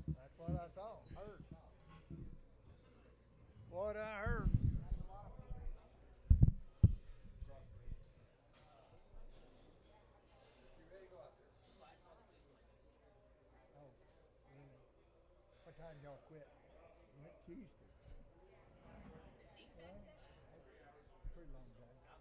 That's what I saw, heard. What I heard. Oh, really? What time y'all quit? Went Tuesday. Well, pretty long day. Oh, man.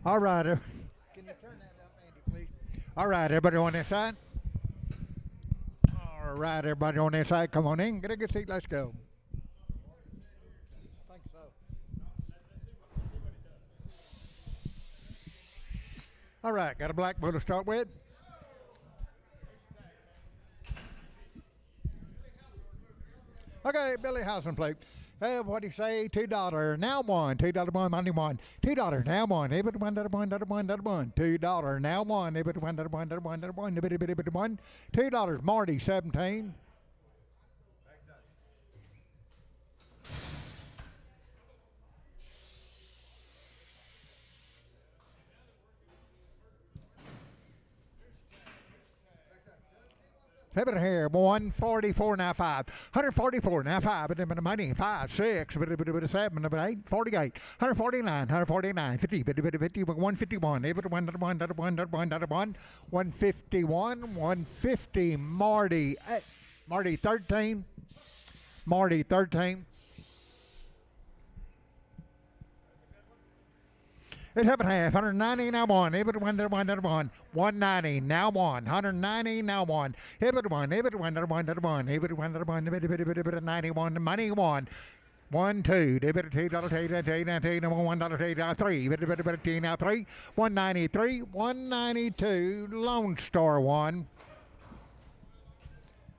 All right. Can you turn that up, Andy, please? All right, everybody on this side. All right, everybody on this side, come on in. Get a good seat. Let's go. I think so. All right, got a black bull to start with. Okay, Billy Housen plate. Hey, what do you say? $2 now one. $2 one, money one. $2 now one. Everybody one, that one, that one, that one. $2 now one. Everybody one, that one, that one, that one. Everybody one. $2. Marty 17. Pivot here, 144 now 5, 144 now 5, but the money 5, 6, but 7, but 8, 48, 149, 149, 50, 50, 151, 151, 150, Marty 13, Marty 13. It's up at half. 190 now one. Every one, that one, that one. 190 now one. 190 now one. Every one, every one, that one, that one. Every one, that one. Every 91. Money one. 1, 2. $2, $1, $3. Now 3. 193. 192. Lone Star 1.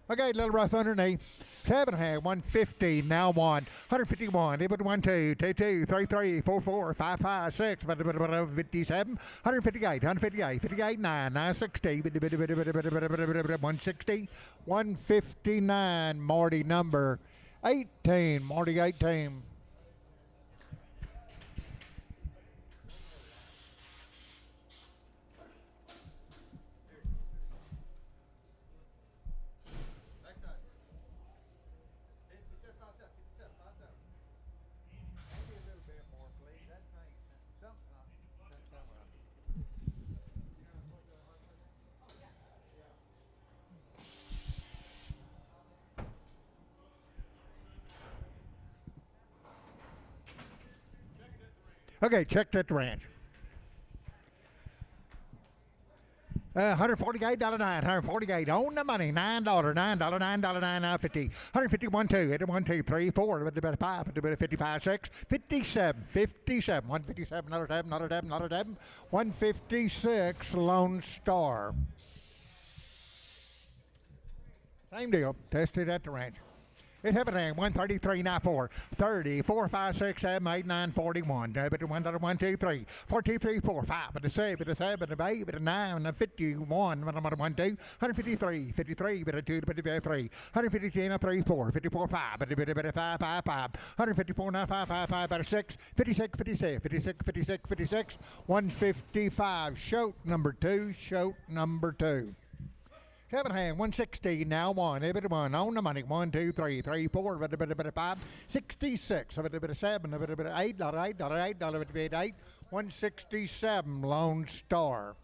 Okay, little rough underneath. 7.5, 150, now 151, 1, 2, 2, 2, 3, 3, 4, 4, 5, 5, 6, 57, 158, 158, 58, 9, 960, 160, 159, Marty number 18, Marty 18. Okay, checked at the ranch. $148.09, $148 on the money, $9, $9.50, 151 2, 81 2, 3 4, a bit of 5, a bit of 55 6, 57, 57, 157, another 7, another 7, another 7, 156 Lone Star. Same deal, tested at the ranch. It happened at 133, now 4, 30, 4, 5, 6, 7, 8, 9, 41. But 1, 2, 3, 4, 2, 3, 4, 5, but a 7, but a 7, but a 8, but a 9, but a 51, but a 1, 2, 153, 53, but a 2, but a 3, 152, 3, 4, 54, 5, but a bit of 5, 5, 5, 154, 5, 5, 5, but a 6, 56, 56, 56, 56, 56, 155. Shoat number 2, shoat number 2. Seven hand, 160, now 1, a bit of 1, on the money, 1, 2, 3, 3, 4, a bit of 5, 66, a bit of 7, a bit of 8, $8, $8, a bit of 8, 167 Lone Star.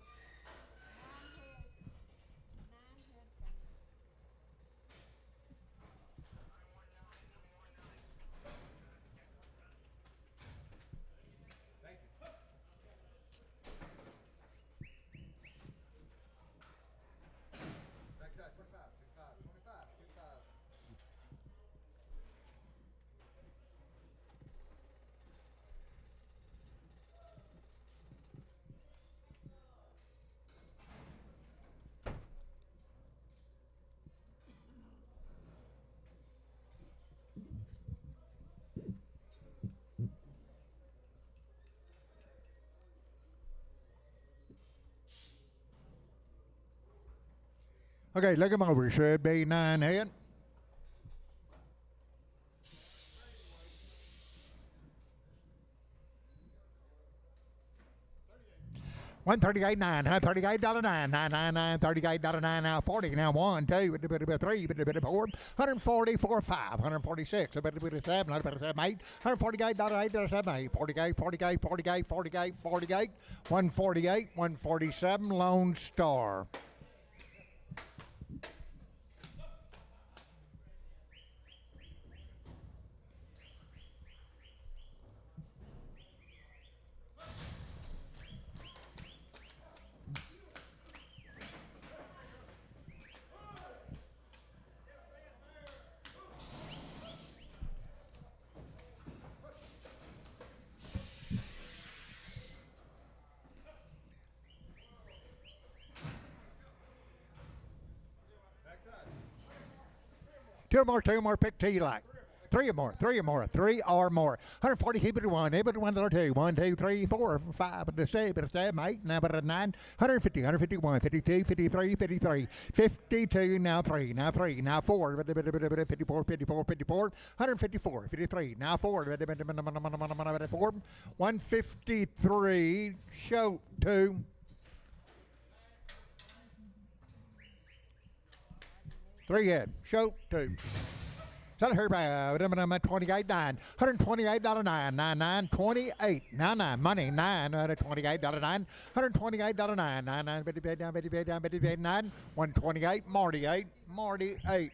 Okay, look him over. Should be 9 head. $138.9, $138.9, $999, $38.9, now 40, now 1, 2, a bit of 3, a bit of 4, 144, 5, 146, a bit of 7, a bit of 7, 8, $148.8, 7, 8, 48, 48, 48, 48, 48, 148, 147 Lone Star. Two more, pick T like. 3 or more, 3 or more, 3 or more. 140, keep it at 1, able to 1, 2, 1, 2, 3, 4, 5, but a 7, 8, now but a 9, 150, 151, 52, 53, 53, 52, now 3, now 3, now 4, 54, 54, 54, 154, 53, now 4, 4, 153, show 2. Three head, show 2. Sell her by $28.9, $128.9, 99, 28, now 9, money 9, $28.9, $128.9, 99, Betty Bed down, Betty Bed down, Betty Bed 9, 128, Marty 8, Marty 8.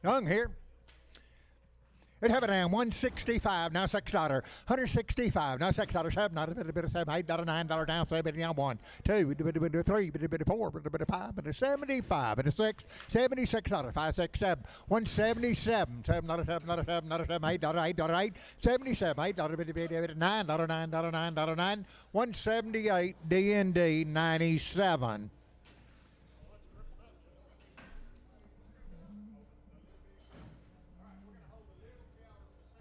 Young here. It happened at 165, now $6, 165, now $6, 7, not a bit of 7, $8, $9 down, 7, now 1, 2, 3, 4, 5, 75, 6, $76, 5, 6, 7, 177, 7, not a 7, not a 7, not a 7, $8, 8, 77, $8, $9, $9, 9, 178, D&D 97.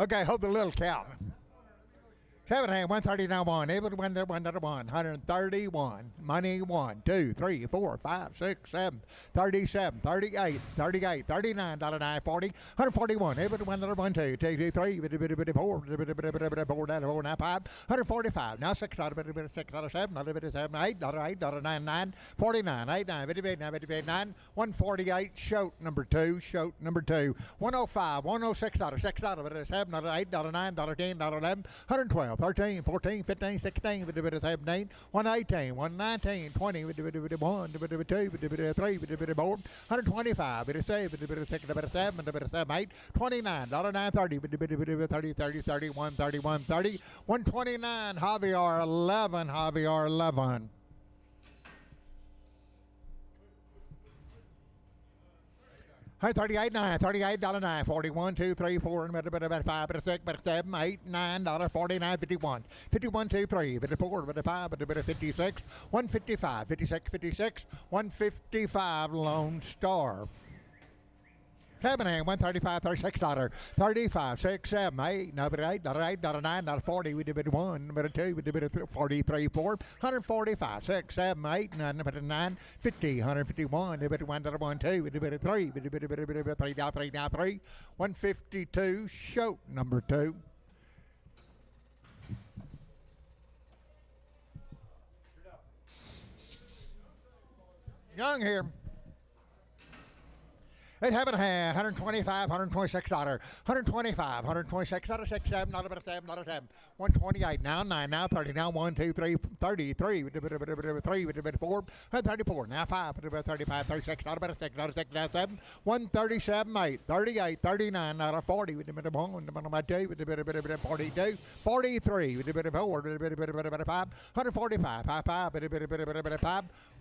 Okay, hold the little cow. 7 hand, 139 1, able to 131, money 1, 2, 3, 4, 5, 6, 7, 37, 38, 38, $39.9, 40, 141, able to 1, 2, 2, 3, 4, 5, 145, now $6, 7, not a bit of 7, $8, $8.99, 49, 89, 9, 148, shoat number 2, 105, $106, $6, 7, $8, $9, $10, $11, 112, 13, 14, 15, 16, 17, 118, 119, 20, 1, 2, 3, 4, 125, 6, 7, 8, 29, $9, 30, 30, 30, 31, 31, 30, 129, Javier 11, Javier 11. Hey, 38, 9, $38, 9, 41, 2, 3, 4, 5, 6, 7, 8, $9, 49, 51, 51, 2, 3, 54, 55, 56, 155, 56, 56, 155, Lone Star. Seven, $135, $36, 35, 6, 7, 8, number 8, number 8, number 9, number 40, we did 1, number 2, we did 43, 4, 145, 6, 7, 8, number 9, 50, 151, we did 1, number 1, 2, we did 3, we did 3, now 3, now 3, 152, show number 2. Young here. It happened to have $125, $126, $125, $126, 6, 7, not about 7, not a 7, 128, now 9, now 30, now 1, 2, 3, 33, 3, 4, 34, now 5, 35, 36, not about a 6, not a 6, now 7, 137, 8, 38, 39, not a 40, 1, 2, 42, 43, 4, 5, 145, 5,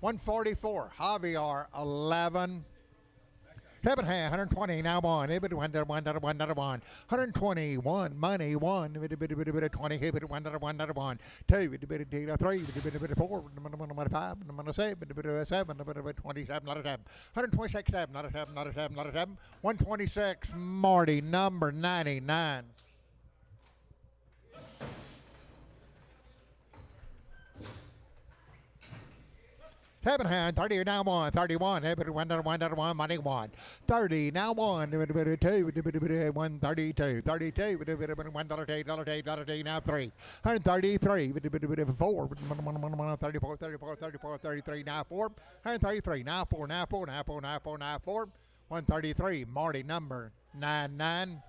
144, Javier 11. 120, now 1, 121, money 1, 20, 1, 2, 3, 4, 5, 7, 27, not a 7, 126, 7, not a 7, not a 7, not a 7, 126, Marty, number 99. Seven hand, 30 now 1, 31, 1, money 1, 30 now 1, 2, 132, 32, $1, now 3, 133, 4, 34, 33, now 4, 133, now 4, now 4, now 4, now 4, now 4, 133, Marty number 99.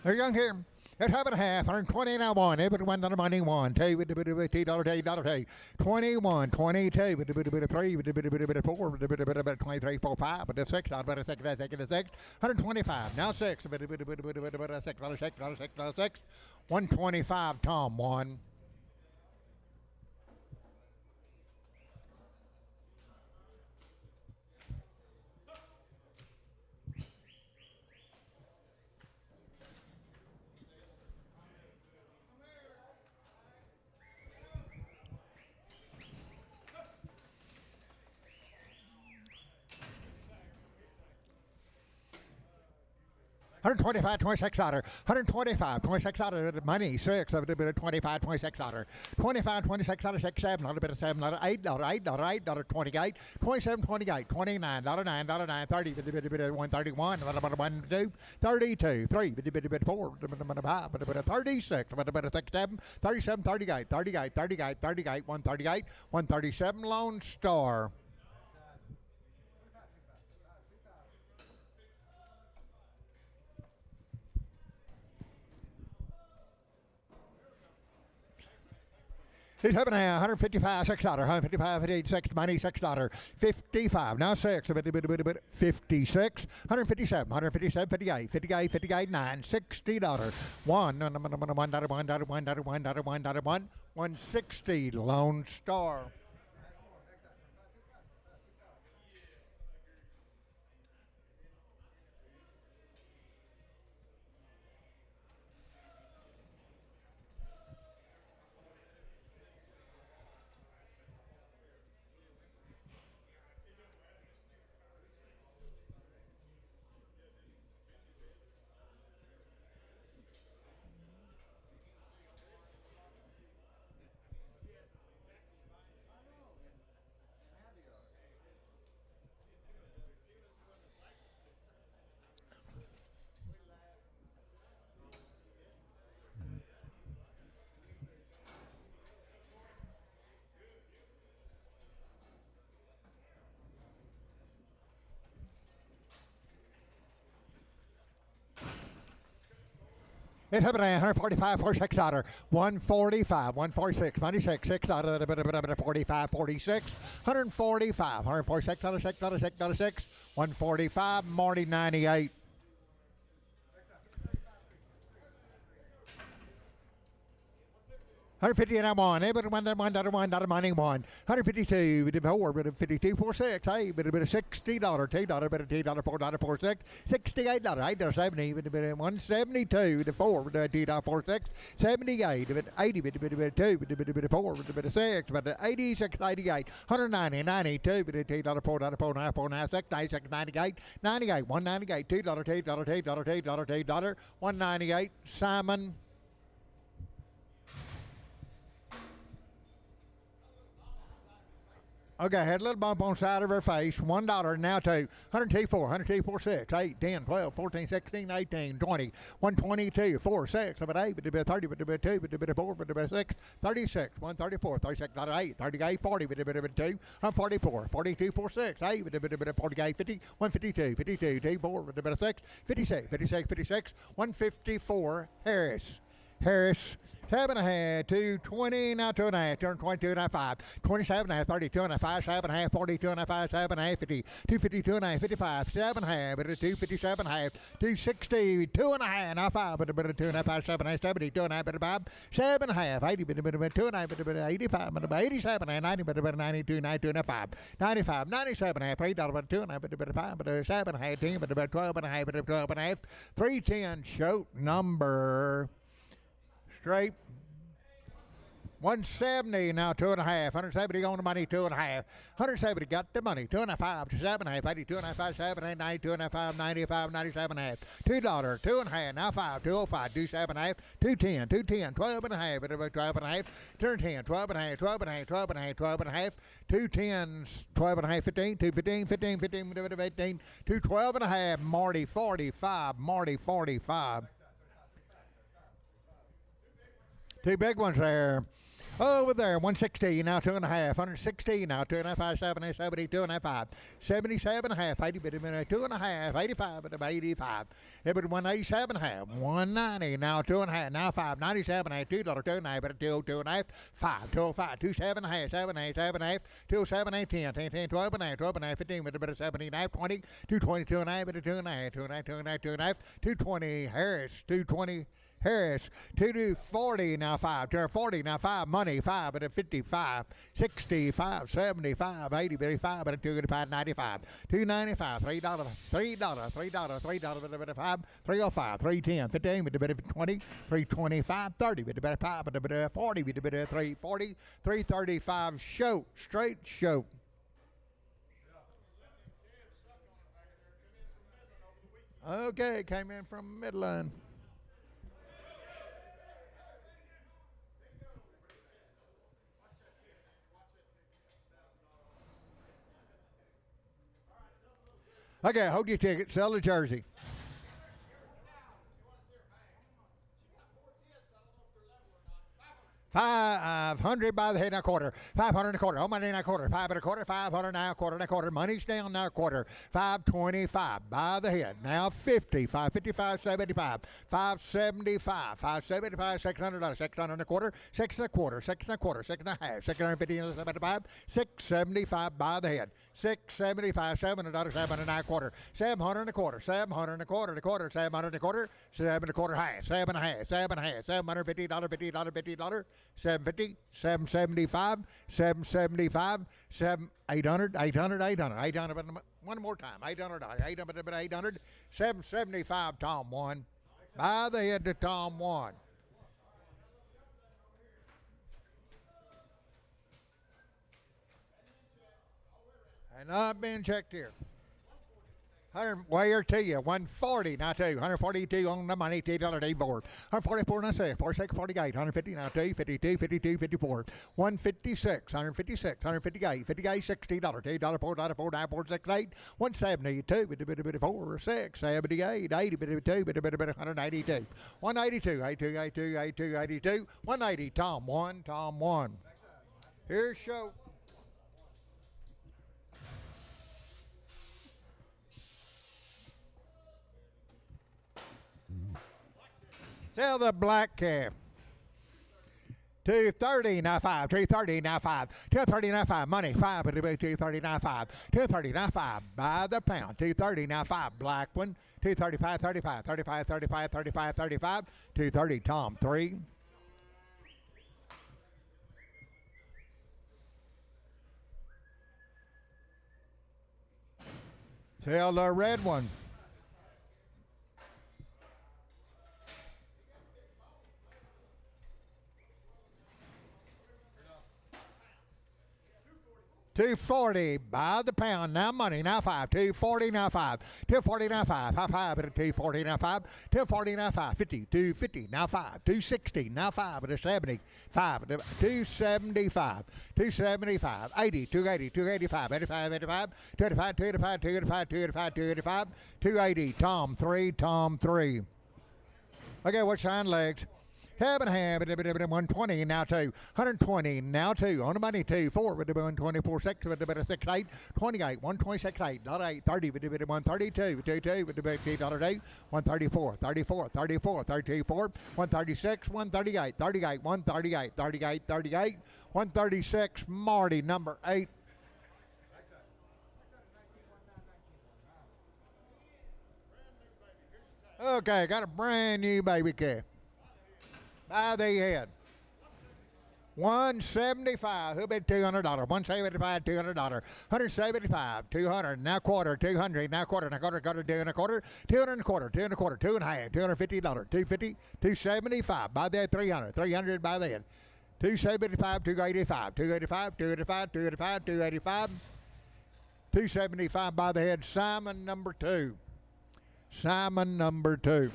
They're young here. At half and a half, 120 now 1, $1, money 1, 2, $2, 21, 22, 3, 4, 23, 4, 5, 6, 6, 125, now 6, 6, 125, Tom 1. $125, $26, $125, $26, money 6, $25, $26, $25, $26, 6, 7, $8, $8, $8, 28, 27, 28, $29, $9, $9, 30, 131, 1, 2, 32, 3, 4, 5, 36, 67, 37, 38, 38, 38, 38, 138, 137, Lone Star. He's having a $155, $6, $155, 56, money $6, 55, now 6, 56, 157, 157, 58, 58, 58, 9, $60, 1, $160, Lone Star. It happened at 145 for $6. 145, 146, 96, $6, 45, 46, 145, $146, $6, 6, 145, Marty 98. 150 and I won. But $1 money won. 152, bit of 4, bit of 52, 46. Hey, bit of $60, $2, bit of $2, $4, 46. $68, $8.70, bit of 172, bit of 4, bit of $2, 46. 78, bit of 80, bit of 2, bit of 4, bit of 6, bit of 86, 88. 190, 92, bit of $2, $4, 4, 4, 9, 6, 96, 98. 98, 198, $2, $2, 198. Simon. Okay, had a little bump on the side of her face. $1, now $2. 102, 4, 102, 4, 6, 8, 10, 12, 14, 16, 18, 20, 122, 4, 6, about 8, but 30, but 2, but 4, but 6, 36, 134, 36, 8, 38, 40, but 2, 144, 42, 4, 6, 8, but 48, 50, 152, 52, 2, 4, but 6, 56, 56, 56, 154, Harris. 7.5, 220, now 2.5, 222 and a half, 5, 27 and a half, 32 and a half, 5, 7 and a half, 42 and a half, 7 and a half, 50, 252 and a half, 55, 7 and a half, 257 and a half, 260, 2 and a half, now 5, 2 and a half, 7 and a half, 72 and a half, 5, 7 and a half, 80, 2 and a half, 85, 87 and 90, 92, 92 and a 5, 95, 97 and a half, $3, 2 and a half, 5, 7 and a half, 10, 12 and a half, 12 and a half, 310, show number. Straight. 170 now, 2.5. 170 on the money, 2.5. 170 got the money, 2.5 to 7.5. 82 and a half, 7, 8, 92 and a half, 95, 97 and a half. $2, 2.5, now 5, 205, 27 and a half, 210, 210, 12 and a half, 12 and a half, turn 10, 12 and a half, 12 and a half, 12 and a half, 12 and a half, 210s, 12 and a half, 15, 215, 15, 15, 18, 212 and a half, Marty 45, Marty 45. Two big ones there. Over there, 160, now 2.5, 160, now 2.5, 7, 72 and a half, 5, 77 and a half, 80, 2 and a half, 85, 85, 187 and a half, 190, now 2.5, now 5, 97 and a half, $2, 2 and a half, 202 and a half, 5, 205, 27 and a half, 7 and a half, 7 and a half, 207 and 10, 10, 10, 12 and a half, 12 and a half, 15, 17 and a half, 20, 222 and a half, 2 and a half, 2 and a half, 2 and a half, 2 and a half, 220, Harris, 220, Harris, 240 now 5, 240 now 5, money 5 at a 55, 65, 75, 80, 85 at a 285, 95, 295, $3, $3, $3, 5, 305, 310, 15 with a bit of 20, 325, 30 with a bit of 5, with a bit of 40 with a bit of 340, 335, show, straight show. Okay, came in from Midland. Okay, hold your ticket. Sell the jersey. 500 by the head, now quarter. 500 and a quarter. Oh, money and a quarter. 5 and a quarter. 500 now, quarter and a quarter. Money's down now, quarter. 525 by the head. Now 50. 555, 75. 575. 575, $600. 600 and a quarter. 6 and a quarter. 6 and a quarter. 6 and a half. 650 and 75. 675 by the head. 675, $700. 7 and a quarter. 700 and a quarter. 700 and a quarter. A quarter. 700 and a quarter. 7 and a quarter half. 7 and a half. 7 and a half. $750. $50. 750, 775, 775, 800, 800, 800, 800. One more time. 800, 800, 775. Tom won. By the head to Tom won. And I've been checked here. 100, where to you? 140, now 2. 142 on the money, $2, $4. 144, now 6. 46, 48. 150, now 2. 52, 52, 54. 156, 156, 158. 58, $60, $2, $4, 4, 9, 4, 6, 8. 172, 4, 6, 78, 80, 2, 182. 182, 82, 82, 82, 82. 180, Tom won, Tom won. Here's show. Sell the black calf. 230 now 5, 230 now 5, 230 now 5, money 5, but 230 now 5, 230 now 5, by the pound, 230 now 5, black one, 235, 35, 35, 35, 35, 35, 230, Tom 3. Sell the red one. $240 by the pound, now money, now 5, $240 now 5, $240 now 5, high 5 at a $240 now 5, $240 now 5, 50, $250 now 5, $260 now 5 at a 70, 5 at a $275, $275, 80, $280, $285, 85, 85, $285, $285, $285, $285, $285, $280, Tom 3, Tom 3. Okay, what's hind legs? Have and have it, 120 now 2, 120 now 2, on the money 2, 4 with the 124, 6 with the 6, 8, 28, 126, 8, $8, 30 with the 132, 22 with the $8, 134, 34, 34, 34, 136, 138, 38, 138, 38, 38, 136, Marty, number 8. Okay, got a brand new baby calf. By the head. 175. Who bid $200? 175, $200. 175, 200. Now quarter, 200. Now quarter, now quarter, quarter, 2 and a quarter, 2 and a quarter, 2 and a quarter, 2 and a half, $250, 250, 275. By the 300, 300 by the head. 275, 285, 285, 285, 285, 285, 275 by the head. Simon number 2. Simon number 2.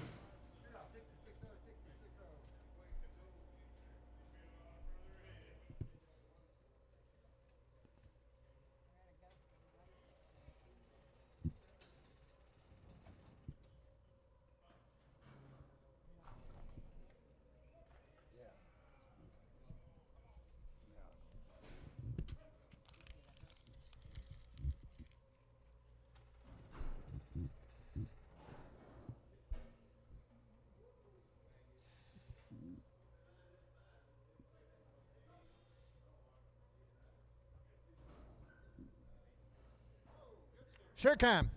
Sure can.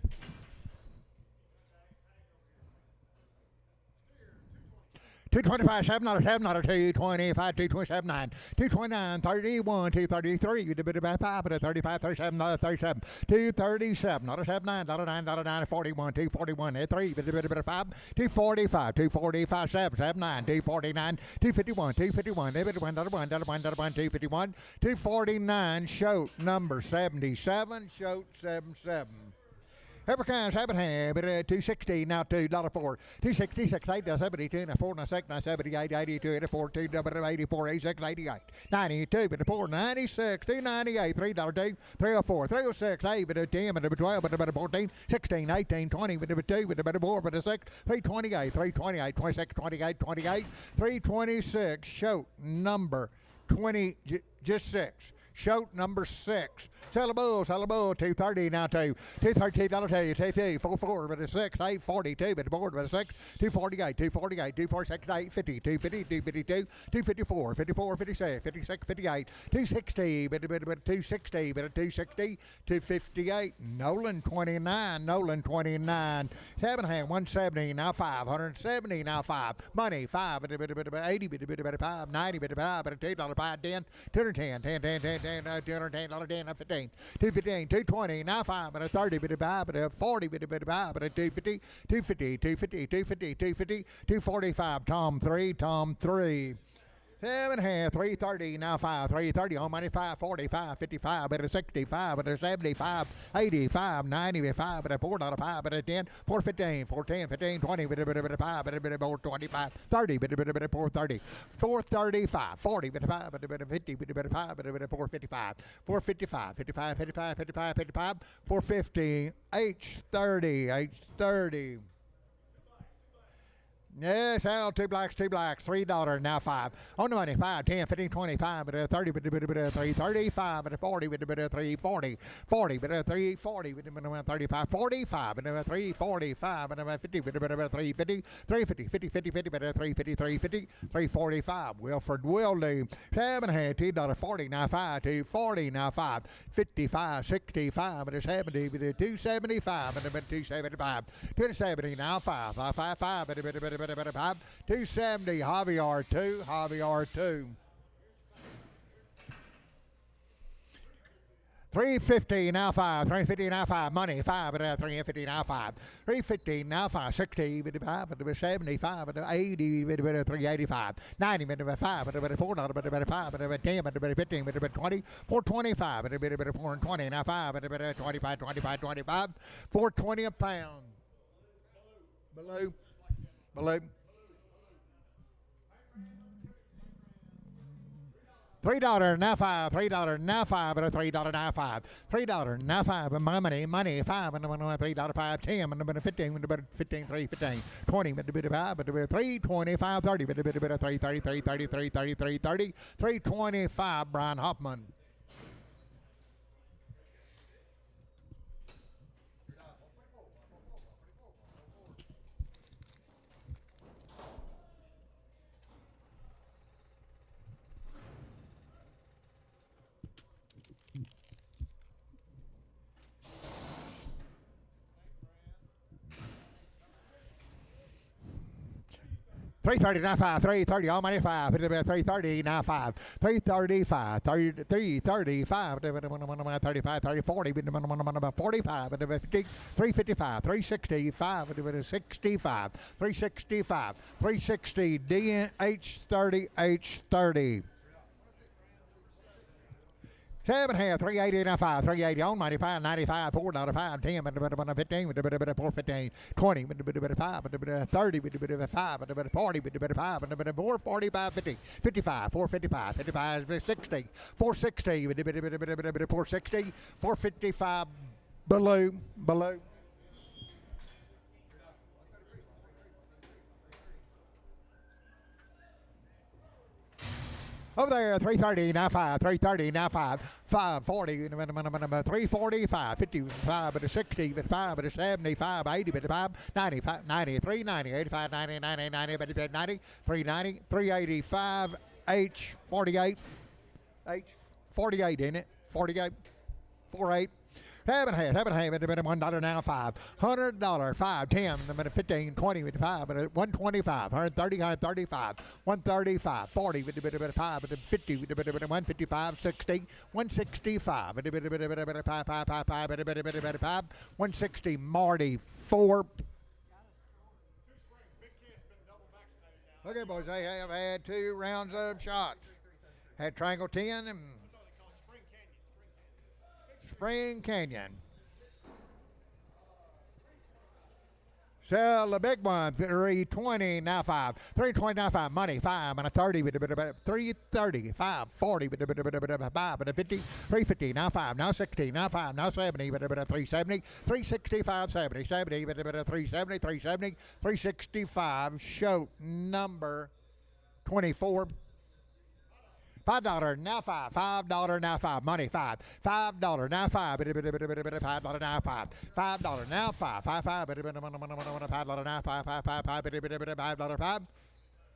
$225, $7, $7, $225, $227, $9, $229, $31, $233, $35, $35, $37, $37, $237, $7, $9, $9, $41, $241, $3, $5, $245, $245, $7, $9, $249, $251, $251, $1, $249, shoat number 77, shoat 77. Every kind of have it at 260 now $2 4 260 68 72 4 6 78 82 84 2 84 86 88 92 4 96 298 $3 2 304 306 8 10 12 14 16 18 20 2 4 6 328 328 26 28 28 326 shoat number 20 just 6. Shoat number 6. Sell a bull, 230 now 2. $230, 2 44 with a 6, 842 with the board with a 6, 248, 248, 246, 850, 250, 252, 254, 54, 56, 56, 58, 260 with a 260 with a 260, 258. Nolan 29, Nolan 29. 170 now 5, 170 now 5. Money 5 with a 80 with a 5, 90 with a 5 with a $2 5, 10, 210, 10, 10, 10, 10, $210, 10, 15, 215, 220, now 5, but a 30, but a 5, but a 40, but a 5, but a 250, 250, 250, 250, 250, 245, Tom 3, Tom 3. 7.5, 330, now 5, 330, on money 545, 55, but a 65, but a 75, 85, 95, but a $4 5, but a 10, 415, 410, 15, 20, but a 5, but a 425, 30, but a 430, 435, 40, but a 5, but a 50, but a 5, but a 455, 455, 55, 55, 55, 55, 450, H30, H30. Yes, L, two blacks, $3, now 5. On the money, 5, 10, 15, 25, but 30, but 3, 35, but 40, but 3, 40, 40, but 3, 40, but 35, 45, but 3, 45, but 50, but 3, 50, 3, 50, 50, 50, 50, but 3, 50, 3, 50, 3, 45. Wilford will do 7 head, $2, 40, now 5, 2, 40, now 5, 55, 65, but 70, but 275, but 275, 270, now 5, 5, 5, 5, but 270, Javier 2, Javier 2. 350 now 5, 350 now 5, money 5, but 350 now 5, 350 now 5, 60, 75, 80, 385, 90, 5, $4, 5, 10, 15, 20, 425, 420 now 5, 25, 25, 25, 420 a pound. Below. $3 now 5, $3 now 5, but $3 now 5, $3 now 5, but my money 5, and $3 5, 10, and 15, 15, 3, 15, 20, but 5, but 3, 25, 30, but 3, 30, 30, 30, 30, 30, 30, 30, 325, Brian Hoffman. $330 now 5, $330 all money 5, $330 now 5, $335, $335, $35, $30, $40, $45, $50, $355, $365, $65, $365, $360, DH30, H30. 7 half, 380 now 5, 380 on money 5, 95, $4, 5, 10, 15, 415, 20, 5, 30, 5, 40, 5, 4, 45, 50, 55, 455, 55, 60, 460, 460, 455, below. Over there, 330 now 5, 330 now 5, 540, 345, 55, 60, 55, 75, 80, 55, 95, 90, 390, 85, 90, 90, 90, 90, 390, 385, H48, H48 in it, 48, 48. Haven't had $1 now 5, $100, 5, 10, 15, 20, 25, 125, 130, 135, 135, 40, 5, 50, 155, 60, 165, 160, Marty 4. Okay, boys, they have had 2 rounds of shots. Had Triangle 10 and Spring Canyon. Sell the big one, 320 now 5, 320 now 5, money 5, and a 30, 330, 5, 40, 5, 50, 350 now 5, now 60, now 5, now 70, 370, 365, 70, 70, 370, 370, 365, show number 24. $5 now 5, $5 now 5, money 5, $5 now 5, $5 now 5, $5 now 5, $5 now 5, $5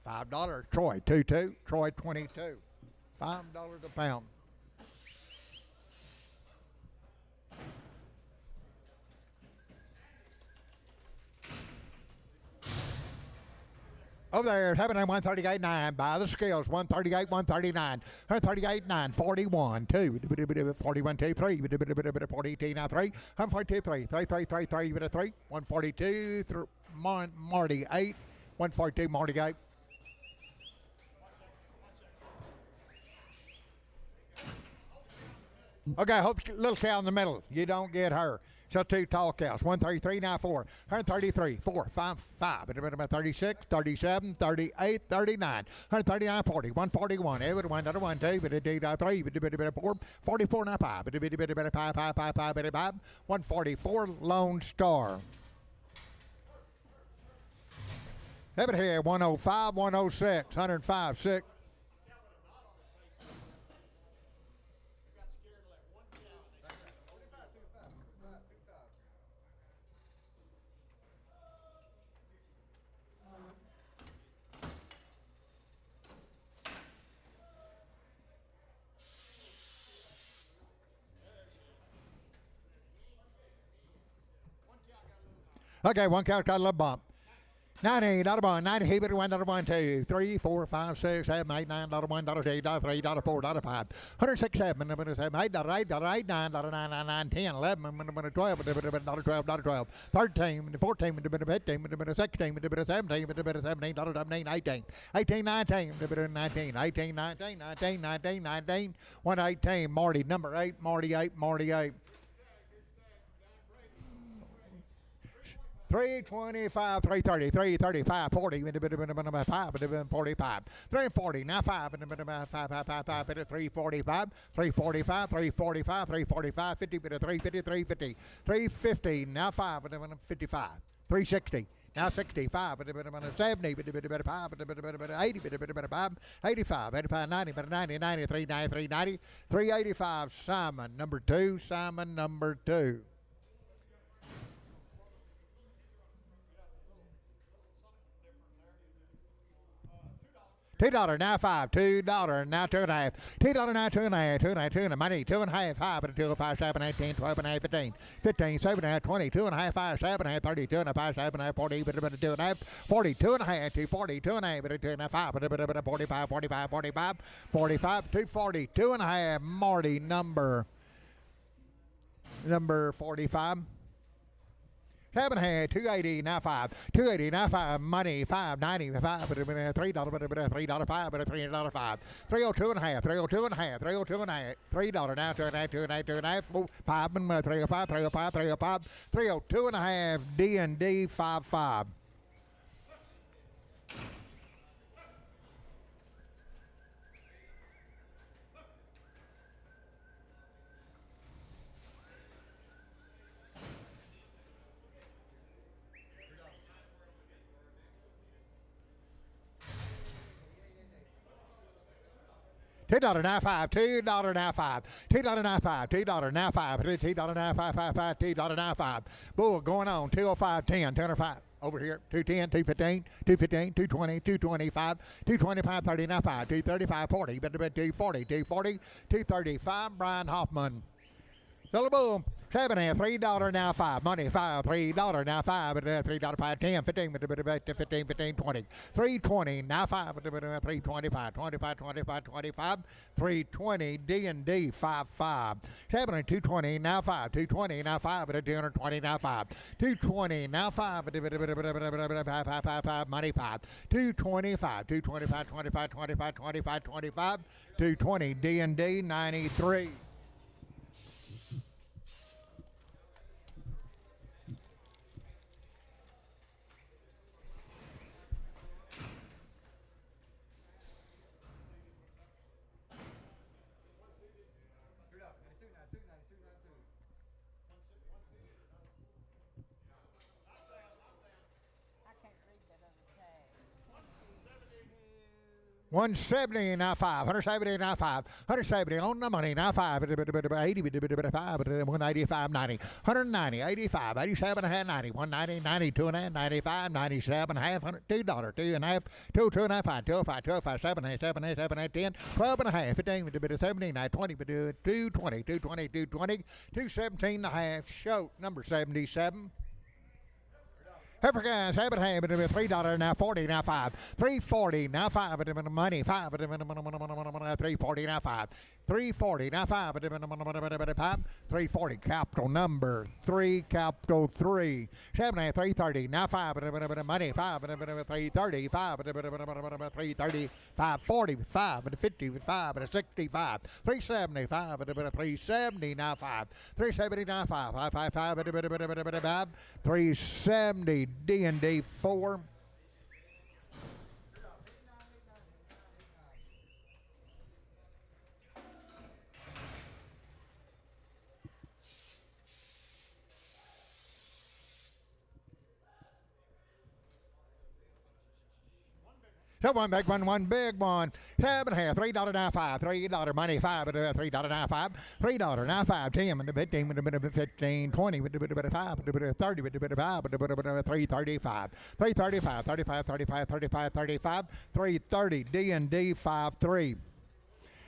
$5, Troy 22, Troy 22, $5 a pound. Over there, 138.9 by the scales, 138, 139, 138.9, 41, 2, 41, 2, 3, 42 now 3, 142, 3, 3, 3, 3, 3, 3, 142, Marty 8, 142, Marty 8. Okay, hold the little cow in the middle. You don't get her. So 2 tall cows. 133, now 4. 133, 4, 5, 5. 36, 37, 38, 39. 139, 40. 141. Every one, another 1, 2, 3, 4, 44, now 5. 5. 144, Lone Star. Have it here, 105, 106, 105, 6. Okay, one count got a little bump. 90, $1, 90, he $1, $2, 3, 4, 5, 6, 7, 8, $9, $1, $2, $3, $4, $5, 106, 7, $7, $8, $8, $9, $9, 9, 9, 10, 11, $12, $12, 12, 13, 14, 15, 16, 17, 17, 18, 18, 19, 19, 18, 19, 19, 19, 19, 118, Marty, number 8, Marty 8, Marty 8. 325, 330, 335, 40, 5, 45, 340, now 5, 345, 345, 345, 345, 50, 350, 350, 350, now 5, 55, 360. Now 65, 70, 80, 85, 85, 90, 90, 93, 93, 90, 385, Simon, number 2, Simon, number 2. $2 now 5, $2 now 2.5, $2 now 2.5, 2.5, 2.5, money 2.5, 5, 2, 5, 7, 8, 10, 12, 5, 15, 15, 7, 20, 2.5, 5, 7, 30, 2.5, 7, 40, 2.5, 40, 2.5, 240, 2.5, 2.5, 45, 45, 45, 45, 240, 2.5, Marty, number 45. 7, 280, now 5, 280, now 5, money 5, 95, $3, $3, 5, $3, 5, 302 and a half, 302 and a half, 302 and a half, $3 now, 2.5, 2.5, 2.5, 5, 305, 305, 305, 302 and a half, D&D 55. $2 now 5, $2 now 5, $2 now 5, $2 now 5, $2 now 5, $2 now 5. Bull going on, 205, 10, 205. Over here, 210, 215, 215, 220, 225, 225, 39, 5, 235, 40, 240, 240, 235, Brian Hoffman. Silly Bull, 7, $3 now 5, money 5, $3 now 5, $3, 5, 10, 15, 15, 15, 20, 320 now 5, 325, 25, 25, 25, 320, D&D 55, 7, 220 now 5, 220 now 5, 220 now 5, 220 now 5, money 5, 225, 225, 25, 25, 25, 25, 220, D&D 93. $170 now 5, $170 now 5, $170 on the money now 5, $80, $185, 90, $190, $85, $87 and a half, $90, $190, $92 and a half, $95, $97 and a half, $2, $2 and a half, $2, $2 and a half, $5, $205, $205, $7, $7, $7, $10, $12 and a half, $15, $17, $20, $220, $220, $220, $217 and a half, Shoat, number 77. Africans have it $3 now 40 now 5, 340 now 5 money 5, 340 now 5, 340 now 5, 340 capital number 3 capital 3, 7 330 now 5 money 5, 330 5, 330 540 5 55 65, 375 370 now 5, 370 now 5, 555 370 D&D 4. So one big one big one. 7.5, $3.95, $3 money, $5, $3.95, $3.95, 10, with a bit 15, with a bit of 15, 20, with a bit of 5, with a bit of 30, with a bit of 5, with a bit of 335, 335, 35, 35, 35, 35, 330, D&D 53.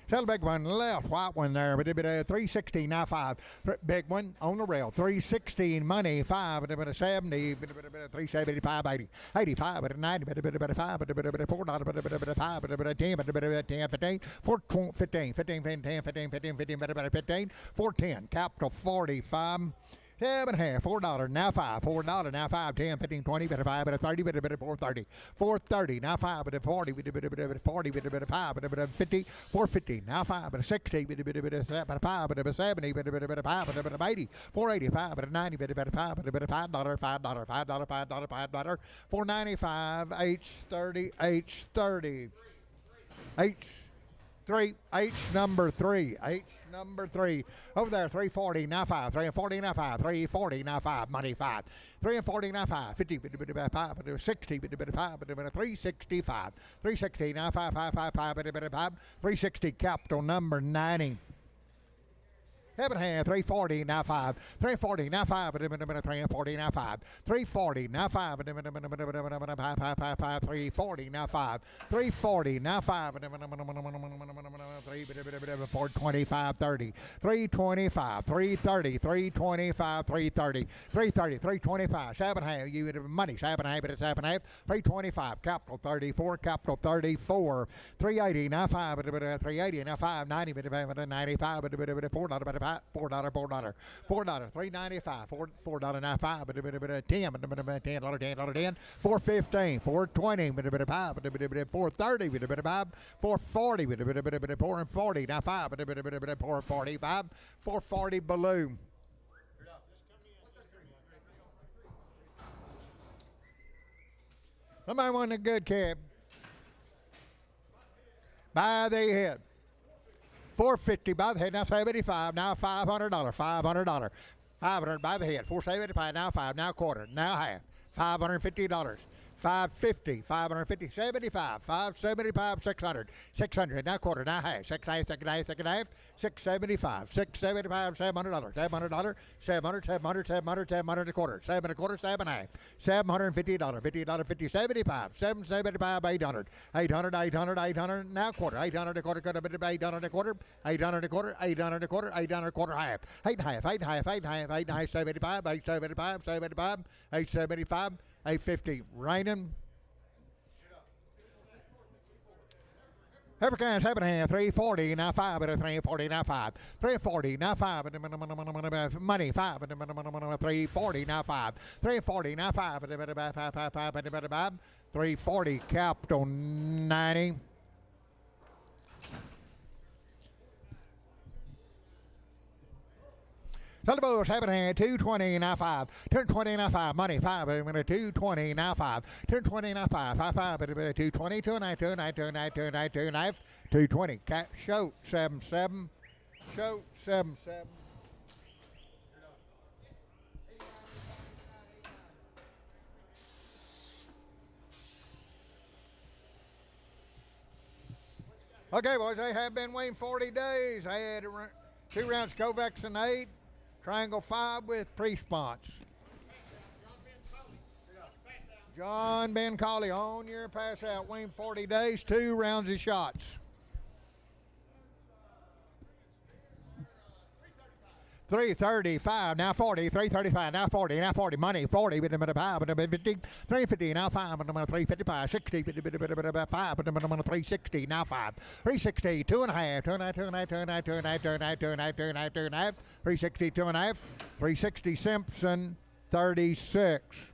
Tell the big one left, white one there, but a bit of 316, now 5. Big one on the rail, 316 money, 5, but a bit of 70, but a bit of 375, 80, 85, but a 90, but a bit of 5, but a bit of $4, but a bit of 5, but a bit of 10, but a bit of 10, 15, 15, 15, 15, 10, 15, 15, 15, but a bit of 15, 410, capital 45. 7.5, $4, now 5, $4, now 5, 10, 15, 20, bit of 5, bit of 30, bit of 430, 430, now 5, bit of 40, bit of 40, bit of 5, bit of 50, 450, now 5, bit of 60, bit of 5, bit of 70, bit of 5, bit of 80, 485, bit of 90, bit of 5, bit of $5, $5, $5, $495, H30, H30, H3, H number 3, H number 3. Over there, 340, now 5, 340, now 5, 340, now 5, money 5, 340, now 5, 50, bit of 5, bit of 60, bit of 5, bit of 365, 360, now 5, 5, 5, 5, bit of 5, 360, capital number 90. 7.5, 340, now 5, 340, now 5, 340, now 5, 340, now 5, 340, now 5, 340, now 5, 425, 30, 325, 330, 325, 330, 330, 325, 7.5, you would have money, 7.5, but it's 7.5, 325, capital 34, capital 34, 380, now 5, 380, now 5, 90, 95, $4, $4, $3.95, $4.95, $10, $10, 415, 420, 5, 430, 5, 440, 440, now 5, 445, 440 balloon. Somebody want a good cab? By the head. 450 by the head, now 75, now $500, $500, 500 by the head, 475, now 5, now quarter, now half, $550, 550, 550, 75, 575, 600, 600, now quarter, now half, 6 half, 675, 675, $700, $700, 700, 700, 700, 700 a quarter, 7 a quarter, 7 half, $750, $50, 50, 75, 775, 800, 800, 800, 800, now quarter, 800 a quarter, 800 a quarter, 800 a quarter, 800 a quarter, 800 a quarter half, 8 half, 8 half, 8 half, 8 half, 75, 875, 75, 875, 850, raining. Every kind, 7.5, 340, now 5, 340, now 5, 340, now 5, money 5, 340, now 5, 340, now 5, 340, capital 90. Telephone 7.5, 220, now 5, 220, now 5, money 5, 220, now 5, 220, now 5, 5, 220, 220, cap, show 77, show 77. Okay, boys, they have been waiting 40 days. I had 2 rounds of Kovacs and 8. Triangle 5 with pre-sponse. John Ben Colley on your pass out. Wayne 40 days, 2 rounds of shots. 335, now 40, 335, now 40, now 40, money, 40, 50, 350, now 5, 355, 60, 5, 360, now 5, 360, 2.5, 360, 2.5, 360, Simpson, 36.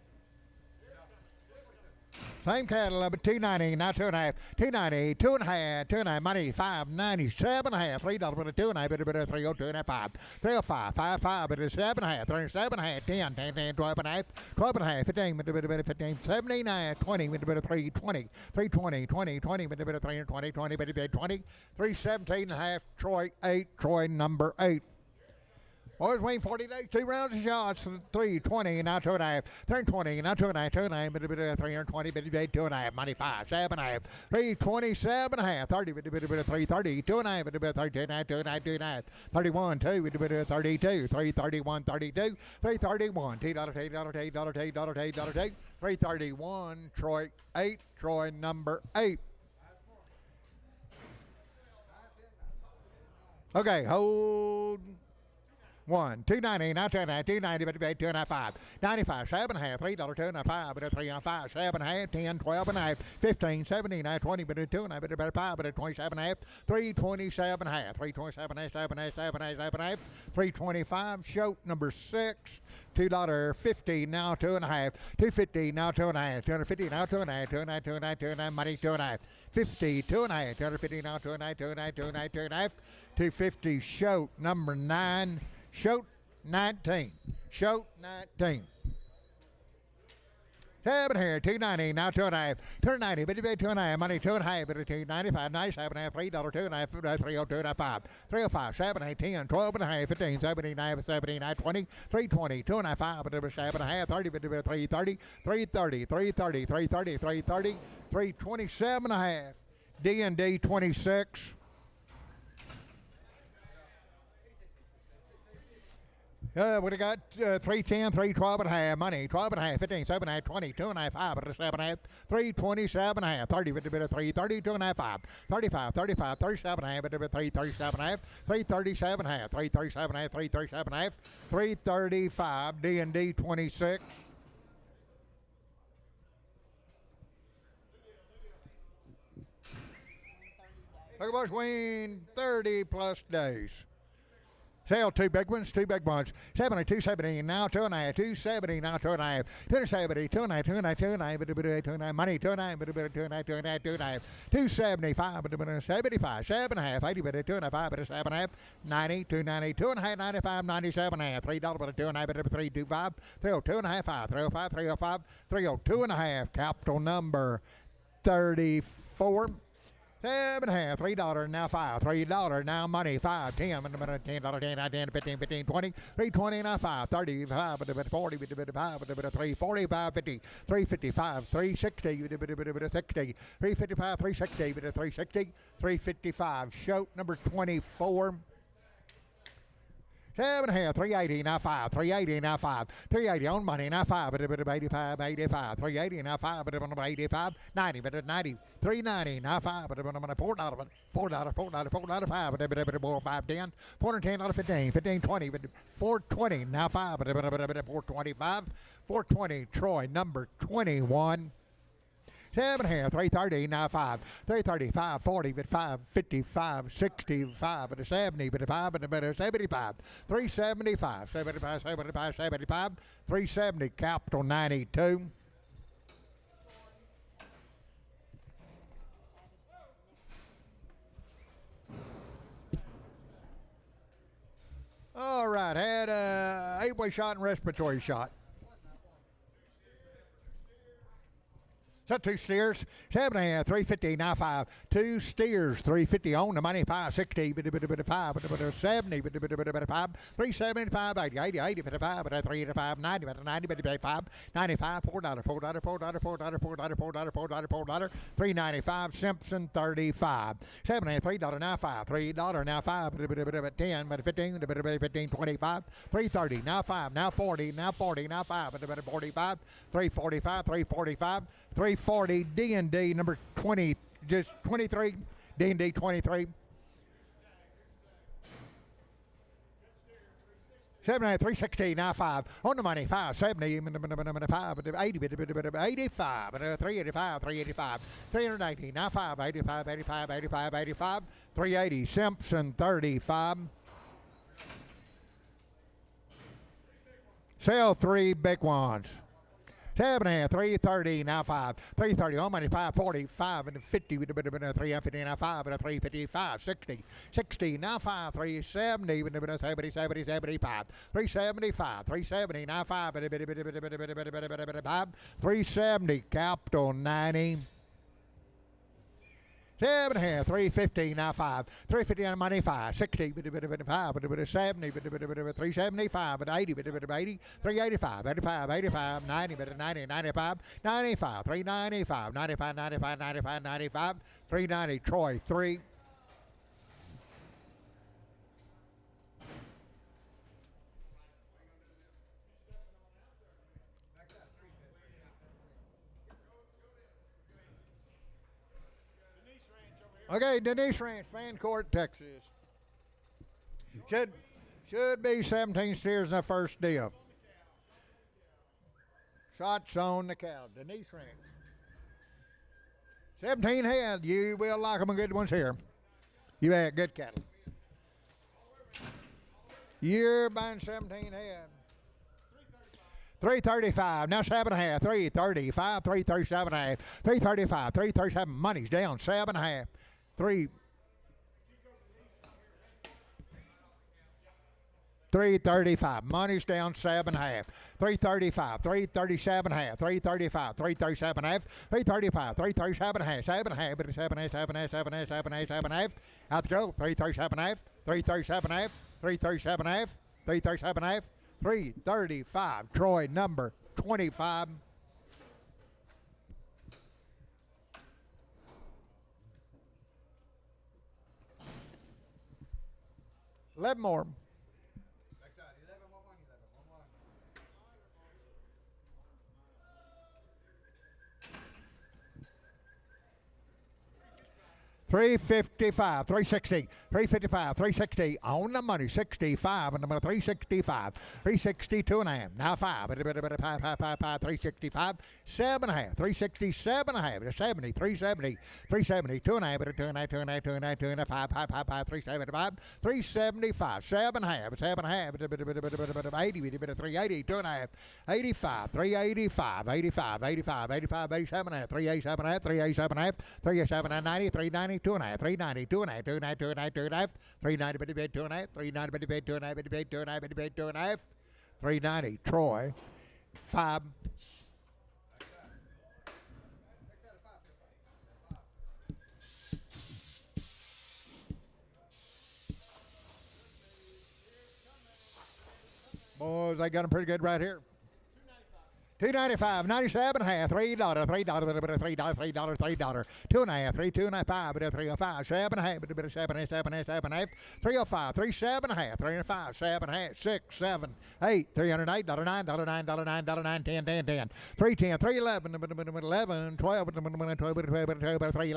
Same cattle, but 290, now 2.5, 290, 2.5, 2.5, money, 590, 7.5, $3 with a 2.5, bit of 302 and a 5, 305, 55, but it's 7.5, 7.5, 10, 10, 10, 12.5, 12.5, 15, bit of 15, 79, 20, bit of 320, 320, 20, 20, bit of 320, 20, bit of 20, 317 and a half, Troy 8, Troy number 8. Boys Wayne 40 days, 2 rounds of shots, 320, now 2.5, 320, now 2.5, 2.5, 320, 2.5, money 5, 7.5, 327.5, 30, 330, 2.5, 39, 2.5, 31, 2, 32, 331, 32, 331, $2, 331, Troy 8, Troy number 8. Okay, hold. 1, 290, now 2.5, 290, 2.5, 95, 7.5, $3, 2.5, but a 3 on 5, 7.5, 10, 12.5, 15, 17, 20, but a 2.5, 5, but a 27.5, 327.5, 327.5, 7.5, 325, show number 6, $2.50, now 2.5, 250, now 2.5, 250, now 2.5, 2.5, 2.5, 2.5, money 2.5, 50, 2.5, 250, now 2.5, 2.5, 2.5, 2.5, 250, show number 9. Shoot 19. Shoot 19. 7 here, 290, now 2.5, 290, but 2.5, money 2.5, but 295, 97.5, $3, 2.5, 302.5, 305, 7, 8, 10, 12.5, 15, 79, 79, 20, 320, 2.5, but 7.5, 30, but 330, 330, 330, 330, 330, 327.5, D&D 26. Would have got 310, 312.5, money 12.5, 15, 7.5, 20, 2.5, 5, 7.5, 327.5, 30, 330, 2.5, 5, 35, 35, 37.5, 337.5, 337.5, 337.5, 337.5, 335, D&D 26. Look at Bush Wayne, 30 plus days. Sale 2 big ones, 2 big ones. 70, 270, now 2.5, 270, now 2.5, 270, 2.5, 2.5, 2.5, 2.5, money 2.5, 2.5, 2.5, 2.5, 275, 75, 7.5, 80, 2.5, 7.5, 90, 290, 2.5, 95, 97.5, $3, $2.5, 325, 302.5, 5, 305, 305, 302.5, capital number 34. 7.5, $3, now 5, $3, now money 5, 10, $10, 10, 15, 15, 20, 320, now 5, 35, 40, 345, 50, 355, 360, 60, 355, 360, 360, 355, show number 24. 7.5, 380, now 5, 380, now 5, 380 on money, now 5, 85, 85, 380, now 5, 85, 90, 90, 390, now 5, $4, $4, $4, 5, 10, 410, 15, 15, 20, 420, now 5, 425, 420, Troy number 21. 7.5, 330, now 5, 335, 40, 55, 65, 70, 5, 75, 375, 75, 75, 75, 370, capital 92. All right, had a 8-way shot and respiratory shot. So 2 steers, 7.5, 350, now 5, 2 steers, 350 on the money, 560, 5, 70, 5, 375, 80, 80, 80, 5, 385, 90, 90, 5, 95, $4, $4, $4, $4, $4, $4, $4, 395, Simpson 35, 7.5, $3, now 5, $3, now 5, 10, 15, 15, 25, 330, now 5, now 40, now 40, now 5, 45, 345, 345, 340, D&D number 20, just 23, D&D 23. 7.5, 360, now 5, on the money, 570, 5, 80, 85, 385, 385, 380, now 5, 85, 85, 85, 85, 380, Simpson 35. Sell 3 big ones. 7.5, 330, now 5, 330, on money, 540, 5 and 50, 350, now 5, 355, 60, 60, now 5, 370, 70, 70, 75, 375, 370, now 5, 370, capital 90. 7.5, 350, now 5, 350 on money, 5, 60, 5, 70, 375, 80, 80, 385, 85, 85, 90, 90, 95, 95, 395, 95, 95, 95, 95, 390, Troy, 3. Okay, Denise Ranch, Fan Court, Texas. Should be 17 steers in the first deal. Shots on the cow, Denise Ranch. 17 head. You will like them, good ones here. You had good cattle. You're buying 17 head. 335, now 7.5, 335, 337.5, 335, 337, money's down, 7.5, 335, money's down 7.5, 335, 337.5, 335, 337.5, 335, 337.5, 7.5, 7.5, 7.5, 7.5, 7.5, 7.5, out the go, 337.5, 337.5, 337.5, 337.5, 335, Troy number 25. $11 more. 355, 360, 355, 360 on the money, 65 on the money, 365, 362 and a half, now 5, 365, 7.5, 367 and a half, 70, 370, 370, 2 and a half, 2 and a half, 2 and a half, 2 and a half, 2 and a half, 5, 375, 375, 7.5, 7.5, 80, 380, 2 and a half, 85, 385, 85, 85, 85, 87 and a half, 387 and a half, 387 and a half, 387 and 90, 390, 2 and a half, 390, 2 and a half, 2 and a half, 2 and a half, 2 and a half, 390, bitty bid, 2 and a half, 390, bitty bid, 2 and a half, bitty bid, 2 and a half, bitty bid, 2 and a half, 390, Troy, 5. Boys, they got them pretty good right here. $2.95, 97 and a half, $3, $3, $3, $3, $3, 2 and a half, 3, 2 and a half, 5, 305, 7 and a half, 7, 7, 7 and a half, 305, 3, 7 and a half, 3 and 5, 7 and a half, 6, 7, 8, $308, $9, $9, $9, $9, 10, 10, 10, 310, 311, 11, 12, 12, 311,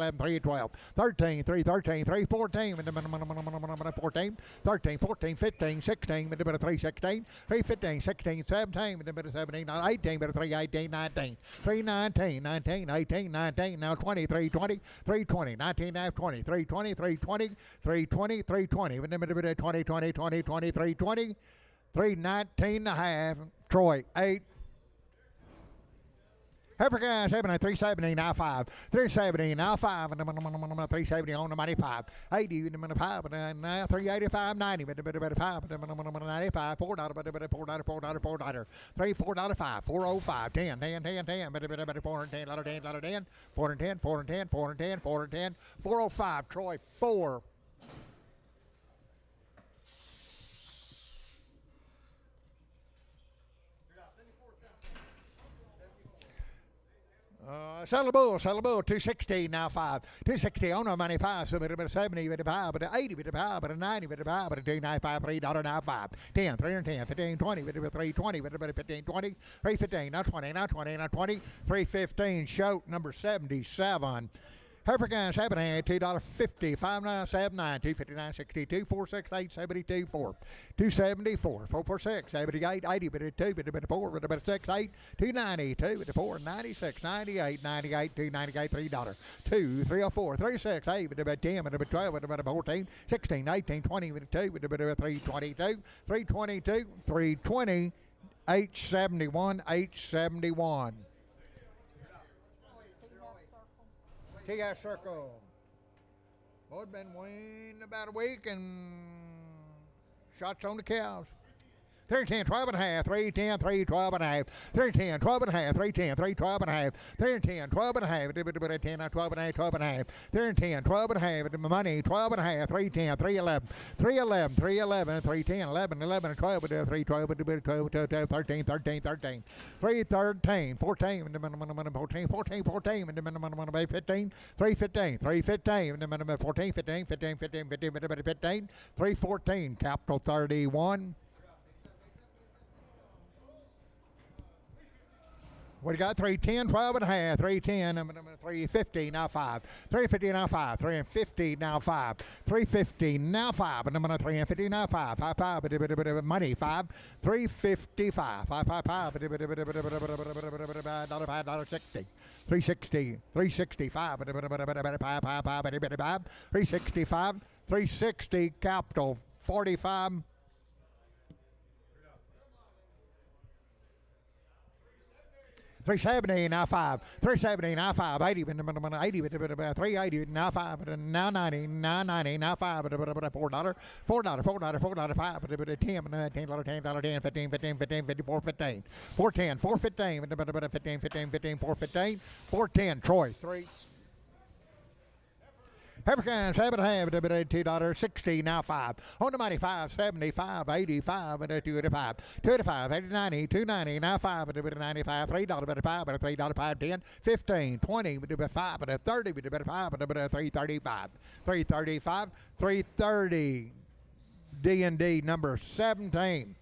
312, 13, 313, 314, 14, 13, 14, 15, 16, 316, 315, 16, 17, 17, 18, 318, 19, 319, 19, 18, 19, now 20, 320, 320, 19, 20, 320, 320, 320, 320, 20, 20, 20, 20, 320, 319 and a half, Troy, 8. Africa 7, 370, now 5, 370, now 5, 370 on the money, 5, 80, 5, now 385, 90, 5, 95, $4, $4, 3, $4, 5, 405, 10, 10, 10, 10, 410, 10, 410, 410, 410, 410, 405, Troy, 4. Settle the bull, 260, now 5, 260 on the money, 5, so 70, 85, 80, 85, 90, 85, 295, $3, now 5, 10, 310, 15, 20, 320, 15, 20, 315, now 20, now 20, now 20, 315, shout number 77. African 7 $2.50, 5979, 259, 62, 468, 72, 4, 274, 446, 78, 80, 2, 4, 68, 292, 4, 96, 98, 98, 298, $3, 2, 304, 36, 8, 10, 12, 14, 16, 18, 20, 2, 322, 322, 320, 871, 871. T.S. Circle. Boy, it's been weighing about a week and shots on the cows. 310, 12 and a half, 310, 3, 12 and a half, 310, 12 and a half, 310, 3, 12 and a half, 310, 12 and a half, 10, 12 and a half, 12 and a half, 310, 12 and a half, money, 12 and a half, 310, 311, 311, 311, 310, 11, 11, 12, 312, 12, 13, 13, 13, 313, 14, 14, 14, 14, 15, 315, 315, 14, 15, 15, 15, 15, 15, 314, capital 31. What do you got? 310, 12 and a half, 310, 350, now 5. 350, now 5. 350, now 5. 350, now 5. And I'm going to 350, now 5. 5, 5, money, 5. 355, 5, 5, 5, $5.60. 360, 365, 365, 360, capital 45. 370, now 5. 370, now 5. 80, 80, 380, now 5. Now 90, now 90, now 5. $4, $4, $4, 5. 10, $10, $10, 10, 15, 15, 15, 54, 15. 410, 415, 15, 15, 15, 415. 410, Troy, 3. African, 7 and a half, $2, 60, now 5. On the money, 5, 75, 85, and 285, 285, 90, 290, now 5, $95, $3, 5, $3, 5, 10, 15, 20, 5, 30, 5, 335, 335, 330, D&D number 17.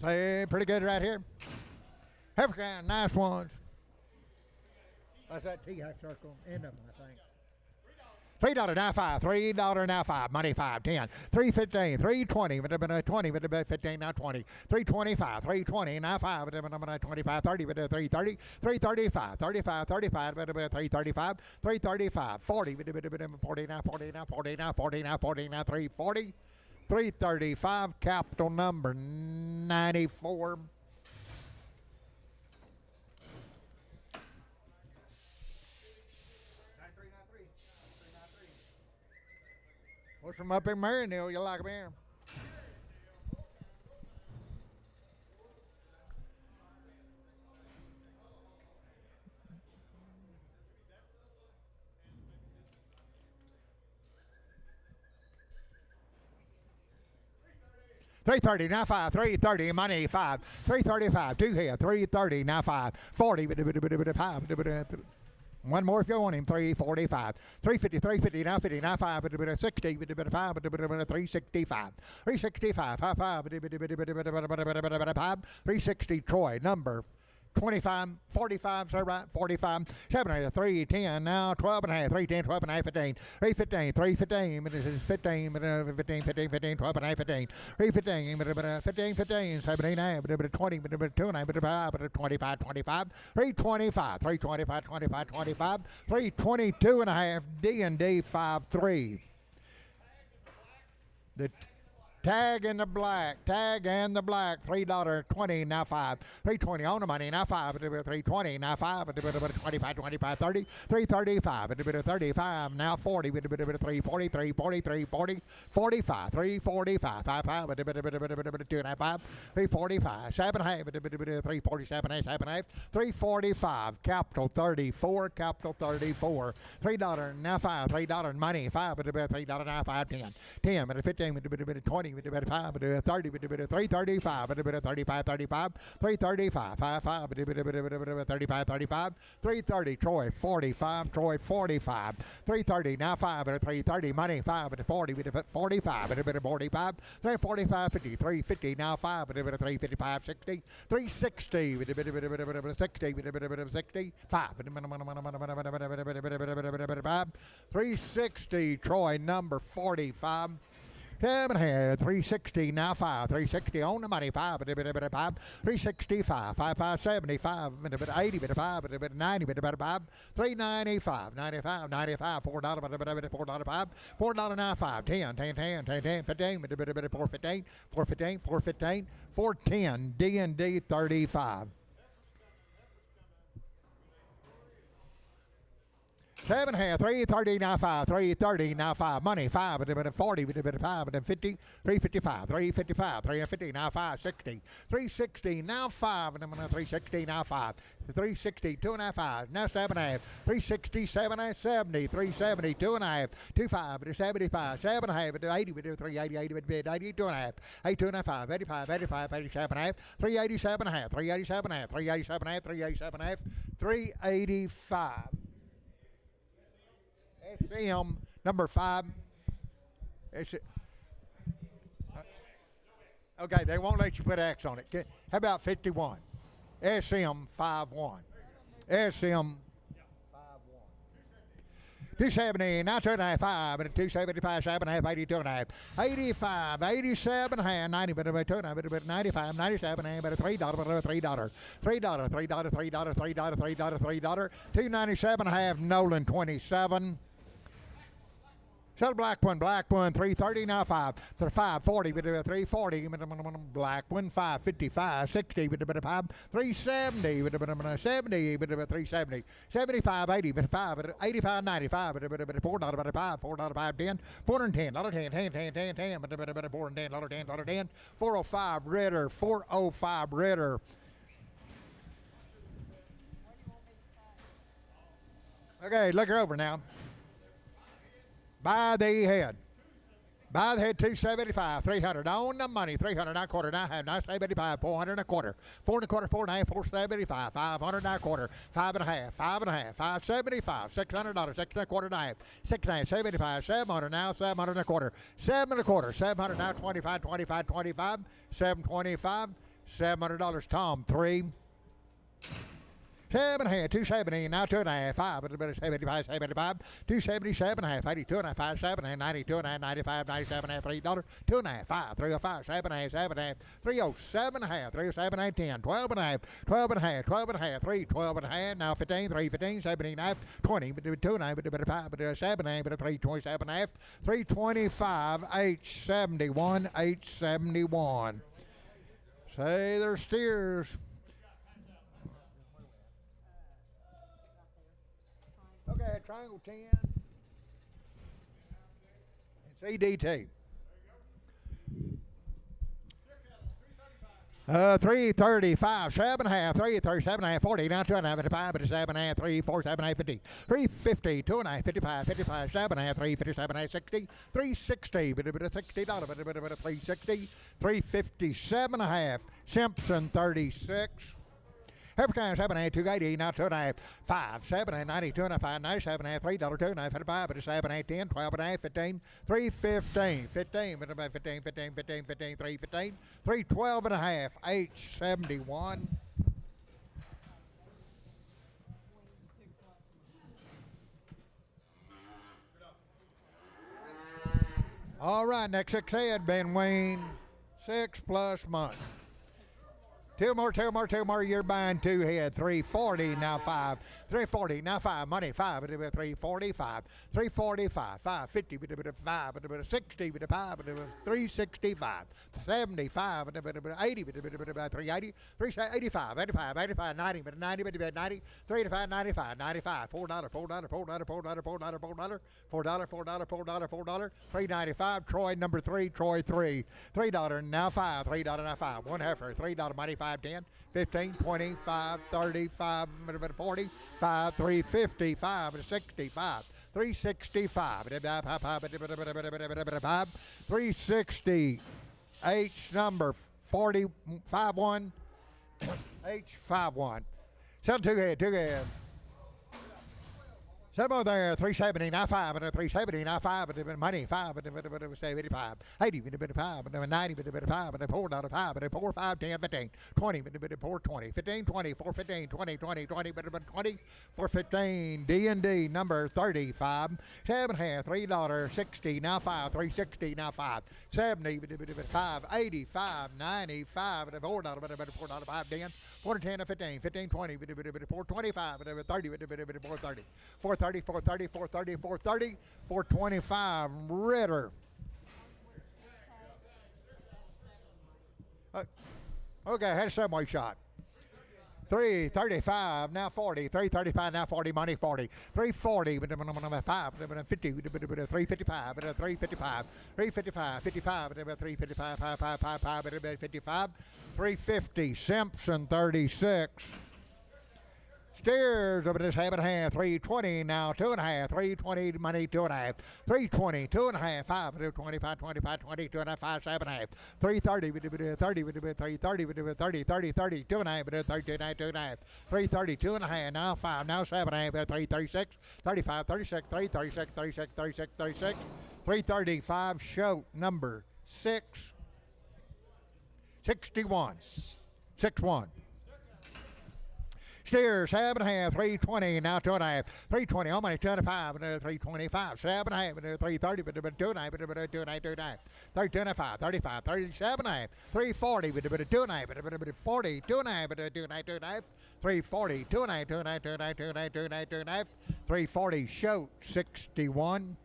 Hey, pretty good right here. African, nice ones. That's that T-half circle. End of them, I think. $3 now 5. $3 now 5. Money 5. 10. 315. 320. 20. 15 now 20. 325. 320 now 5. 25. 30. 330. 335. 35. 35. 335. 335. 40. 40 now 40 now 40 now 40 now 40 now 340. 335. Capital number 94. What's from up in Marindale? You like them here? $330 now 5. $330 money 5. $335 2 here. $330 now 5. $40 5. One more if you want him. 345. 350. 350 now 50 now 5. 60 5. 365. 365 5 5. 360 Troy number 25, 45, so right, 45, 7, 3, 10, now 12 and a half, 3, 10, 12 and a half, 15, 3, 15, 3, 15, 15, 15, 15, 15, 12 and a half, 15, 3, 15, 15, 15, 17, 20, 2 and a half, 25, 25, 325, 325, 25, 25, 322 and a half, D&D 5-3. The tag in the black, $3.20 now 5, 320 on the money now 5, 320 now 5, 25, 25, 30, 335, 35 now 40, 340, 340, 340, 45, 345, 5, 5, 2 and a half, 5, 345, 7 half, 347, 7 half, 345, capital 34, capital 34, $3 now 5, $3 money 5, $3 now 5, 10, 10, 15, 20, 5, 30, 335, 35, 35, 335, 5, 5, 35, 35, 330, Troy 45, Troy 45, 330, now 5, 330, money 5, 40, 45, 45, 345, 50, 350, now 5, 355, 60, 360, 60, 65, 360, Troy number 45. 360 now 5, 360 on the money 5, 365, 5, 5, 75, 80, 5, 90, 5, 395, 95, 95, $4, 5, $4 now 5, 10, 10, 10, 10, 10, 15, 415, 415, 415, 410, D&D 35. 7 half, 330 now 5, 330 now 5, money 5, but a bit of 40, but a bit of 5, but a 50, 355, 355, 350 now 5, 60, 360 now 5, and I'm going to 360 now 5, 360, 2.5, now 7 half, 360, 7 half, 70, 370, 2.5, 25, but a 75, 7 half, but 80, but a 380, 80, but 80, 2.5, 82.5, 85, 85, 87 half, 387 half, 387 half, 387 half, 387 half, 385. SM number 5. Okay, they won't let you put X on it. How about 51? SM 51. SM 270, now 2.5, and 275, 7.5, 82 and a half, 85, 87, 90, but about 2.5, 95, 97, but $3, $3, $3, $3, $3, $3, 297 half, Nolan 27. Shell black one, 330 now 5, 540, but 340, black one, 555, 60, but 5, 370, but 70, but 370, 75, 80, but 5, 85, 95, but $4, but 5, $4, 5, 10, 410, $10, 10, 10, 10, 10, but 410, $10, 10, 405 Ritter, 405 Ritter. Okay, look her over now. By the head. By the head, 275, 300 on the money, 300 and a quarter, 975, 400 and a quarter, 4 and a quarter, 4 and a half, 475, 500 and a quarter, 5 and a half, 5 and a half, 575, $600, 6 and a quarter and a half, 6 and a half, 75, 700 now, 700 and a quarter, 7 and a quarter, 700 now, 25, 25, 25, 725, $700, Tom, 3. 7 half, 270, now 2.5, 5, but a bit of 75, 75, 277 half, 82 and a half, 5, 7 half, 92 and a half, 95, 97 half, $3, 2.5, 5, 305, 7 half, 7 half, 307 half, 307 half, 10, 12 and a half, 12 and a half, 12 and a half, 3, 12 and a half, now 15, 3, 15, 17 half, 20, but 2 and a half, but a bit of 5, but a 7 half, but a 327 half, 325, H71, H71. Say there's steers. Okay, triangle 10. It's EDT. 335, 7 half, 337 half, 40, now 2 and a half, 55, but 7 half, 3, 4, 7 half, 50, 350, 2 and a half, 55, 55, 7 half, 357 half, 60, 360, but a bit of $60, but a bit of 360, 357 half, Simpson 36. Every kind 7 half, 280, now 2 and a half, 5, 7 half, 90, 2 and a half, 97 half, $3, 2 and a half, 55, but 7 half, 10, 12 and a half, 15, 315, 15, but about 15, 15, 15, 15, 315, 312 and a half, H71. All right, next 6 head, Ben Wayne, 6+ months. Two more. You're buying 2 head. 340 now 5. 340 now 5. Money 5. 345. 345. 550. 5. 60. 5. 365. 75. 80. 380. 385. 85. 85. 90. 90. 90. 385. 95. 95. $4. $4. $395. Troy number 3. Troy 3. $3 now 5. $3 now 5. One heifer. $3 money 5. 10, 15, 25, 35, 40, 5, 350, 5, 65, 365, 360, H number 4051, H51. Sell 2 head, 2 head. Some more there, 370, now 5, and 370, now 5, and money 5, and 75, 80, 5, and 90, 5, and $4, 5, and 4, 5, 10, 15, 20, 4, 20, 15, 20, 4, 15, 20, 20, 20, 20, 4, 15, D&D number 35, 7 half, $3, 60, now 5, 360, now 5, 70, 5, 85, 95, and $4, 5, 10, 4, 10, 15, 15, 20, 4, 25, 30, 430, 430, 430, 430, 430, 425, Ritter. Okay, I had a subway shot. 335 now 40, 335 now 40, money 40, 340, but 5, 50, 355, 355, 355, 55, 355, 555, 55, 350, Simpson 36. Steers over this half and a half, 320 now, 2.5, 320 money, 2.5, 320, 2.5, 5, 25, 25, 20, 2.5, 5, 7.5, 330, 30, 330, 30, 30, 30, 2.5, 32.5, 2.5, 330, 2.5, now 5, now 7.5, 336, 35, 36, 336, 36, 36, 36, 335, show number 6, 61, 6-1. Steers, 7.5, 320, now 2.5, 320, all money, 2.5, 325, 7.5, 330, 2.5, 2.5, 325, 35, 37.5, 340, 2.5, 40, 2.5, 2.5, 340, 2.5, 2.5, 2.5, 2.5, 340, show 61.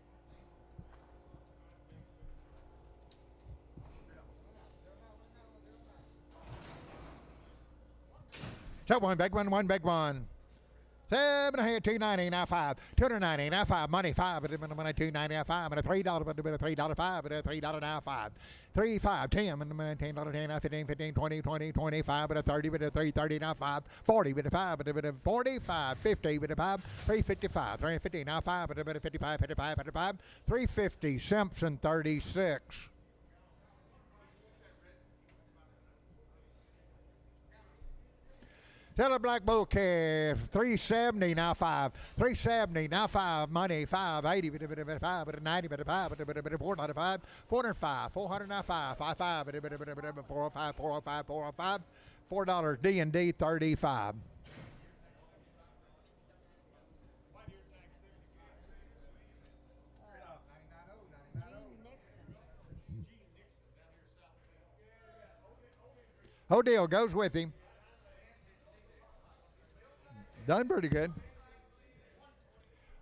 So one big one. 7.5, 290, now 5, 290, now 5, money 5, 290, now 5, and a $3, but $3, 5, and a $3 now 5, 3, 5, 10, and $10, 10, now 15, 15, 20, 20, 25, but a 30, but a 330, now 5, 40, but a 5, but a 45, 50, but a 5, 355, 350, now 5, but a 55, 55, 55, 350, Simpson 36. Tell a black bull calf, 370 now 5, 370 now 5, money 580, 5, 90, 5, 405, 405, 400 now 5, 55, 405, 405, 405, $4 D&D 35. Odell goes with him. Done pretty good.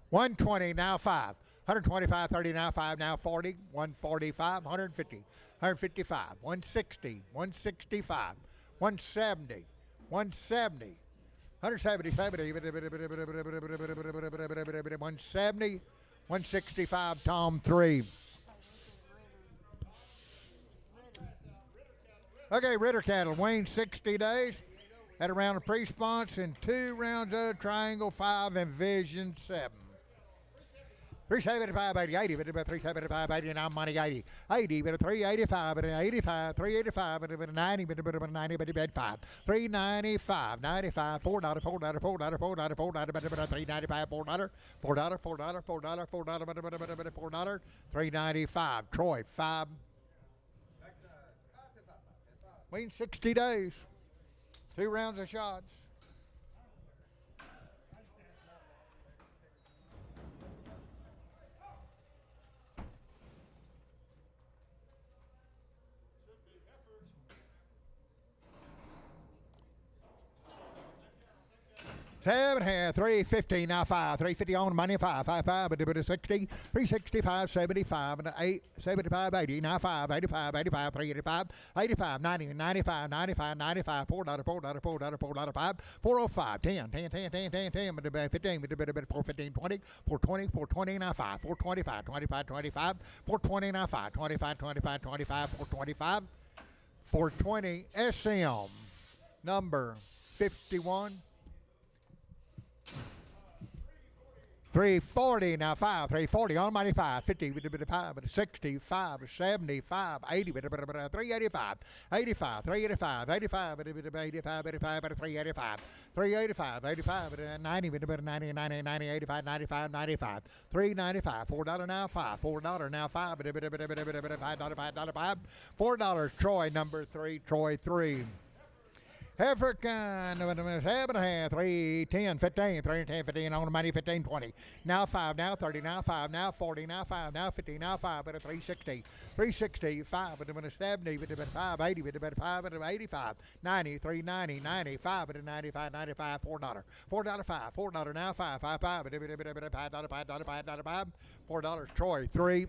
120 now 5, 125, 30 now 5, now 40, 145, 150, 155, 160, 165, 170, 170, 170, 170, 165, Tom 3. Okay, Ritter cattle, Wayne 60 days. Had a round of pre-response and 2 rounds of triangle 5 and vision 7. 375, 80, 80, 375, 80, now money 80, 80, 385, 85, 385, 90, 90, 5, 395, 95, $4, $4, $4, $4, $4, 395, $4, $4, $4, $4, $4, 395, Troy 5. Waiting 60 days. 2 rounds of shots. Seven half, 350 now 5, 350 on money 5, 55, but 60, 365, 75, and 8, 75, 80 now 5, 85, 85, 385, 85, 90, 95, 95, 95, $4, $4, $4, $4, 5, 405, 10, 10, 10, 10, 10, 10, 15, 415, 20, 420, 420 now 5, 425, 25, 25, 420 now 5, 25, 25, 25, 425, 420 SM number 51. 340 now 5, 340 on money 5, 50, 5, 65, 75, 80, 385, 85, 385, 85, 85, 85, 385, 385, 85, 90, 90, 90, 90, 85, 95, 95, 395, $4 now 5, $4 now 5, $5, $5, Troy number 3, Troy 3. African, 7.5, 3, 10, 15, 3, 10, 15, on the money, 15, 20. Now 5, now 30, now 5, now 40, now 5, now 50, now 5, but a 360, 360, 5, but a 70, but a 5, 80, but a 5, but a 85, 90, 390, 95, but a 95, 95, $4, $4, 5, $4 now 5, 5, 5, but a $5, $5, $4, Troy 3.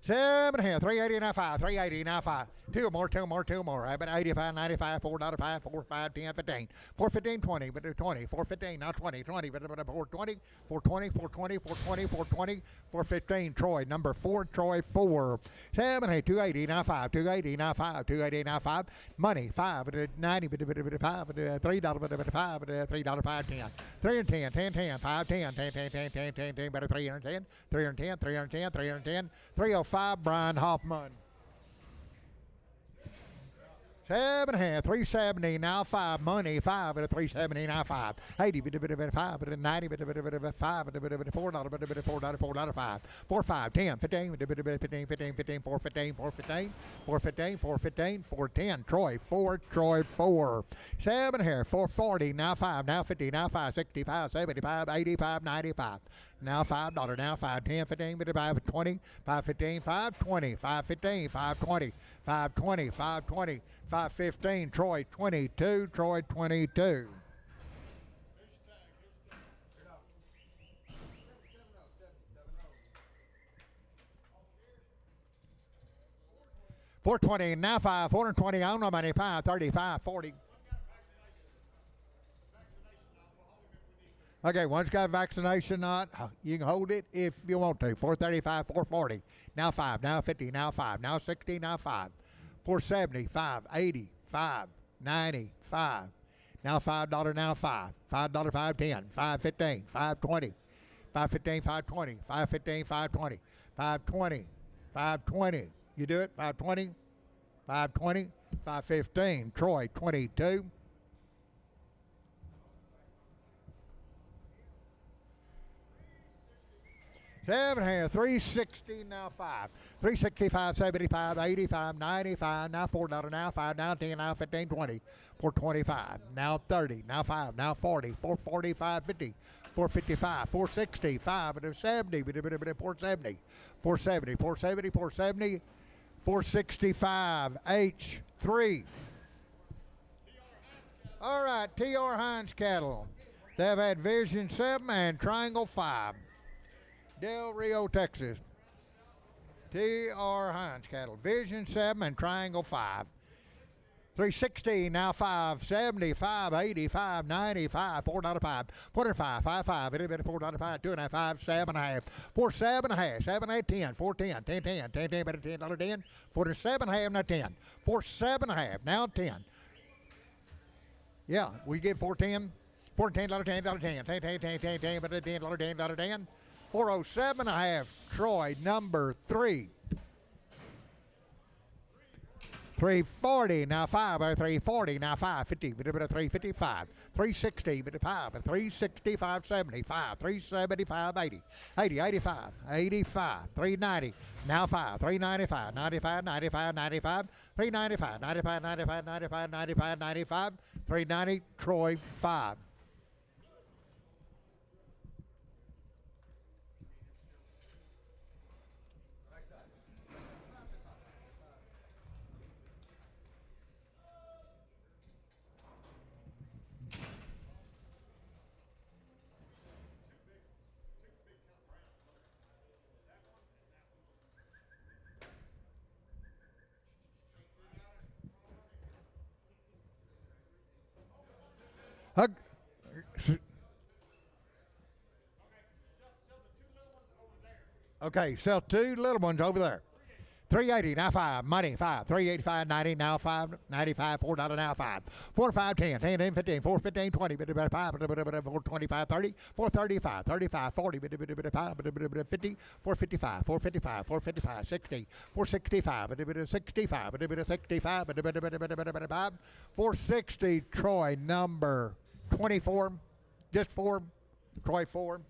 7 and a half, 380 now 5, 380 now 5. Two more. I've been 85, 95, $4.05, 4, 5, 10, 15, 415, 20, but 20, 415, now 20, but 420, 420, 420, 420, 420, 415. Troy, number 4, Troy 4. 7, 8, 280 now 5, 280 now 5, 280 now 5. Money 5, 90, $5, $3, $3, 5, 10, 3 and 10, 10, 10, 5, 10, 10, 10, 10, 10, 10, 10, better 310, 310, 310, 310, 305, Brian Hoffman. 7 and a half, 370 now 5. Money 5 at a 370 now 5. 80 5 at 90 5 at $4 5. 4 5 10 15 15 15 15 4 15 4 15 4 15 4 15 4 10. Troy 4 Troy 4. 7 and a half, 440 now 5 now 50 now 5 65 75 85 95. Now $5, now 5, 10, 15, 5, 20, 5, 15, 5, 20, 5, 15, 5, 20, 5, 20, 5, 20, 5, 15, Troy 22, Troy 22. $420, now 5, 420, I don't know money, 5, 35, 40. Okay, one's got a vaccination not. You can hold it if you want to. 435, 440. Now 5, now 50, now 5, now 60, now 5. 470, 5, 80, 5, 90, 5. Now $5, now 5. $5, 5, 10, 5, 15, 5, 20. 5, 15, 5, 20. 5, 15, 5, 20. 5, 20, 5, 20. You do it? 5, 20, 5, 20, 5, 15. Troy, 22. 7 and a half, 360 now 5. 365, 75, 85, 95, now $4, now 5, now 10, now 15, 20. 425, now 30, now 5, now 40, 445, 50, 455, 465, 70, 470, 470, 470, 470, 465, H3. All right, T.R. Hines cattle. They've had Vision 7 and Triangle 5. Del Rio, Texas. T.R. Hines cattle. Vision 7 and Triangle 5. 360, now 5, 75, 85, 95, $4 5, 45, 55, $4 2 and a half, 5, 7 and a half, 4, 7 and a half, 7, 8, 10, 4, 10, 10, 10, 10, 10, better $10, 10, 47 and a half, now 10, 4, 7 and a half, now 10. Yeah, we give 4, 10, 4, $10, $10, 10, 10, 10, 10, 10, 10, but $10, $10, 10, 407 and a half, Troy, number 3. 340, now 5, 340, now 5, 50, 355, 360, 5, 365, 75, 375, 80, 80, 85, 85, 390, now 5, 395, 95, 95, 95, 395, 95, 95, 95, 95, 95, 390, Troy 5. Okay, sell 2 little ones over there. 380, now 5, money 5, 385, 90, now 5, 95, $4, now 5, 4, 5, 10, 10, 10, 15, 4, 15, 20, 5, 4, 25, 30, 4, 35, 35, 40, 50, 4, 55, 4, 55, 4, 55, 60, 4, 65, 65, 65, 460, Troy, number 24, just 4, Troy 4.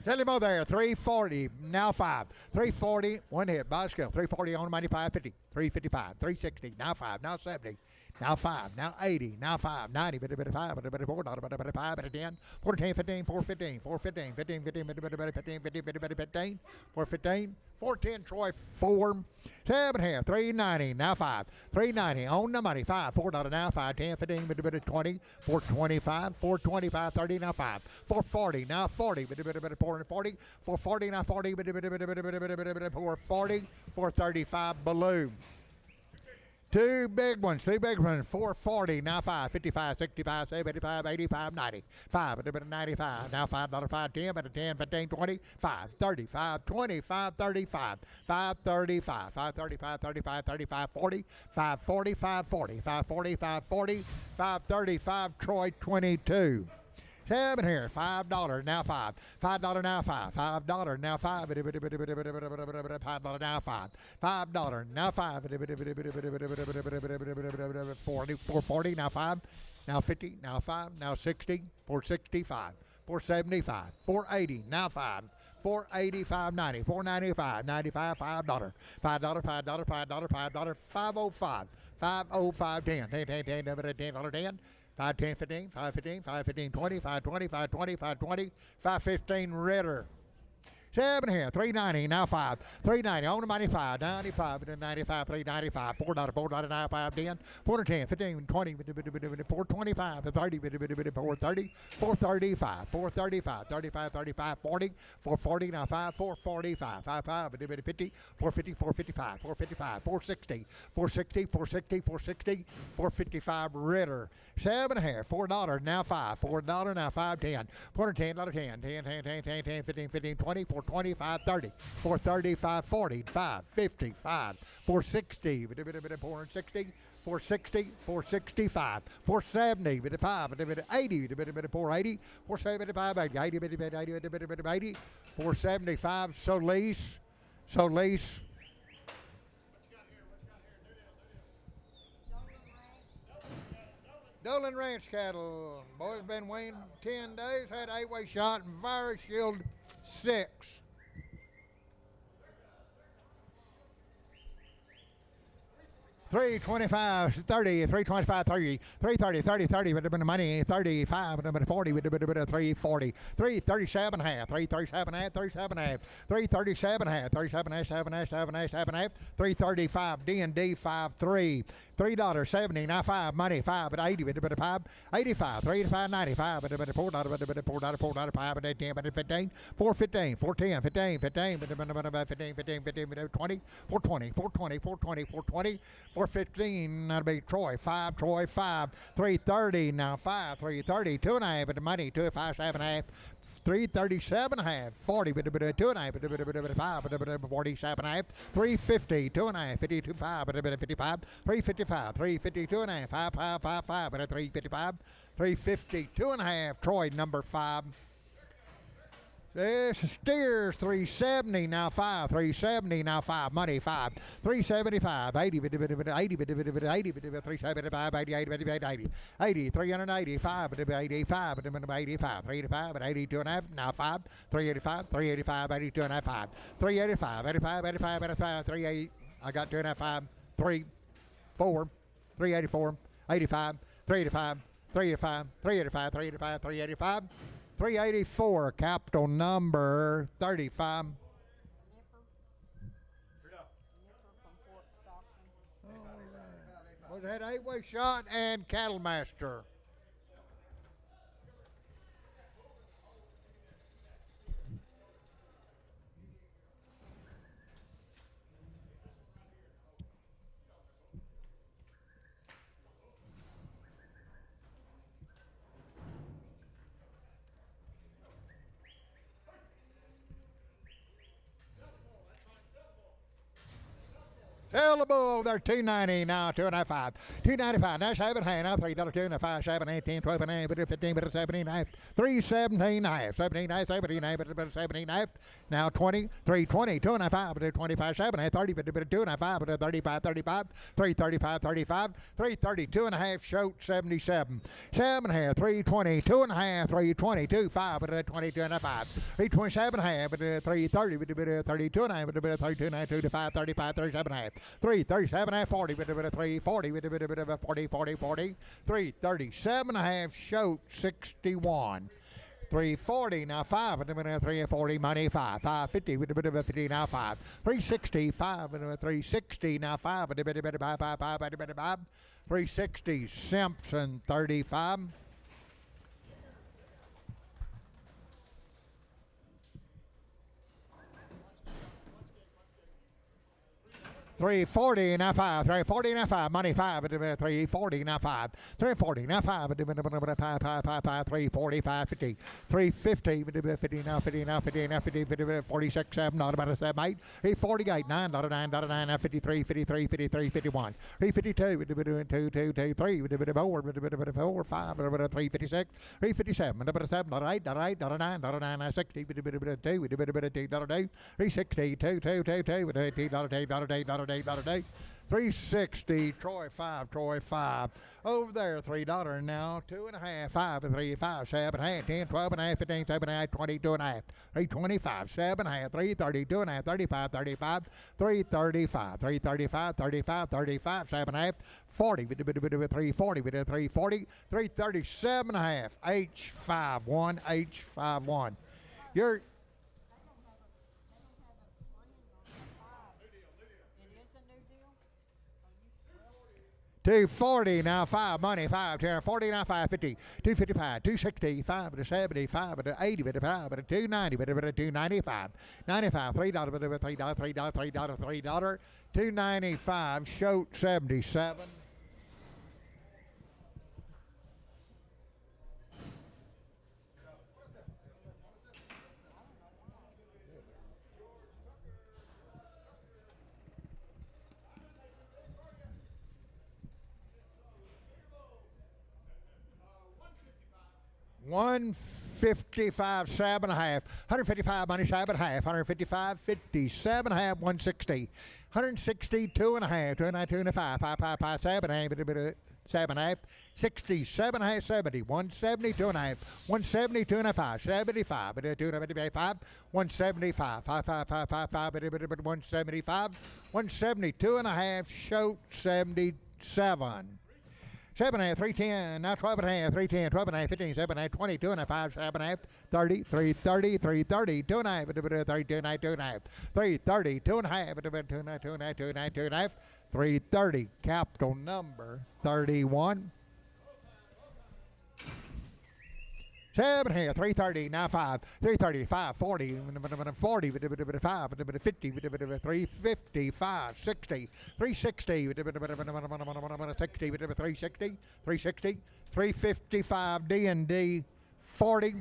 Sell him over there, 340. now 5. 340, one hit, by scale. 340 on the money, 550. 355, 360, now 5, now 70. Now 5, now 80, now 5, 90, 5, 4, 5, 10, 4, 10, 15, 4, 15, 4, 15, 15, 15, 15, 15, 4, 15, 4, 10, Troy, 4, 7 half, 390, now 5, 390, on the money, 5, $4, now 5, 10, 15, 20, 425, 425, 30, now 5, 440, now 40, 440, 440, now 40, 440, 435, balloon. Two big ones, 440, now 5, 55, 65, 75, 85, 90, 5, 95, now $5, 5, 10, 10, 15, 20, 5, 35, 25, 35, 5, 35, 5, 35, 35, 35, 40, 5, 40, 5, 40, 5, 40, 5, 40, 5, 35, Troy, 22. 7 here, $5, now 5, $5 now 5, $5 now 5, $5 now 5, $5 now 5, 40, 440 now 5, now 50, now 5, now 60, 465, 475, 480, now 5, 485, 90, 495, 95, $5, $5, $5, $5, $5, 505, 505, 10, 10, 10, 10, 10, 10, 5, 10, 15, 5, 15, 5, 15, 20, 5, 20, 5, 20, 5, 20, 5, 15, Ritter. 7 here, 390, now 5, 390, on the money, 5, 95, 95, 395, $4, $4, 95, 10, 410, 15, 20, 425, 30, 430, 435, 435, 35, 35, 40, 440, now 5, 445, 55, 50, 450, 455, 455, 460, 460, 460, 460, 455, Ritter. 7 here, $4, now 5, $4, now 5, 10, 410, 10, 10, 10, 10, 10, 10, 15, 15, 20, 425, 30, 435, 40, 5, 55, 460, 460, 460, 465, 470, 5, 80, 480, 475, 80, 80, 475, Solis. Dolan Ranch cattle. Boys been weaned 10 days, had 8-way shot and virus shield 6. $325, $30, $325, $30, $330, $30, $30, with the money, $35, $40, $340, $337 half, $337 half, $37 half, $337 half, $37 half, $7 half, $335, D&D 5.3, $3.70, now 5, money, 5, at 80, 5, 85, $385, 95, $4, 5, 10, 15, 415, 410, 15, 15, 15, 15, 15, 20, 420, 420, 420, 420, 415, that'll be Troy, 5, 330, now 5, 330, 2.5, but the money, 2, 5, 7.5, 337 half, 40, 2.5, 5, 47 half, 350, 2.5, 52, 5, 55, 355, 350, 2.5, 5, 5, 5, 355, 350, 2.5, Troy, number 5. This steers 370, now 5, 370, now 5, money 5, 375, 80, 80, 375, 80, 80, 385, 85, 85, 385, 82 and a half, now 5, 385, 385, 82 and a half, 5, 385, 85, 85, 85, 38, I got 2 and a half, 5, 3, 4, 384, 85, 385, 385, 385, 385, 385, 384, capital number 35. Was that 8-way shot and Cattle Master? Sell the bull there, $2.90 now, 2.5. $2.95 now, 7.5 now, $3, 2.5, 7, 18, 12, 15, 17.5, 3.17.5, 17.5, 17.5, now 20, 3.20, 2.5, 25, 7, 30, 2.5, 35, 35, 3.35, 35, 3.30, 2.5, shoot 77, 7.5, 3.20, 2.5, 3.20, 2.5, 22 and a 5, 3.27.5, 3.30, 32.5, 32.5, 2 to 5, 35, 37.5. 337.5, 40, 340, 40, 40, 40, 337.5, shoot 61. 340 now 5 340 money 5 550 50 now 5 360 5 360 now 5 360 Simpson 35. $340 now 5, $340 now 5, money 5, $340 now 5, $340 now 5, $340, 550, $350, 50 now 50 now 50 now 50, 46, 7, not about a 7, 8, $348, $9, $9, 53, 53, 53, 51, $352, 2, 2, 2, 3, 4, 5, 356, 357, 7, 8, 8, 9, 60, 2, 360, 2, 2, 2, 2, $day. 360, Troy 5, over there, $3 now, 2.5, 5, 3, 5, 7, 8, 10, 12 and a half, 15, 7, 8, 22 and a half, 325, 7, 8, 330, 2 and a half, 35, 35, 335, 335, 35, 35, 7 and a half, 40, 340, 340, 337 and a half, H51, H51. You're 240 now 5 money 5 240 now 550 255 260 5 to 75 to 80 to 5 to 290 to 295 95 $3 $3 $295 shoot 77. $155, 7.5, $155 money 7.5, $155, 57.5, $160, $160, 2.5, 2.5, 5, 7.5, 7.5, 67.5, 70, $170, 2.5, $170, 2.5, 75, 2.75, $175, 5, 175, $170, 2.5, shoot 77. 7.5, 310, now 12.5, 310, 12.5, 15, 7.5, 20, 2.5, 7.5, 30, 330, 330, 2.5, 32, 2.5, 330, 2.5, 2.5, 330, capital number 31. 7.5, 330, now 5, 330, 5, 40, 40, 5, 50, 355, 60, 360, 60, 360, 360, 355, D&D, 40.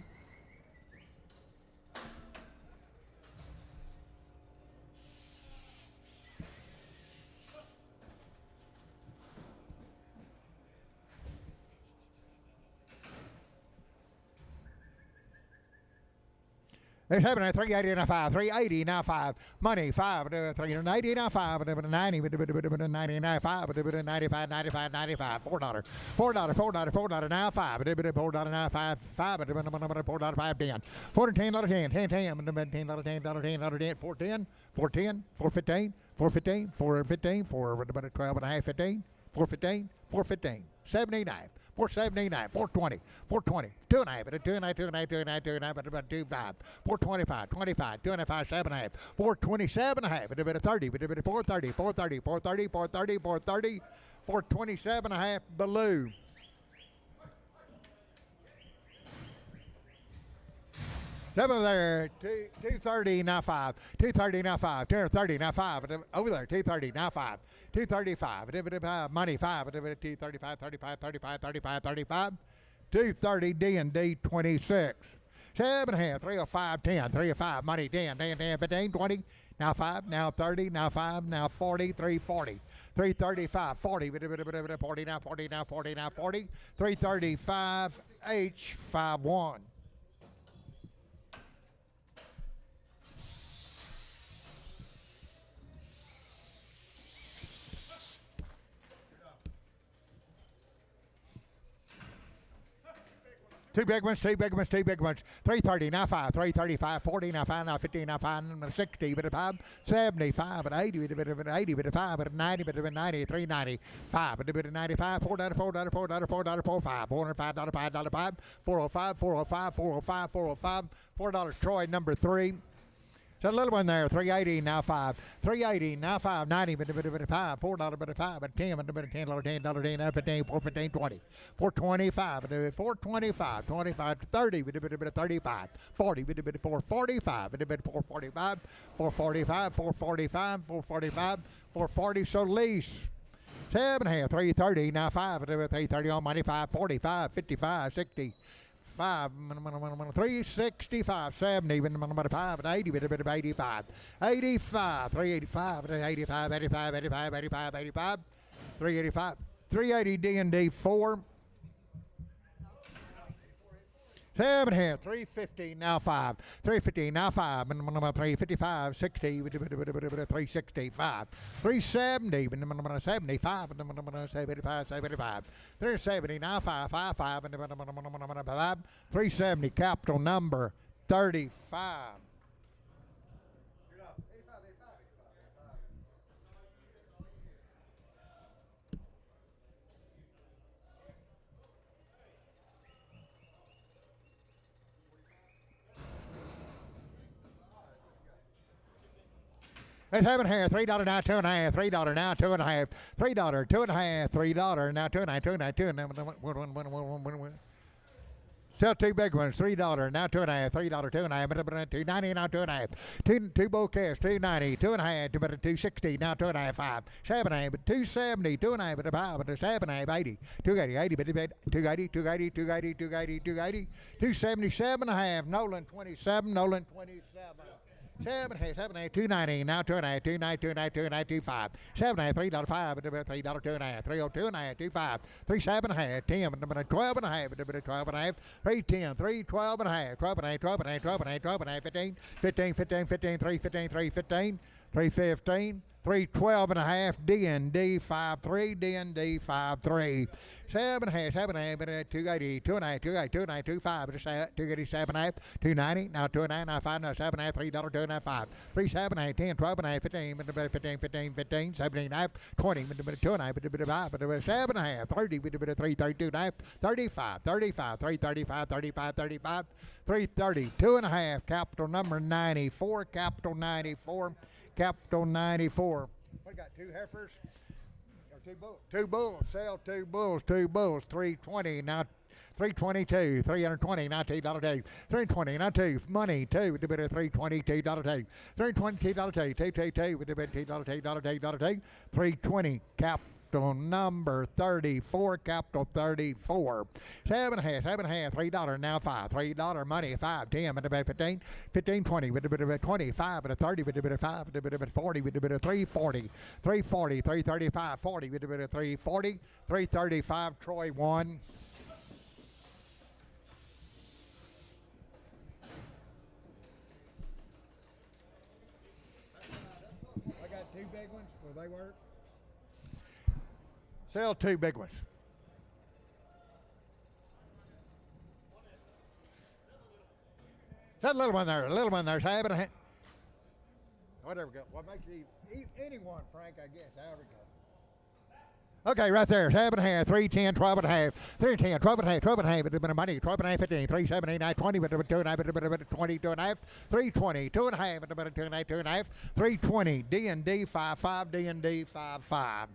It's happening at 380 now 5, 380 now 5, money 5, 380 now 5, 90, 99, 5, 95, 95, 95, $4, $4 now 5, $4 now 5, $4 5, 10, $410, 10, 10, 10, $10, 10, 10, 410, 410, 415, 415, 415, 412 and a half, 15, 415, 415, 79. 479, 420, 420, 2.5, 2.5, 2.5, 2.5, 2.5, 2.5, 425, 25, 2.5, 7.5, 427.5, 30, 430, 430, 430, 430, 430, 427.5 below. Over there, 230 now 5, 230 now 5, 230 now 5, over there, 230 now 5, 235, money 5, 235, 35, 35, 35, 35, 230 D&D 26. 7.5, 305, 10, 305, money, 10, 10, 10, 15, 20, now 5, now 30, now 5, now 40, 340, 335, 40, 40, now 40, now 40, now 40, 335, H, 5-1. Two big ones, two big ones, two big ones. 330, now 5, 335, 40, now 5, now 50, now 5, 60, bit of 5, 75, but 80, bit of 80, bit of 5, but 90, bit of 90, 390, 5, bit of 95, $4, $4, $4, $4, $4, 5, $405, $5, 5, 405, 405, 405, 405, $4 Troy, number 3. So a little one there, 380, now 5, 380, now 5, 90, but a 5, $4, but a 5, but 10, but a $10, $10, 10, 15, 415, 20, 425, but a 425, 25, 30, but a 35, 40, but a 445, but a 445, 445, 445, 445, 440, so lease. 7.5, 330, now 5, 330 on money, 545, 55, 60. 5, 365, 70, 5, 80, 85, 85, 385, 85, 85, 85, 85, 85, 385, 380 D&D 4. 7.5, 350, now 5, 350, now 5, 355, 60, 365, 370, 75, 75, 75, 370, now 5, 5, 370, capital number 35. Let's have it here. $3 now, $2.5. $3 now, $2.5. $3, $2.5. $3 now, $2.5. $2.5. Sell two big ones. $3 now, $2.5. $3, $2.5. $2.90 now, $2.5. Two bouquets. $2.90. $2.5. $2.60 now, $2.5. $5. $7.5. $2.70. $2.5. $5. $7.5. $80. $2.80. $2.80. $2.80. $2.80. $2.80. $2.80. $2.77.5. Nolan 27. Nolan 27. 7.5, 7.5, 290, now 2.5, 290, 290, 290, 25, 7.5, $3, 5, $3, 2.5, 302 and a half, 25, 3.7.5, 10, 12 and a half, 12 and a half, 3.10, 3.12 and a half, 12 and a half, 12 and a half, 12 and a half, 12 and a half, 15, 15, 15, 15, 3.15, 3.15, 3.15, 3.12 and a half, D&D 5.3, D&D 5.3, 7.5, 7.5, 280, 2.5, 2.80, 2.90, 2.5, 287 and a half, 290, now 2.9, now 5, now 7.5, $3, 2.5, 3.7, 10, 12 and a half, 15, 15, 15, 15, 17 and a half, 20, 2 and a half, 5, 7 and a half, 30, 332 and a half, 35, 35, 335, 35, 35, 330, 2 and a half, capital number 94, capital 94. Capital 94. We got two heifers. Or two bulls. Two bulls. Sell two bulls. Two bulls. 320. Now 322. 320. Now $2. 320. Now two. Money. Two. $322. $2. $322. $2. 320. Capital number 34, capital 34. 7.5, 7.5, $3 now 5, $3 money 5, 10, 15, 15, 20, 25, 30, 5, 40, 340, 340, 335, 40, 340, 335, Troy 1. I got two big ones. Will they work? Sell two big ones. That little one there, have it. Whatever go. What makes you eat anyone, Frank, I guess, however go. Okay, right there, 7.5, 310, 12 and a half, 310, 12 and a half, 12 and a half, but money, 12 and a half, 15, 379, 20, but 2 and a half, 22 and a half, 320, 2 and a half, 2 and a half, 2 and a half, 320, D&D 5.5, D&D 5.5.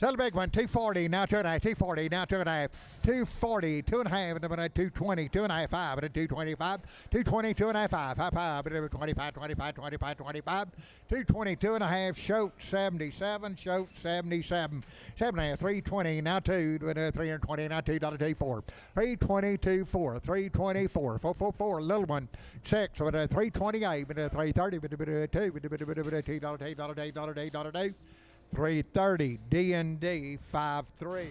Sell the big one, 240, now 2.5, 240, now 2.5, 240, 2.5, and about 220, 2.5, 5, and 225, 220, 2.5, 5, 5, 25, 25, 25, 25, 220, 2.5, shoat 77, shoat 77, 7.5, 320, now 2, 320, now $2.24, 320, 4, 324, 444, little one, 6, with a 328, with a 330, with a 2, with a $8, 330 D&D 53.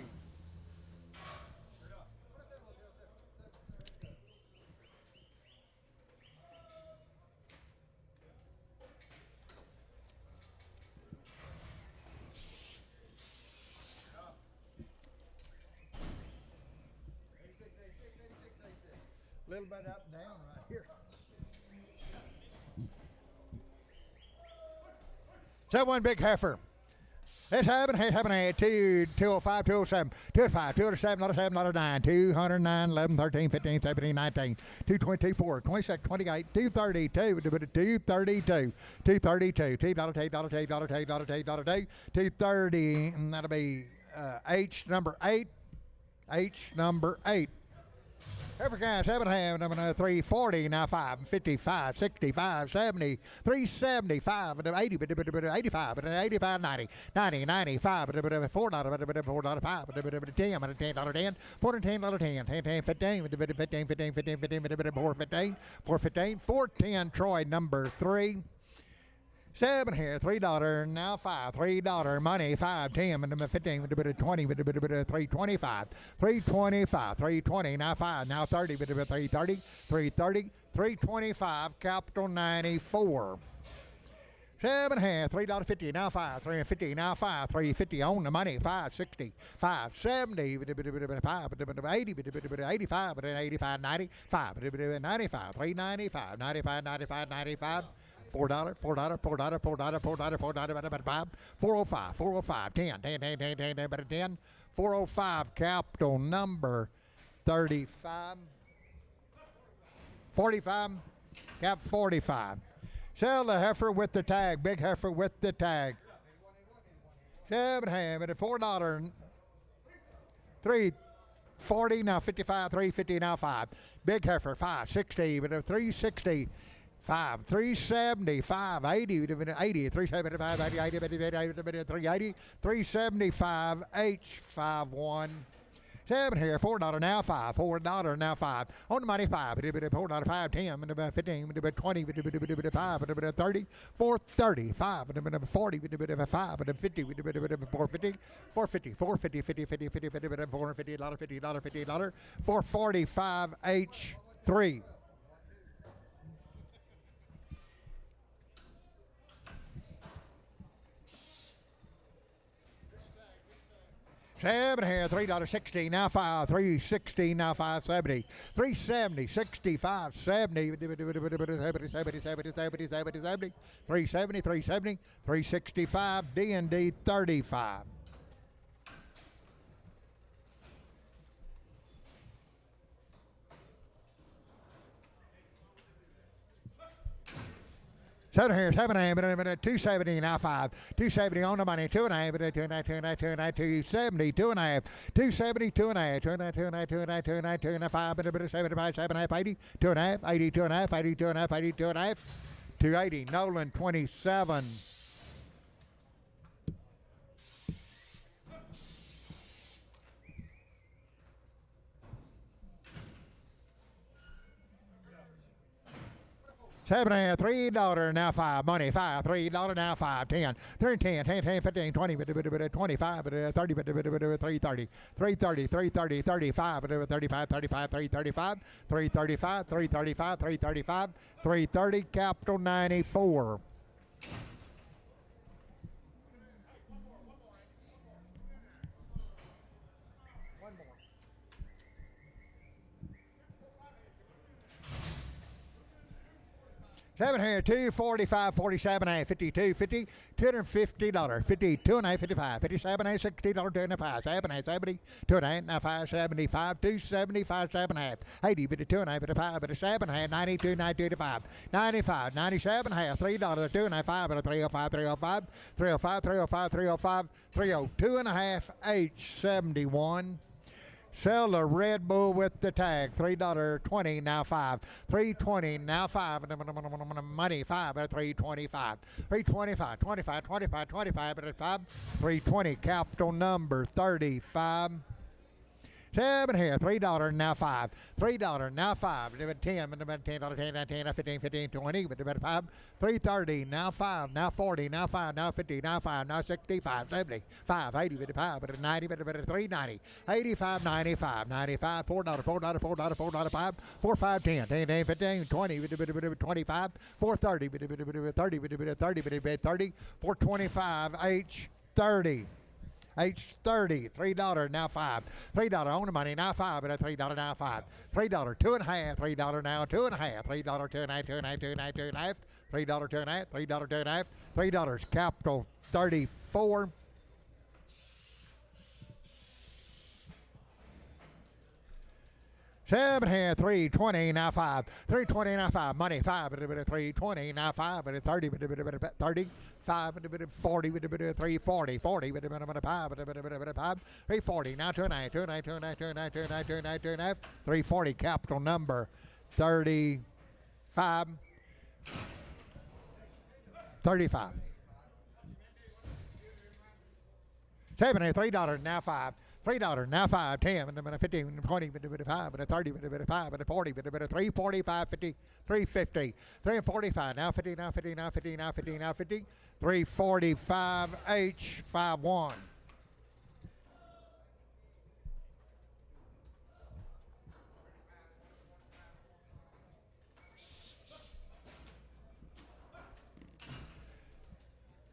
Little bit up and down right here. That one big heifer. It's happening, 205, 207, 205, 207, 207, 9, 209, 11, 13, 15, 17, 19, 224, 26, 28, 232, 232, 232, $230, and that'll be H number 8, H number 8. Every guy, 7.5, 340, now 5, 55, 65, 70, 375, 80, 85, 85, 90, 90, 95, $4, $4, $5, $10, $10, $410, 10, 10, 15, 15, 15, 15, 15, 415, 415, 410, Troy number 3. 7 here, $3, now 5, $3, money, 5, 10, 15, 20, 325, 325, 320, now 5, now 30, 330, 330, 325, capital 94. 7 here, $3.50, now 5, $3.50, now 5, $3.50 on the money, 560, 570, 5, 80, 85, 85, 90, 5, 95, 395, 95, 95, 95. $4, $4, $4, $4, $4, $4, $4, 5, 405, 405, 10, 10, 10, 10, 10, 10, 10, 405, capital number 35, 45, cap 45. Sell the heifer with the tag, big heifer with the tag. 7.5 at $4, 340, now 55, 350, now 5. Big heifer, 560, but a 360. 5, 370, 580, 80, 375, 80, 80, 380, 375, H51. 7 here, $4 now 5, $4 now 5. On the money 5, $4, 5, 10, 15, 20, 5, 30, 430, 5, 40, 5, 50, 450, 450, 450, 50, 50, 50, 450, $50, $50, 445, H3. 7 here, $3.60, now 5, 360, now 570, 370, 65, 70, 70, 370, 370, 365, D&D 35. Seven here, 7.5, 270, now 5, 270 on the money, 2.5, 270, 2.5, 270, 2.5, 2.5, 75, 7.5, 80, 2.5, 80, 2.5, 80, 2.5, 80, 2.5, 280, Nolan 27. $7 $3 now 5 money 5 $3 now 5 10 10 10 10 10 15 20 25 30 330 330 330 35 35 35 335 335 335 335 330 capital 94. 7 here, 245, 47, 52, 50, $250, 52 and a half, 55, 57, $60, 2.5, 7, 70, 2.5, 75, 275, 7 half, 80, 52 and a half, 55, 7 half, 92, 95, 95, 97 half, $3, 2.5, 305, 305, 305, 305, 305, 302 and a half, H71. Sell the Red Bull with the tag, $3.20, now 5. $3.20, now 5. Money, 5 at $3.25. $3.25, 25, 25, 25 at 5. $3.20, capital number 35. 7 here, $3, now 5. $3, now 5. 10, $10, 10, 15, 15, 20, 5. $3.30, now 5, now 40, now 5, now 50, now 5, now 65, 70, 5, 80, 55, 90, 390, 85, 95, 95, $4, $4, $4, $4, 5, 4, 5, 10, 10, 15, 20, 25, 430, 30, 30, 30, 425, H30. H30, $3, now 5. $3 on the money, now 5, but $3, now 5. $3, 2.5, $3 now 2.5. $3, 2.5, 2.5, 2.5, 2.5. $3, 2.5, $3, 2.5. $3, capital 34. Seven here, $3.20, now 5. $3.20, now 5. Money, 5, $3.20, now 5, 30, 30, 5, 40, 340, 40, 5, 340, now 2.5, 2.5, 2.5, 2.5, 2.5, 2.5, 2.5, 340, capital number 35. 35. 7 here, $3, now 5. $3, now 5, 10, 15, 20, 25, 30, 5, 40, 345, 50, 350, 345, now 50, now 50, now 50, now 50, now 50, 345, H51.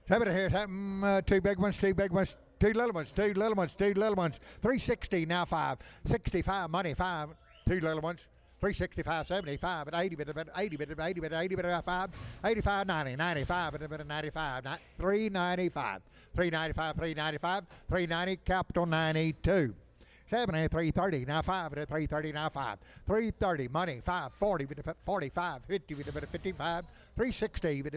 Seven here, two big ones, two big ones. Two little ones, two little ones, two little ones. 360, now 5. 65, money, 5. Two little ones. 365, 75, 80, 80, 80, 80, 5. 85, 90, 95, 95, 395. 395, 395, 390, capital 92. 7 here, 330, now 5, 330, now 5. 330, money, 5, 40, 45, 50, 55, 360, 60,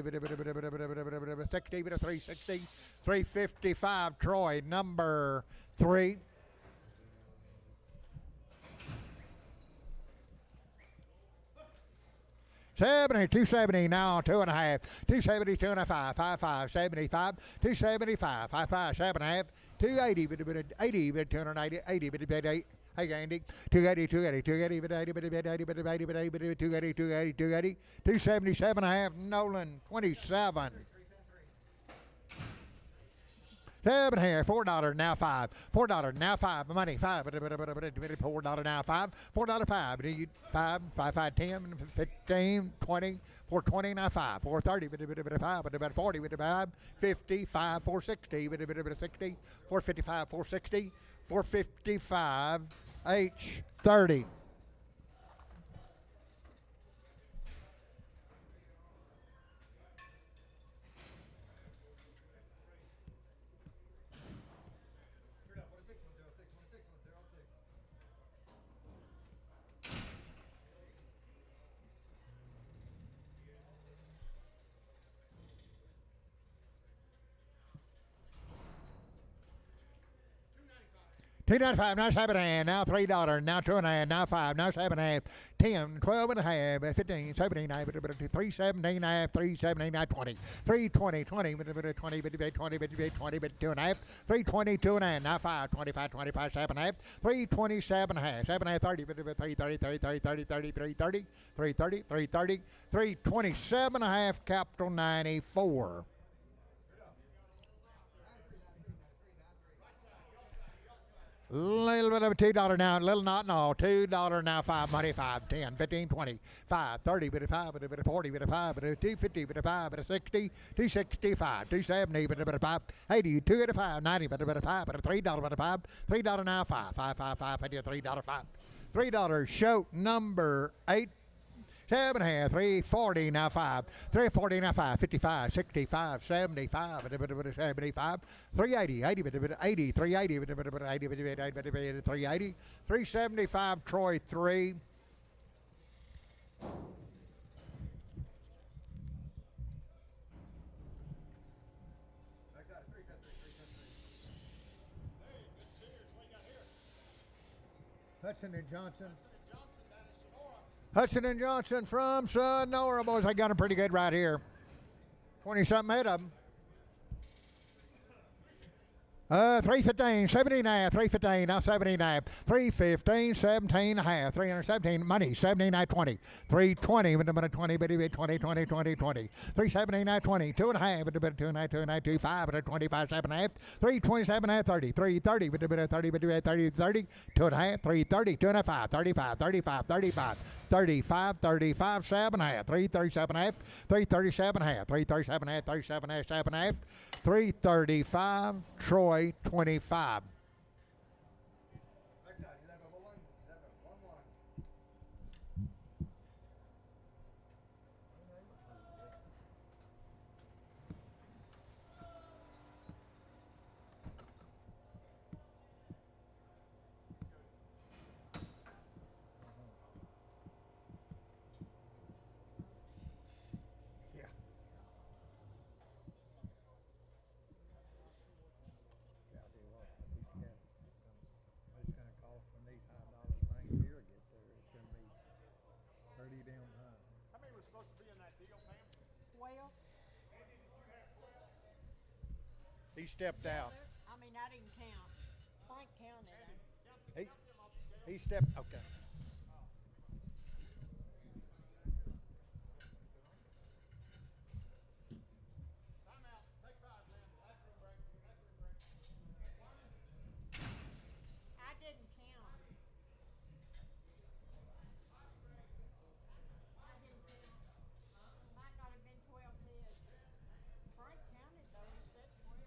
360, 355, Troy, number 3. $70, $270 now, 2.5. $270, 2.5, 55, 75, $275, 55, 7.5, $280, 80, 290, 80, hey Andy, 280, 280, 280, 280, 280, 277.5, Nolan, 27. 7 here, $4, now 5. $4, now 5. Money, 5. $4 now 5. $4, 5. 5, 5, 5, 10, 15, 20. $4.20 now 5. $4.30, 5, 40, 5, 50, 5, 460, 60, 455, 460, 455, H30. $2.95, now 7.5, now $3, now 2.5, now 5, now 7.5, 10, 12.5, 15, 17, 317.5, 379, 20, 320, 20, 20, 20, 20, 2.5, 320, 2.5, now 5, 25, 25, 7.5, 327.5, 7.5, 30, 330, 30, 30, 30, 30, 330, 330, 330, 327.5, capital 94. Little bit of a $2 now, little not no, $2 now, 5, money, 5, 10, 15, 20, 5, 30, 5, 40, 5, 250, 5, 60, 265, 270, 5, 80, 285, 90, 5, $3, 5, $3 now, 5, 5, 5, 5, $3, 5. $3, show number 8. 7 and a half, 340 now 5, 340 now 5, 55, 65, 75, 75, 380, 80, 380, 380, 375, Troy 3. Hudson and Johnson. Hudson and Johnson from Sonora, boys. I got them pretty good right here. 20-something head of them. 315, 17 and a half, 315, now 17 and a half, 315, 17 and a half, 317, money, 79, 20, 320, with a minute 20, 20, 20, 20, 20, 379, 20, 2 and a half, with a bit of 2 and a half, 2 and a half, 25, with a 25, 7 and a half, 327 and a half, 30, 330, with a bit of 30, with a 30, 30, 2 and a half, 330, 2 and a half, 35, 35, 35, 35, 35, 7 and a half, 337 and a half, 337 and a half, 337 and a half, 37 and a half, 7 and a half, 335, Troy 25. He stepped out. I mean, I didn't count. Frank counted. He stepped. Okay. I didn't count. I didn't count. Might not have been 12 heads. Frank counted though. He said 12.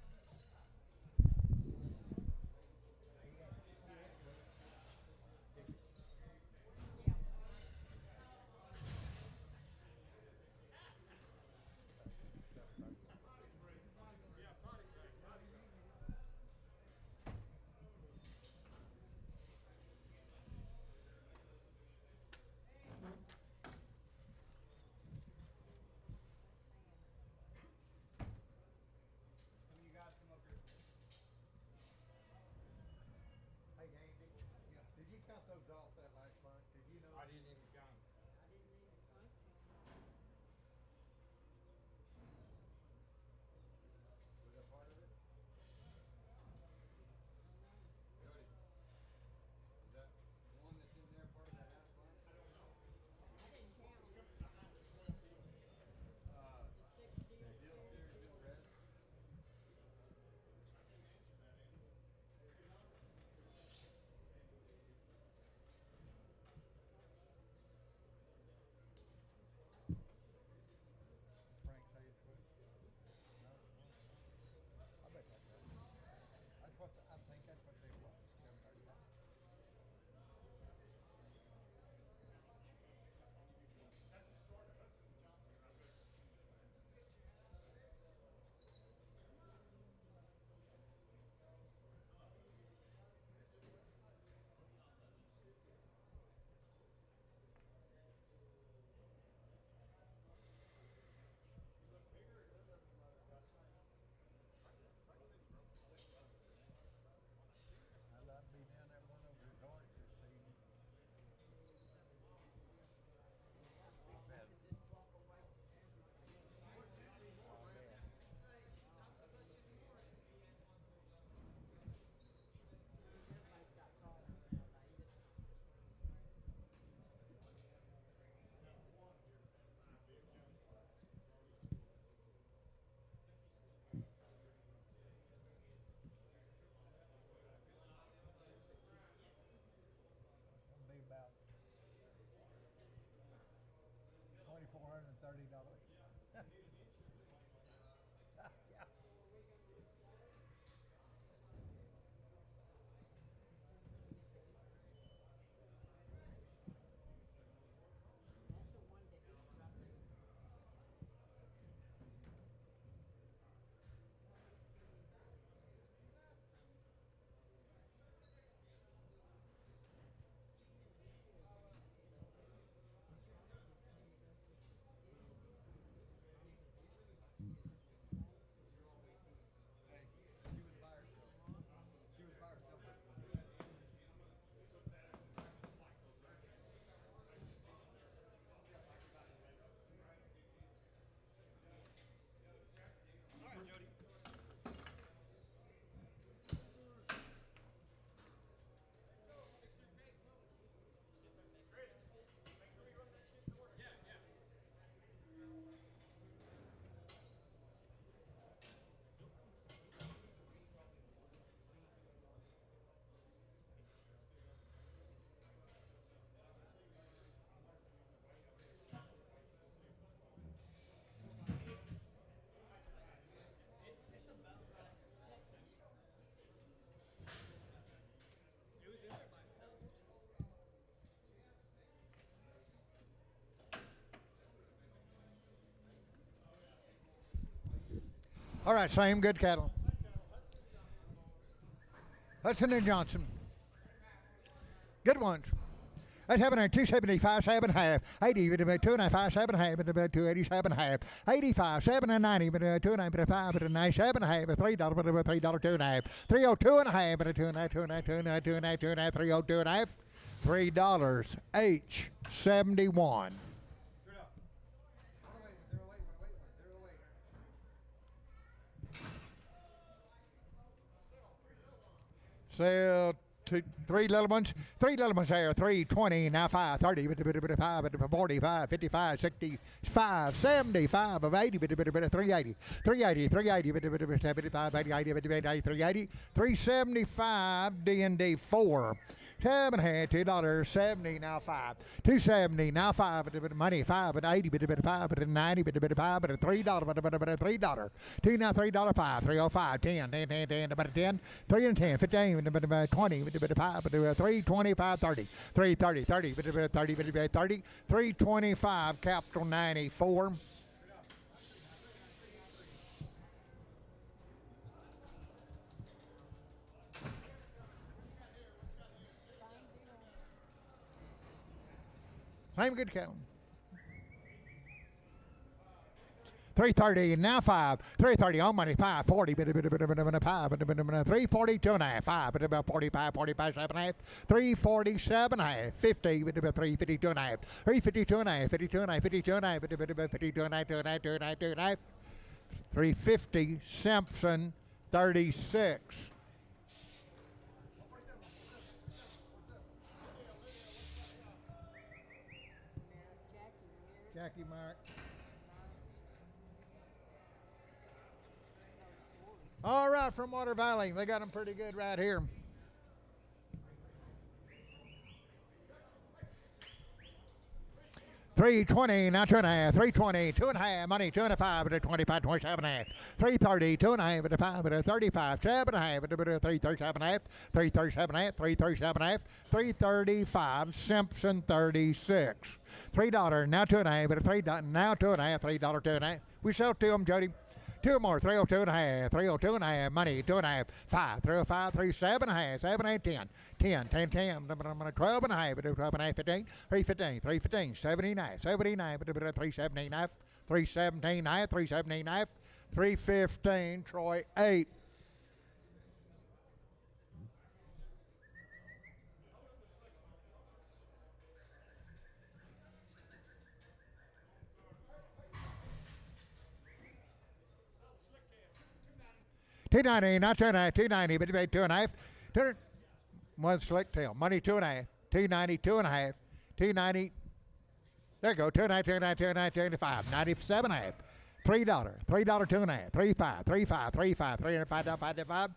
All right, same good cattle. Hudson and Johnson. Good ones. That's happening at 275, 7.5, 80, but about 2.5, 7.5, but about 287.5, 85, 7 and 90, but 2.95, but 97.5, but $3, but about $3, 2.5, 302.5, but 2.5, 302.5, $3 each, 71. Sell three little ones there, 320, now 530, 45, 55, 65, 75, of 80, 380, 75, 380, 375, D&D 4, 7 head, $2.70, now 5, 270, now 5, money 5 at 80, 5 at 90, 5 at $3, 2 now $3, 5, 305, 10, about 10, 3 and 10, 15, 20, 5, 325, 30, 330, 30, 30, 30, 325, capital 94. Same good cattle. 330, now 5, 330 on money, 540, 340, 2.5, 5, about 45, 45, 7.5, 347, 50, 350, 2.5, 350, 2.5, 52, 52, 52, 2.5, 350, Simpson, 36. Jackie Mark. All right, from Water Valley. They got them pretty good right here. $320, now 2.5, $320, 2.5, money, 2.5, at 25, 27.5, $330, 2.5, at 5, at 35, 7.5, at 337.5, 337.5, 337.5, 335, Simpson 36, $3, now 2.5, at $3, now 2.5, $3, 2.5. We sell to them, Jody. Two more, 302.5, 302.5, money, 2.5, 5, 305, 37.5, 7, 8, 10, 10, 10, 10, 12.5, 12.5, 15, 315, 315, 79, 79, 379, 317, 379, 315, Troy 8. $290, not 2.5, $290, but about 2.5. One slick tail. Money 2.5, $290, 2.5, $290. There you go, $290, $290, $295, $97.5, $3, $2.5, $3.5, $3.5, $3.5, $305, $5,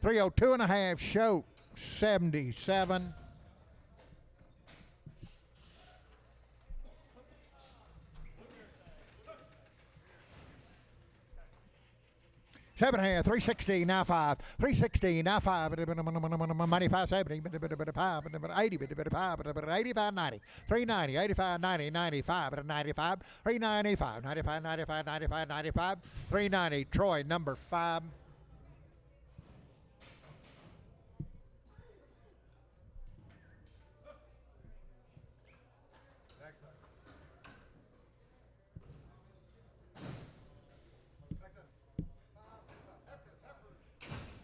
$302.5, show 77. Seven half, 360, now 5, 360, now 5, money 570, 80, 85, 90, 390, 85, 90, 95, 95, 395, 95, 95, 95, 95, 390, Troy, number 5.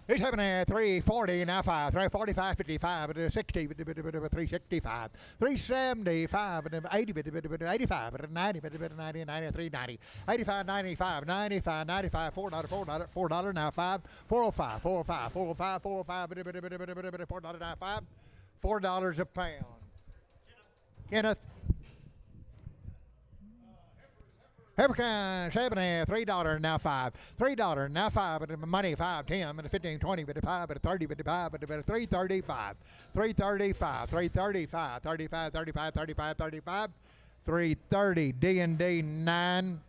He's having a 340, now 5, 345, 55, 60, 365, 375, 80, 85, 90, 90, 390, 85, 95, 95, 95, $4, now 5, 405, 405, 405, 405, $4, now 5, $4 a pound. Kenneth. Evercan, 7.5, $3, now 5, $3, now 5, but money 5, 10, but 15, 20, but 5, but 30, but 5, but 335, 335, 335, 35, 35, 35, 35, 330, D&D 9.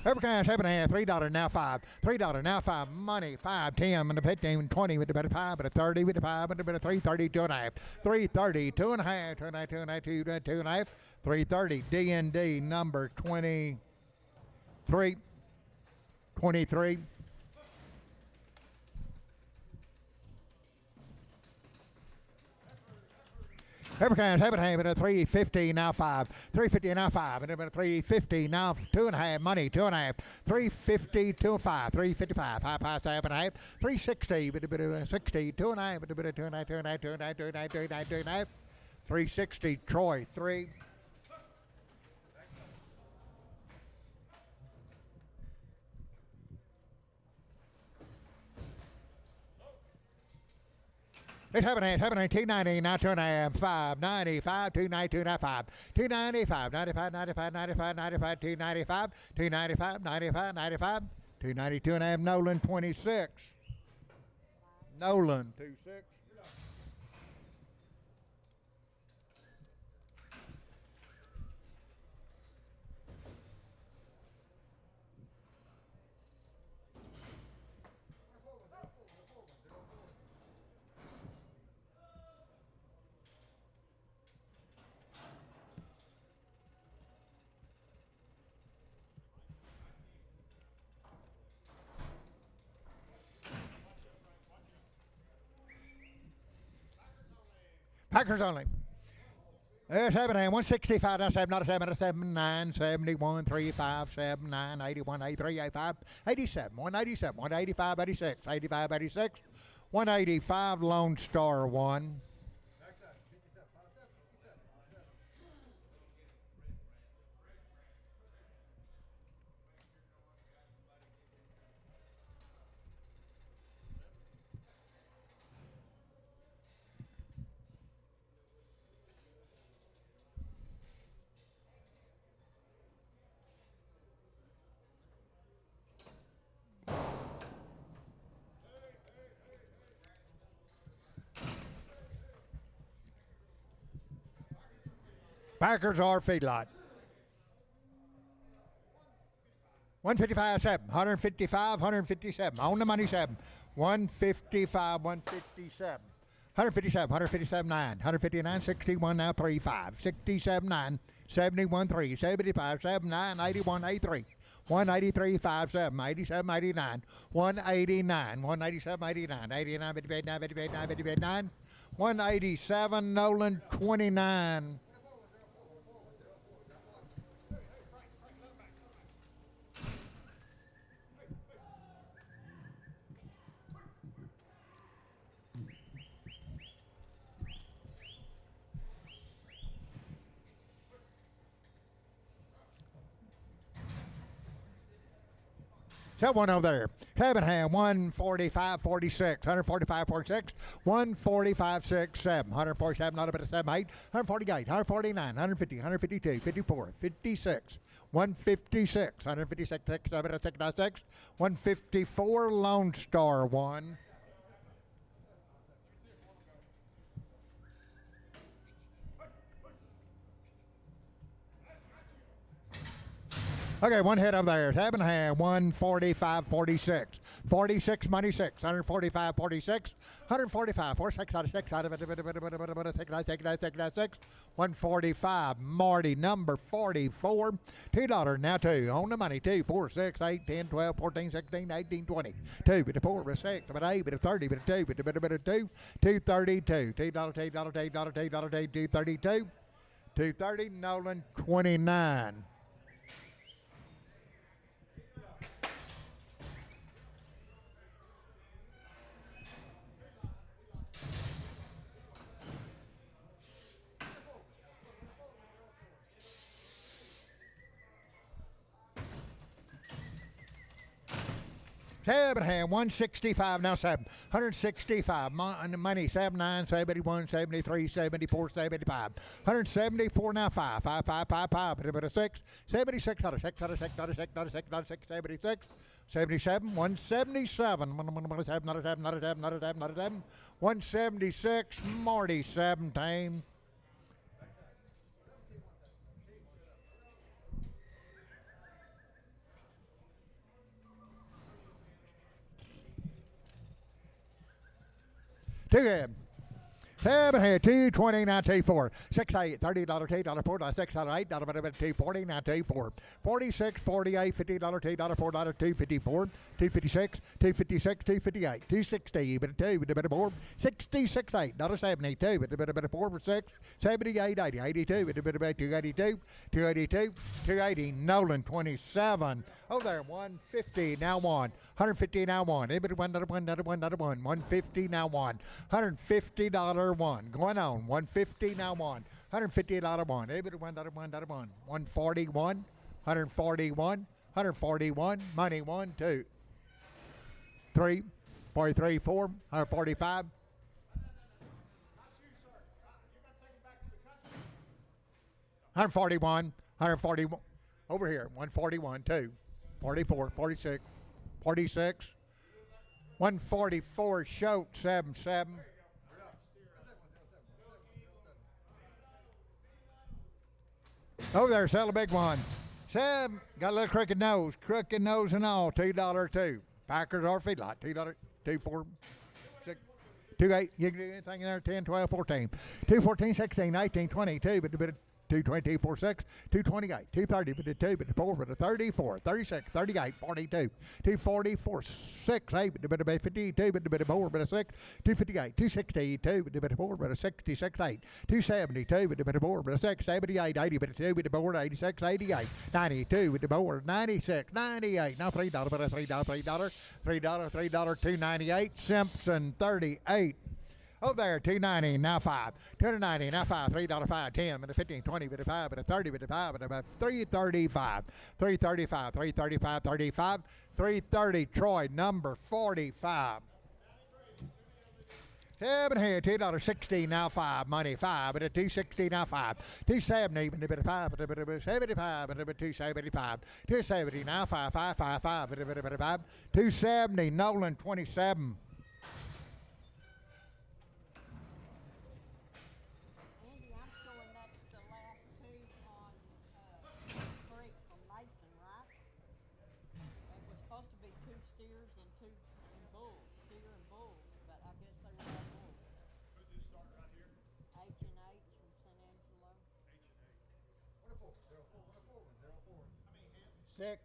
Evercan, 7.5, $3, now 5, $3, now 5, money 5, 10, but 15, 20, but 5, but 30, but 5, but 330, 2.5, 330, 2.5, 2.5, 2.5, 2.5, 330, D&D number 23. 3, 23. Every kind, have it, a 350 now 5, 350 now 5, and a 350 now 2.5, money 2.5, 350 2 5, 355, 5 5 7.5, 360, bit of 60, 2.5, bit of 2.5, 2.5, 2.5, 2.5, 2.5, 2.5, 360, Troy 3. It's happening, 290, now 2.5, 595, 290, 295, 295, 95, 95, 95, 95, 295, 295, 95, 95, 292.5, Nolan 26. Nolan 26. Packers only. It's happening. 165, not 7, not 7, 79, 71, 35, 79, 81, 83, 85, 87, 187, 185, 86, 85, 86, 185, Lone Star 1. Packers are feedlot. 155, 7, 155, 157. On the money, 7. 155, 157. 157, 157, 9. 159, 61, now 3, 5. 67, 9. 71, 3. 75, 7, 9. 81, 83. 183, 5, 7. 87, 89. 189. 187, 89. 89, 58, 9, 58, 9, 58, 9. 187, Nolan 29. That one over there. Cabenham, 145, 46, 145, 46, 145, 6, 7, 147, not a bit of 7, 8, 148, 149, 150, 152, 54, 56, 156, 156, 6, 7, 6, 9, 6, 154, Lone Star 1. Okay, one hit over there. Cabenham, 145, 46. 46, money 6. 145, 46. 145, 46 out of 6 out of it. 6, 145, Marty, number 44. $2, now 2. On the money, 2, 4, 6, 8, 10, 12, 14, 16, 18, 20. 2, bit of 4, bit of 6, bit of 8, bit of 30, bit of 2, bit of 2, 232. $2, $2, $2, $2, $2, $232. 230, Nolan 29. Cabenham, 165, now 7. 165, money 79, 71, 73, 74, 75. 174, now 5. 5, 5, 5, 5, bit of 6. 76, not a 6, not a 6, not a 6, not a 6, not a 6, 76. 77, 177, not a 7, not a 7, not a 7, not a 7, not a 7. 176, Marty 17. Two good. 7 here, 220, now 24. 6 8, $30, $2, $4, $6, $8, $240, now 24. 46, 48, $50, $2, $4, $254, 256, 256, 258, 260, but a 2, but a bit of 4, 66, $8, $72, but a bit of 4 for 6, 78, 80, 82, but a bit of 282, 282, 280, Nolan 27. Oh, there, 150, now 150, now 1. $1, 150, now 150 one. Going on, 150, now 150 one. $1, 141, 141, 141. Money 1, 2, 3, 43, 4, 145. 141, 141. Over here, 141, 2, 44, 46, 46. 144 Shoat, 7, 7. Over there, sell a big one. Seb, got a little crooked nose and all, $2 2. Packers or feedlot, $2, 2, 4, 6, 2, 8. You can do anything in there, 10, 12, 14. 2, 14, 16, 18, 22, but a bit of 220, 4, 6, 228, 230, but a 2, but a 4, but a 34, 36, 38, 42, 240, 4, 6, 8, but a bit of 52, but a bit of 4, but a 6, 258, 262, but a bit of 4, but a 66, 8, 272, but a bit of 4, but a 6, 78, 80, but a 2, but a 4, 86, 88, 92, but a 4, 96, 98, now $3, but a $3, $3, $3, $3, $298, Simpson 38. Oh, there, 290, now 5. 290, now 5. $3, 5, 10, but a 15, 20, but a 5, but a 30, but a 5, but a 335. 335, 335, 35. 330, Troy, number 45. 7 here, $2, 60, now 5. Money 5, but a 260, now 5. 270, but a bit of 5, but a bit of 75, but a bit of 275. 270, now 5, 5, 5, 5, but a bit of 5. 270, Nolan 27. Six.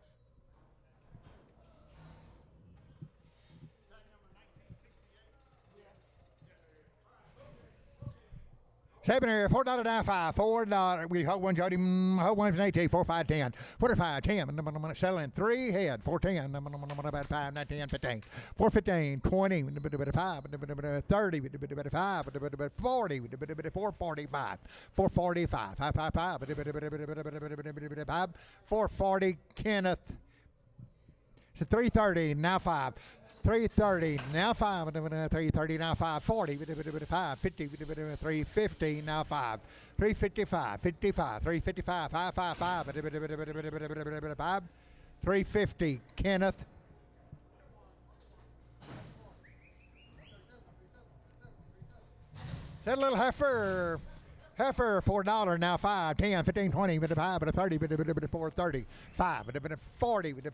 Seven here, $4 down 5, $4. We hold one Jody, hold one from 18, 4, 5, 10, 45, 10. I'm selling 3 head, 410. I'm about 5, 9, 10, 15, 4, 15, 20, 5, 30, 5, 40, 445, 445, 5, 5, 5, 440, Kenneth. So 330, now 5. 330, now 5, 330, now 540, 550, 350, now 5, 355, 55, 355, 555, 350, Kenneth. That little heifer, $4, now 5, 10, 15, 20, 5, 30, 430, 5, 40, 5,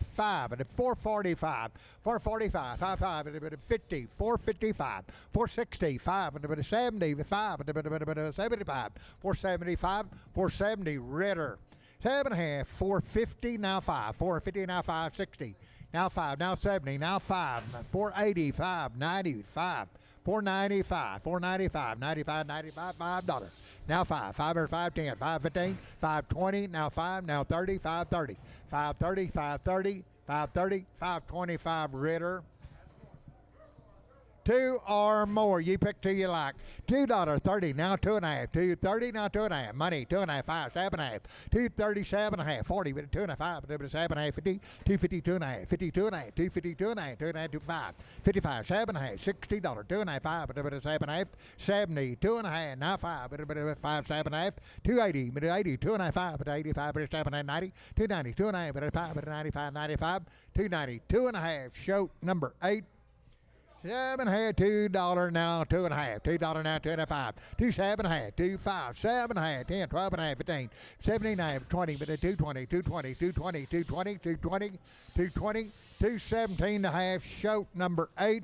445, 445, 55, 50, 455, 460, 5, 70, 5, 75, 475, 470, Ritter. 7.5, 450, now 5, 450, now 560, now 5, now 70, now 5, 485, 95, 495, 495, 95, 95, $5. Now 5, 5 or 5, 10, 5, 15, 5, 20, now 5, now 30, 5, 30, 5, 30, 5, 30, 5, 30, 5, 25, Ritter. 2 or more. You pick 2 you like. $2.30, now 2.5. $2.30, now 2.5. Money, 2.5, 5, 7.5. $2.37.5. 40, but 2.5, but 7.5, 50, 250, 2.5, 50, 2.5, 250, 2.5, 2.5, 25, 55, 7.5, $60, 2.5, 5, but 7.5, 70, 2.5, now 5, but 5, 7.5, 280, but 80, 2.5, 5, but 85, but 7.5, 90, 290, 2.5, but 5, but 95, 95, 290, 2.5, Shoat number 8. 7 head, $2 now, 2.5. $2 now, 2.5. 2, 7.5. 2, 5, 7.5. 10, 12.5. 15, 17.5. 20, but 220, 220, 220, 220, 220, 220, 217.5. Shoat number 8.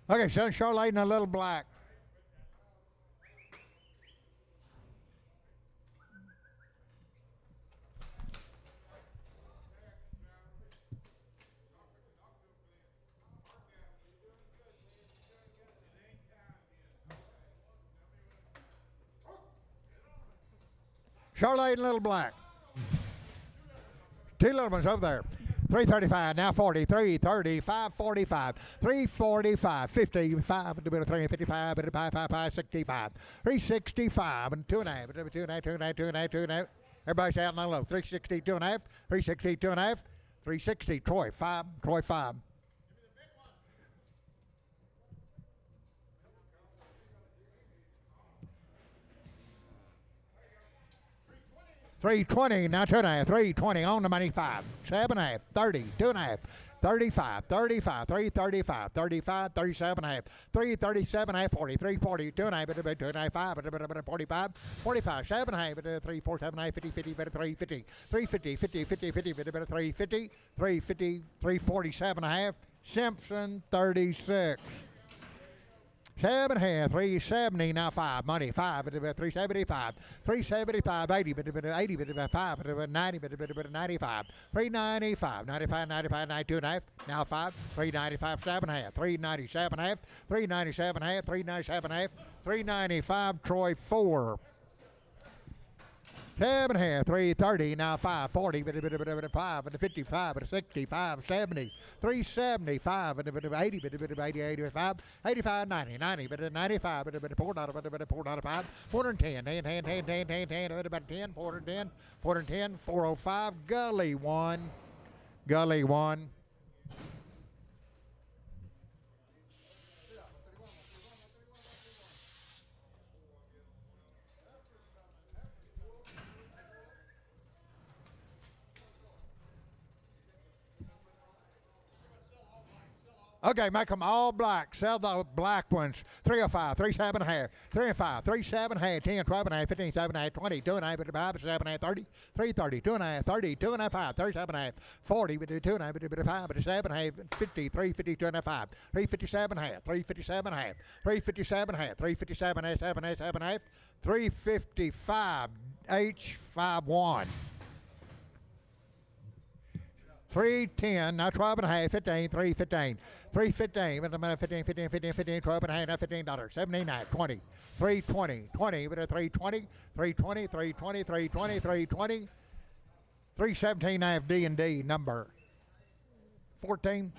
Okay, so Charlotte and a little black. Charlotte and a little black. Two little ones over there. 335, now 40, 335, 45, 345, 55, 355, 65, 365, and 2.5, 2.5, 2.5, 2.5, 2.5. Everybody's out on the low. 360, 2.5, 360, 2.5, 360, Troy 5, Troy 5. 320, now 2.5, 320 on the money 5, 7.5, 30, 2.5, 35, 35, 335, 35, 37.5, 337.5, 40, 340, 2.5, 2.5, 5, 45, 45, 7.5, 3, 4, 7.5, 50, 50, 350, 350, 50, 50, 50, 350, 350, 347.5, Simpson 36. 7.5, 370, now 5, money 5, 375, 375, 80, 80, 5, 90, 95, 395, 95, 95, 92.5, now 5, 395, 7.5, 397.5, 397.5, 397.5, 395, Troy 4. 7.5, 330, now 5, 40, 5, 55, 65, 70, 375, 80, 80, 85, 85, 90, 90, 95, 4.5, 410, 10, 410, 405, Gully 1, Gully 1. Okay, make them all black. Sell the black ones. 305, 37.5, 305, 37.5, 10, 12.5, 15, 7.5, 20, 2.5, 5, 7.5, 30, 330, 2.5, 30, 2.5, 37.5, 40, 2.5, 5, 7.5, 50, 350, 2.5, 357.5, 357.5, 357.5, 357.5, 7.5, 355, H51. 310, now 12.5, 15, 315, 315, 15, 15, 15, 15, 12.5, now $15, $17.5, 20, 320, 20, 320, 320, 320, 320, 320, 317.5 D&D number 14.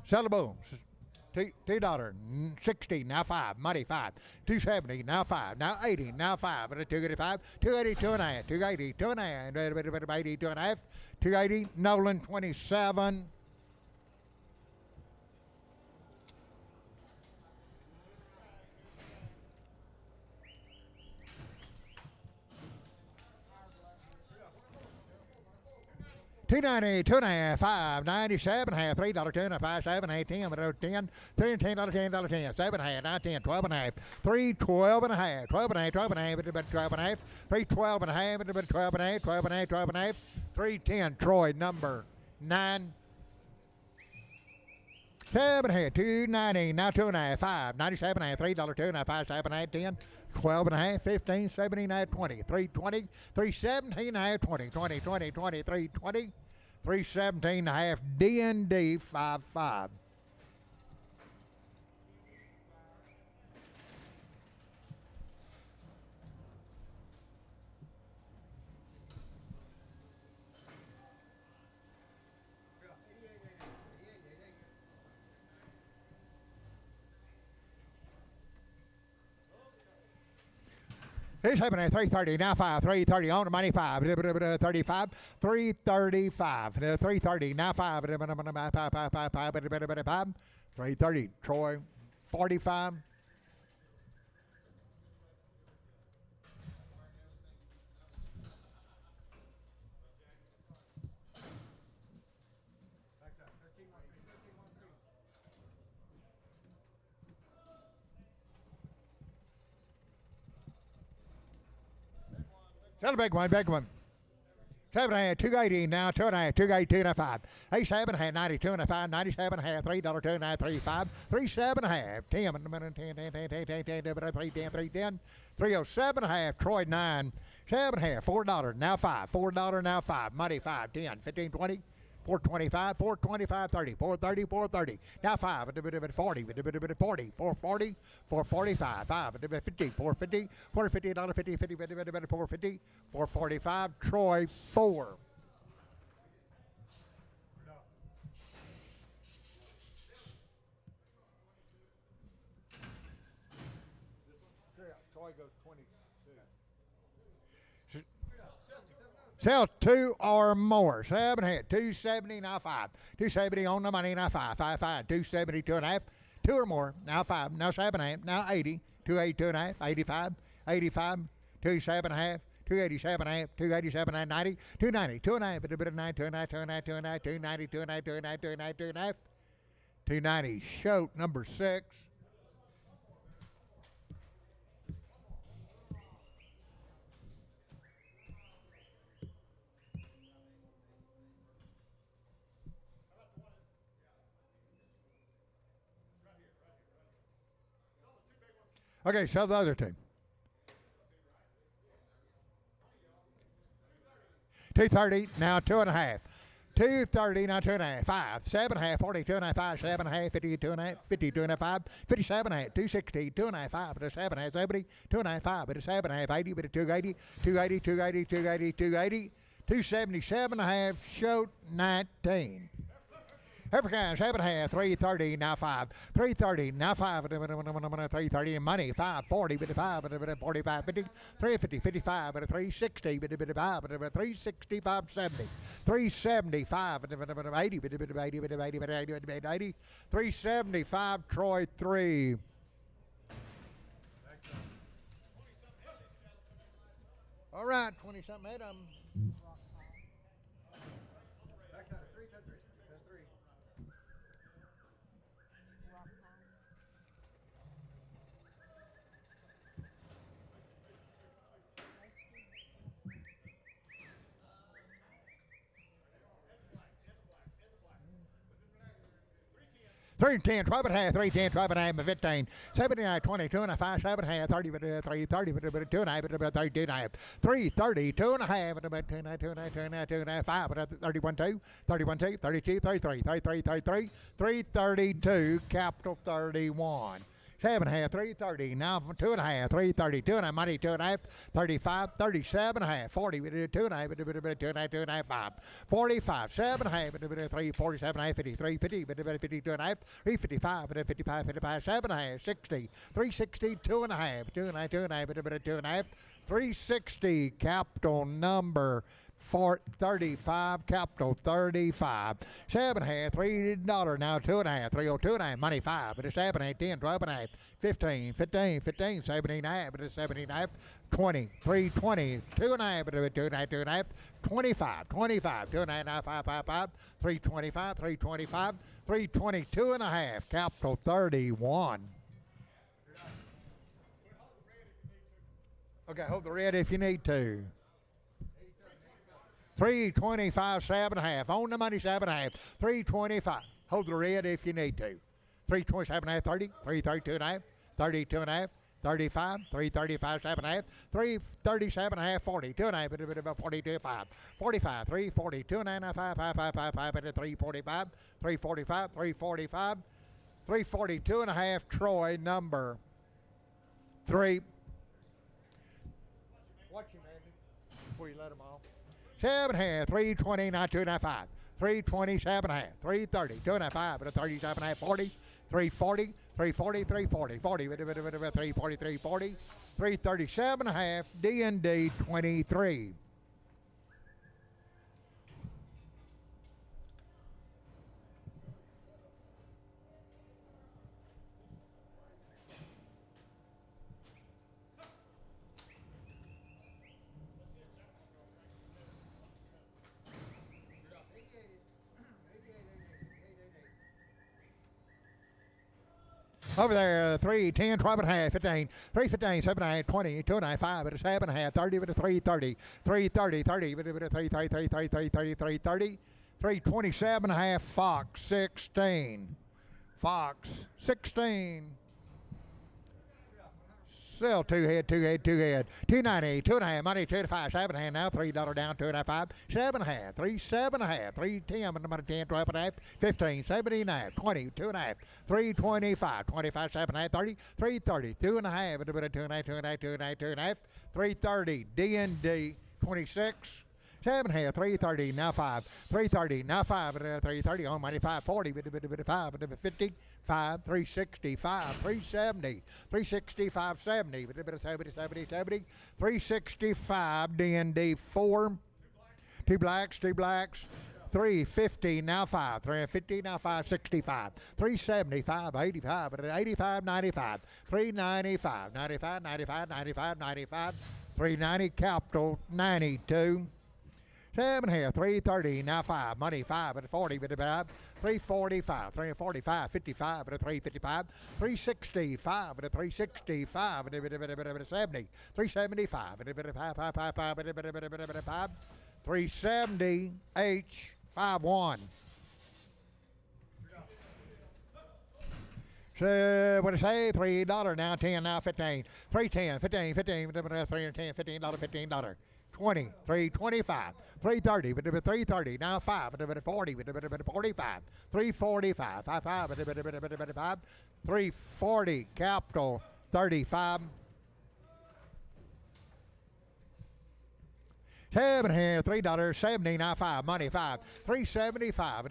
Sell the bulls. $2, 60, now 5, money 5, 270, now 5, now 80, now 5, 285, 280, 2.5, 280, 2.5, 80, 2.5, 280, Nolan 27. $2.90, 2.5, 5, 97.5, $3, 10, 5, 7, 8, 10, 10, $3, $10, 10, 10, 7.5, 9, 10, 12.5, 3, 12.5, 12.5, 12.5, 12.5, 3, 12.5, 12.5, 12.5, 12.5, 310, Troy number 9. 7.5, 290, now 2.5, 5, 97.5, $3, 2.5, 5, 7.5, 10, 12.5, 15, 17.5, 20, 320, 317.5, 20, 20, 20, 20, 320, 317.5, D&D 55. Here's happening at 330, now 5, 330 on the money 5, 35, 335, 330, now 5, 330, Troy 45. Sell a big one, big one. 7 and a half, 280 now, 2 and a half, 280, 2 and a half, 87 and a half, 92 and a half, 97 and a half, $3, 2 and a half, 35, 37 and a half, 10, 307 and a half, Troy 9, 7 and a half, $4, now 5, $4, now 5, money 5, 10, 15, 20. 425, 425, 30, 430, 430. Now 5, 40, 40, 440, 445, 5, 50, 450, $450, 50, 50, 450, 445. Troy 4. Troy goes 22. Sell 2 or more. 7 and a half. 270 now 5. 270 on the money now 5. 5, 5. 270, 2 and a half. 2 or more. Now 5. Now 7 and a half. Now 80. 280, 2 and a half. 85. 85. 27 and a half. 287 and a half. 287 and 90. 290. 2 and a half. 290. 2 and a half. 2 and a half. 2 and a half. 290. 2 and a half. 2 and a half. 2 and a half. 2 and a half. 290. Shoat number 6. Okay, sell the other 2. 230 now 2 and a half. 230 now 2 and a half. 5, 7 and a half. 42 and a half. 5, 7 and a half. 52 and a half. 52 and a half. 5, 57 and a half. 260, 2 and a half. 5, but a 7 and a half. 70, 2 and a half. 5, but a 7 and a half. 80, but a 280, 280, 280, 280, 280, 277 and a half. Shoat 19. African 7 and a half, 330 now 5, 330 now 5, 330 money 5, 40, 45, 45, 50, 350, 55, 360, 55, 365, 70, 375, 80, 80, 375, Troy 3. All right, 20 something hit 'em. 310, 12 and a half, 310, 12 and a half, 15, 79, 22 and a half, 7 and a half, 30, 330, 2 and a half, 32 and a half, 330, 2 and a half, 2 and a half, 2 and a half, 2 and a half, 2 and a half, 5, 31, 2, 31, 2, 32, 33, 33, 33, 332, capital 31. 7 and a half, 330, now 2 and a half, 330, 2 and a half, money 2 and a half, 35, 37 and a half, 40, 2 and a half, 2 and a half, 2 and a half, 5, 45, 7 and a half, 3, 47 and a half, 53, 50, 52 and a half, 355, 55, 55, 7 and a half, 60, 360, 2 and a half, 2 and a half, 2 and a half, 2 and a half, 360, capital number 35, capital 35, 7 and a half, $3 now 2 and a half, 302 and a half, money 5, but it's 7, 8, 10, 12 and a half, 15, 15, 15, 17 and a half, but it's 17 and a half, 20, 320, 2 and a half, but it's 2 and a half, 2 and a half, 25, 25, 2 and a half, 5, 5, 5, 325, 325, 322 and a half, capital 31. Okay, hold the red if you need to. 325, 7 and a half. On the money, 7 and a half. 325. Hold the red if you need to. 327 and a half, 30. 332 and a half. 32 and a half. 35. 335, 7 and a half. 337 and a half, 40. 2 and a half. 42, 5. 45. 340. 2 and a half, 5, 5, 5, 5, 5, 345. 345. 345. 342 and a half, Troy, number 3. Watch him, Andy, before you let him off. 7 and a half, 320, now 2 and a half, 5. 327 and a half, 330, 2 and a half, 5, but a 37 and a half, 40, 340, 340, 340, 40, 340, 340, 337 and a half, D&D 23. Over there, 3, 10, 12 and a half, 15, 3, 15, 7 and a half, 20, 2 and a half, 5, but a 7 and a half, 30, but a 3, 30, 3, 30, 30, but a 3, 30, 30, 30, 30, 30, 30, 30, 3, 27 and a half, Fox, 16. Fox, 16. Sell two head, 290, 2 and a half, money, 2 to 5, 7 and a half, now $3 down, 2 and a half, 5, 7 and a half, 3, 7 and a half, 3, 10, money, 10, 12 and a half, 15, 17 and a half, 20, 2 and a half, 3, 25, 25, 7 and a half, 30, 3, 30, 2 and a half, 2 and a half, 2 and a half, 2 and a half, 2 and a half, 3, 30, D&D, 26, 7 and a half, 3, 30, now 5, 3, 30, now 5, 3, 30, on money, 5, 40, 5, 50, 5, 365, 370, 365, 70, 70, 70, 70, 365, D&D 4, 2 blacks, 350, now 5, 350, now 5, 65, 375, 85, 85, 95, 395, 95, 95, 95, 95, 390, capital, 92, 7 and a half, 330, now 5, money 5, but 40, but 5, 345, 345, 55, but 355, 365, but 365, but 70, 375, but 5, 370, H, 51. So what I say? $3 now, 10 now, 15, 310, 15, 15, 310, $15, $15. 20, 325, 330, but 330, now 5, but 40, but 45, 345, 55, but 5, 340, capital, 35, 7 and a half, $3, 70, now 5, money 5, 375,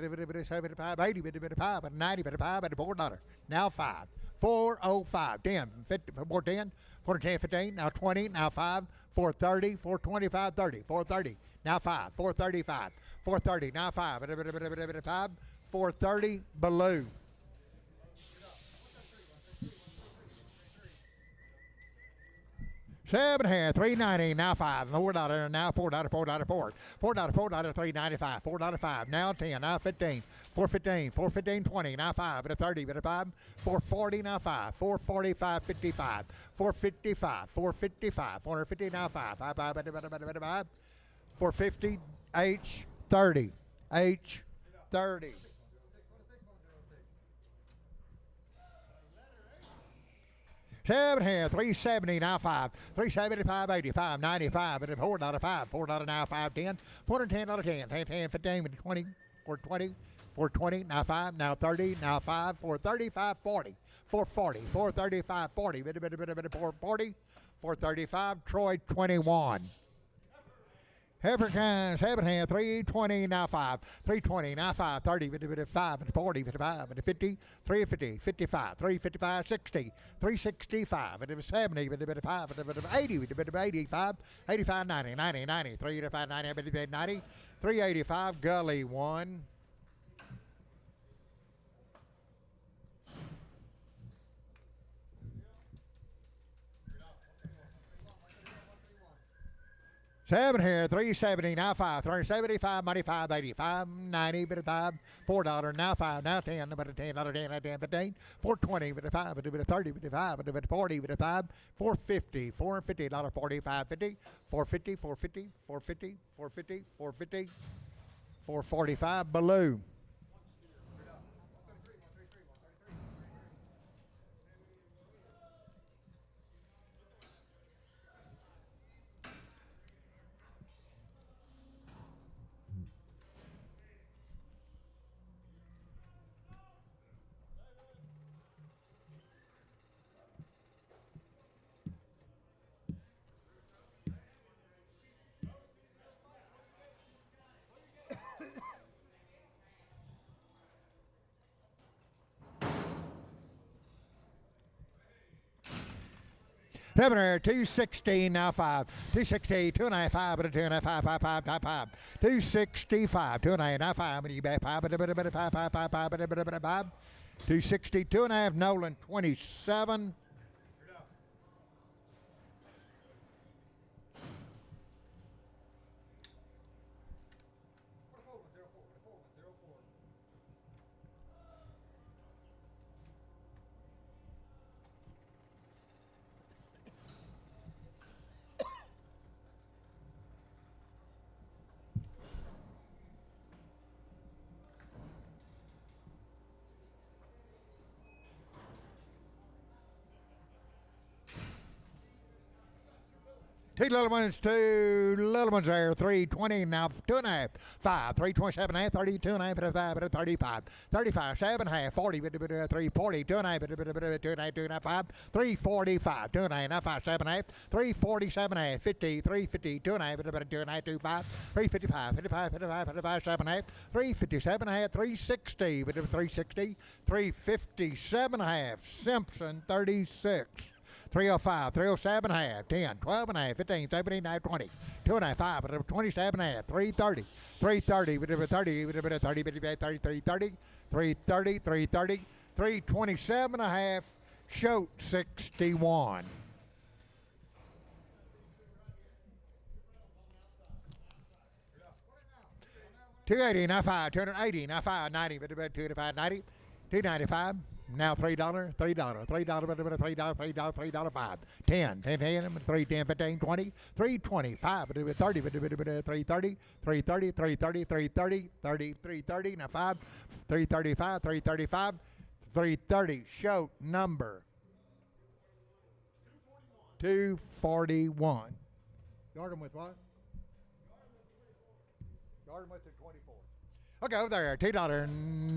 75, 80, 5, 90, 5, $4, now 5, 405, 10, 50, 410, 410, 15, now 20, now 5, 430, 425, 30, 430, now 5, 435, 430, now 5, 430, below. $7 and a half, $3.90, now 5, $4, now $4, $4, $3.95, $4.05, now 10, now 15, $4.15, 20, now 5, but 30, but 5, $4.40, now 5, $4.45, 55, $4.55, $4.50, now 5, $4.50, H 30, H 30. $7 and a half, $3.70, now 5, $3.75, 85, 95, but $4, 5, $4 now 5, 10, $410, 10, 10, 15, 20, $4.20, $4.20, now 5, now 30, now 5, $4.35, 40, $4.40, $4.35, 40, $4.40, $4.35, Troy 21. Africans, 7 and a half, 320, now 5, 320, now 5, 30, 5, 40, 55, 50, 350, 55, 355, 60, 365, 70, 5, 80, 85, 85, 90, 90, 90, 385, 90, 90, 385, Gully 1. $7 here, $3.70, now 5, $375, money 5, 85, 90, but 5, $4, now 5, now 10, but $10, 10, 10, 15, $4.20, but 5, but 30, but 5, but 40, but 5, $4.50, $4.50, 45, 50, $4.50, $4.50, $4.50, $4.50, $4.50, $4.45, Baloo. $7 here, $2.16, now 5, $2.60, 2.5, 5, but 2.5, 5, 5, 5, 5, 5, $2.65, 2.5, now 5, but you bet 5, but 5, 5, 5, 5, 5, 2.60, 2.5, Nolan 27. Two little ones there, 320 now, 2.5, 5, 327 and a half, 32 and a half, 35, 35, 35, 7 and a half, 40, 340, 2.5, 2.5, 5, 345, 2.5, 5, 7 and a half, 347 and a half, 50, 350, 2.5, 2.5, 25, 355, 55, 55, 55, 7 and a half, 357 and a half, 360, 360, 357 and a half, Simpson 36. 305, 307 and a half, 10, 12 and a half, 15, 17, 19, 20, 2 and a half, 5, 27 and a half, 330, 330, 30, 30, 30, 30, 330, 330, 327 and a half, Shoat 61. $280, now 5, $280, now 5, 90, 285, 90, $295. Now $3, $3, $3, $3, $3, 5, 10, 10, 10, 3, 10, 15, 20, 325, 30, 330, 330, 330, 330, 30, 330, now 5, 335, 335, 330, Shoat number 241. Yard them with what? Yard them with the 24. Okay, over there, $2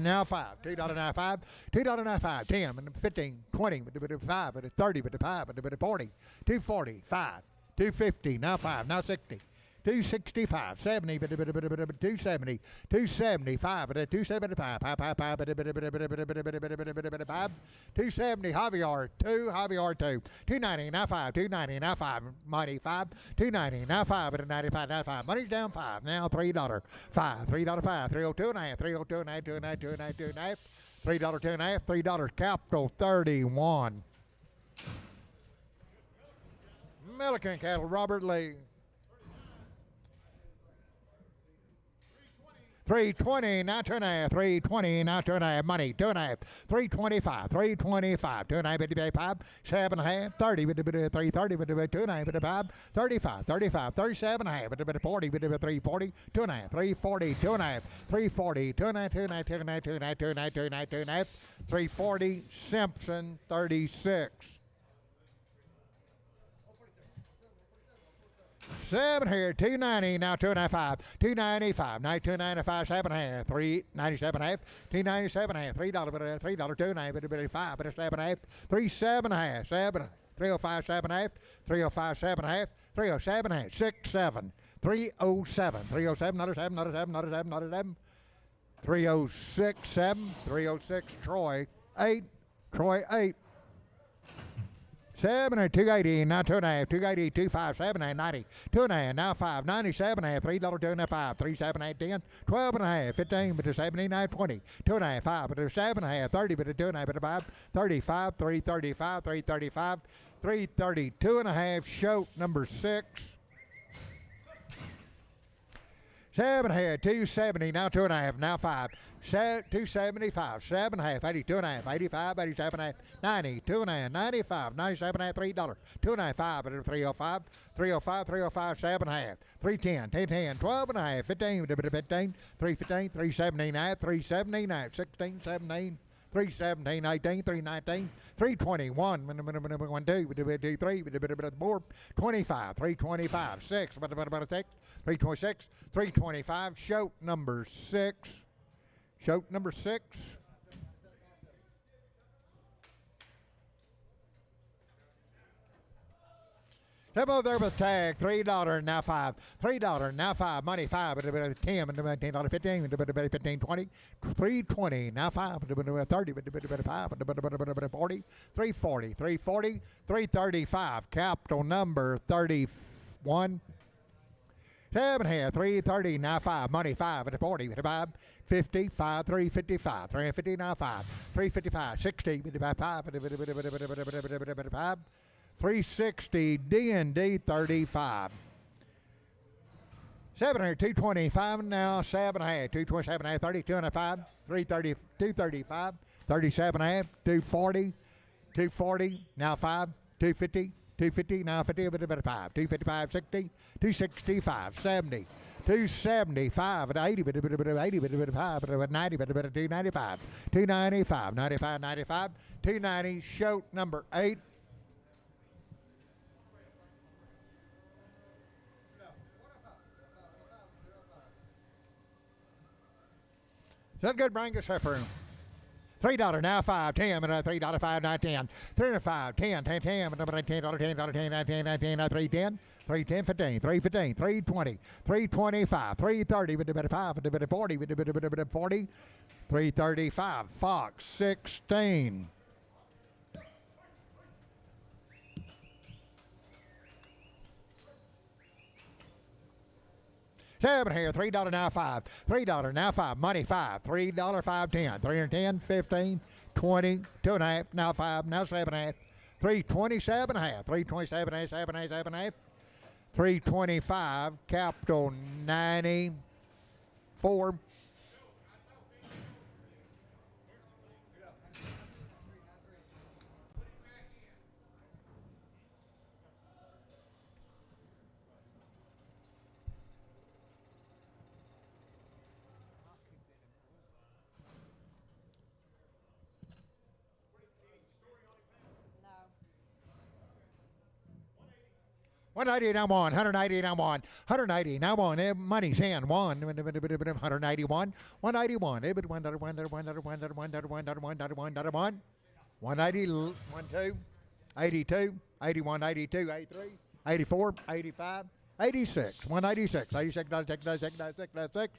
now 5, $2 now 5, $2 now 5, 10, 15, 20, 5, 30, 5, 40, 240, 5, 250, now 5, now 60, 265, 70, 270, 275, 275, 270, Javier 2, 290, now 5, 290, now 5, money 5, 290, now 5, 95, now 5, money's down 5, now $3, 5, $3, 5, 302 and a half, 302 and a half, 2 and a half, 2 and a half, 2 and a half, $3, 2 and a half, $3, capital 31. Milliken cattle, Robert Lee. 320, now 2.5, 320, now 2.5, money, 2.5, 325, 325, 2.5, 5, 7.5, 30, 330, 2.5, 5, 35, 35, 37 and a half, 40, 340, 2.5, 340, 2.5, 340, 2.5, 2.5, 2.5, 2.5, 2.5, 2.5, 2.5, 340, Simpson 36. 7 here, 290, now 2.5, 295, now 295, 7.5, 397 half, 297 half, $3, $3, 2.5, 5, 7.5, 37.5, 7, 305, 7.5, 305, 7.5, 307 half, 6, 7, 307, 307, another 7, another 7, another 7, another 7, 306, 7, 306, Troy 8, Troy 8. 7 and 280, now 2.5, 280, 25, 7 and 90, 2.5, now 5, 97 and a half, $3, 2.5, 3, 7, 8, 10, 12 and a half, 15, but 79, 20, 2.5, 5, but 7 and a half, 30, but 2.5, but 5, 35, 335, 335, 332 and a half, Shoat number 6. 7 ahead, 270, now 2.5, now 5, 275, 7 and a half, 82 and a half, 85, 87 and a half, 90, 2 and a half, 95, 97 and a half, $3, 2.5, 5, 305, 305, 305, 7 and a half, 310, 10, 12 and a half, 15, 15, 315, 370 and a half, 370 and a half, 16, 17, 317, 18, 319, 321, 1, 2, 3, 4, 25, 325, 6, 326, 325, Shoat number 6. Shoat number 6. Step over there with tag, $3, now 5, $3, now 5, money 5, 10, $10, 15, 15, 20, 320, now 5, 30, 5, 40, 340, 340, 335, capital number 31. 7 here, 330, now 5, money 5, 40, 55, 50, 5, 355, 350, now 5, 355, 60, 5, 360, D&D 35. 7 here, 225, now 7 and a half, 227 and a half, 32 and a 5, 330, 235, 37 and a half, 240, 240, now 5, 250, 250, now 50, 5, 255, 60, 265, 70, 275, 80, 80, 5, 90, 295, 295, 95, 95, 290, Shoat number 8. Some good bring us heifer. $3 now 5 10 and $3 5 9 10 3 and 5 10 10 10 $10 $10 $10 10 10 10 3 10 3 10 15 3 15 3 20 3 25 3 30 with the bit of 5 with the bit of 40 with the bit of 40 3 35 Fox 16. Seven here, $3 now 5, $3 now 5, money 5, $3 5 10, 310 15 20 2.5 now 5 now 7.5, 327.5, 327.5 7.5 325 capital 94. No. 180 now 1, 180 now 1, 180 now 1, money's in 1, 191, 181, 180, 2, 82, 81, 82, 83, 84, 85, 86, 186, 86, 96, 96, 96, 96,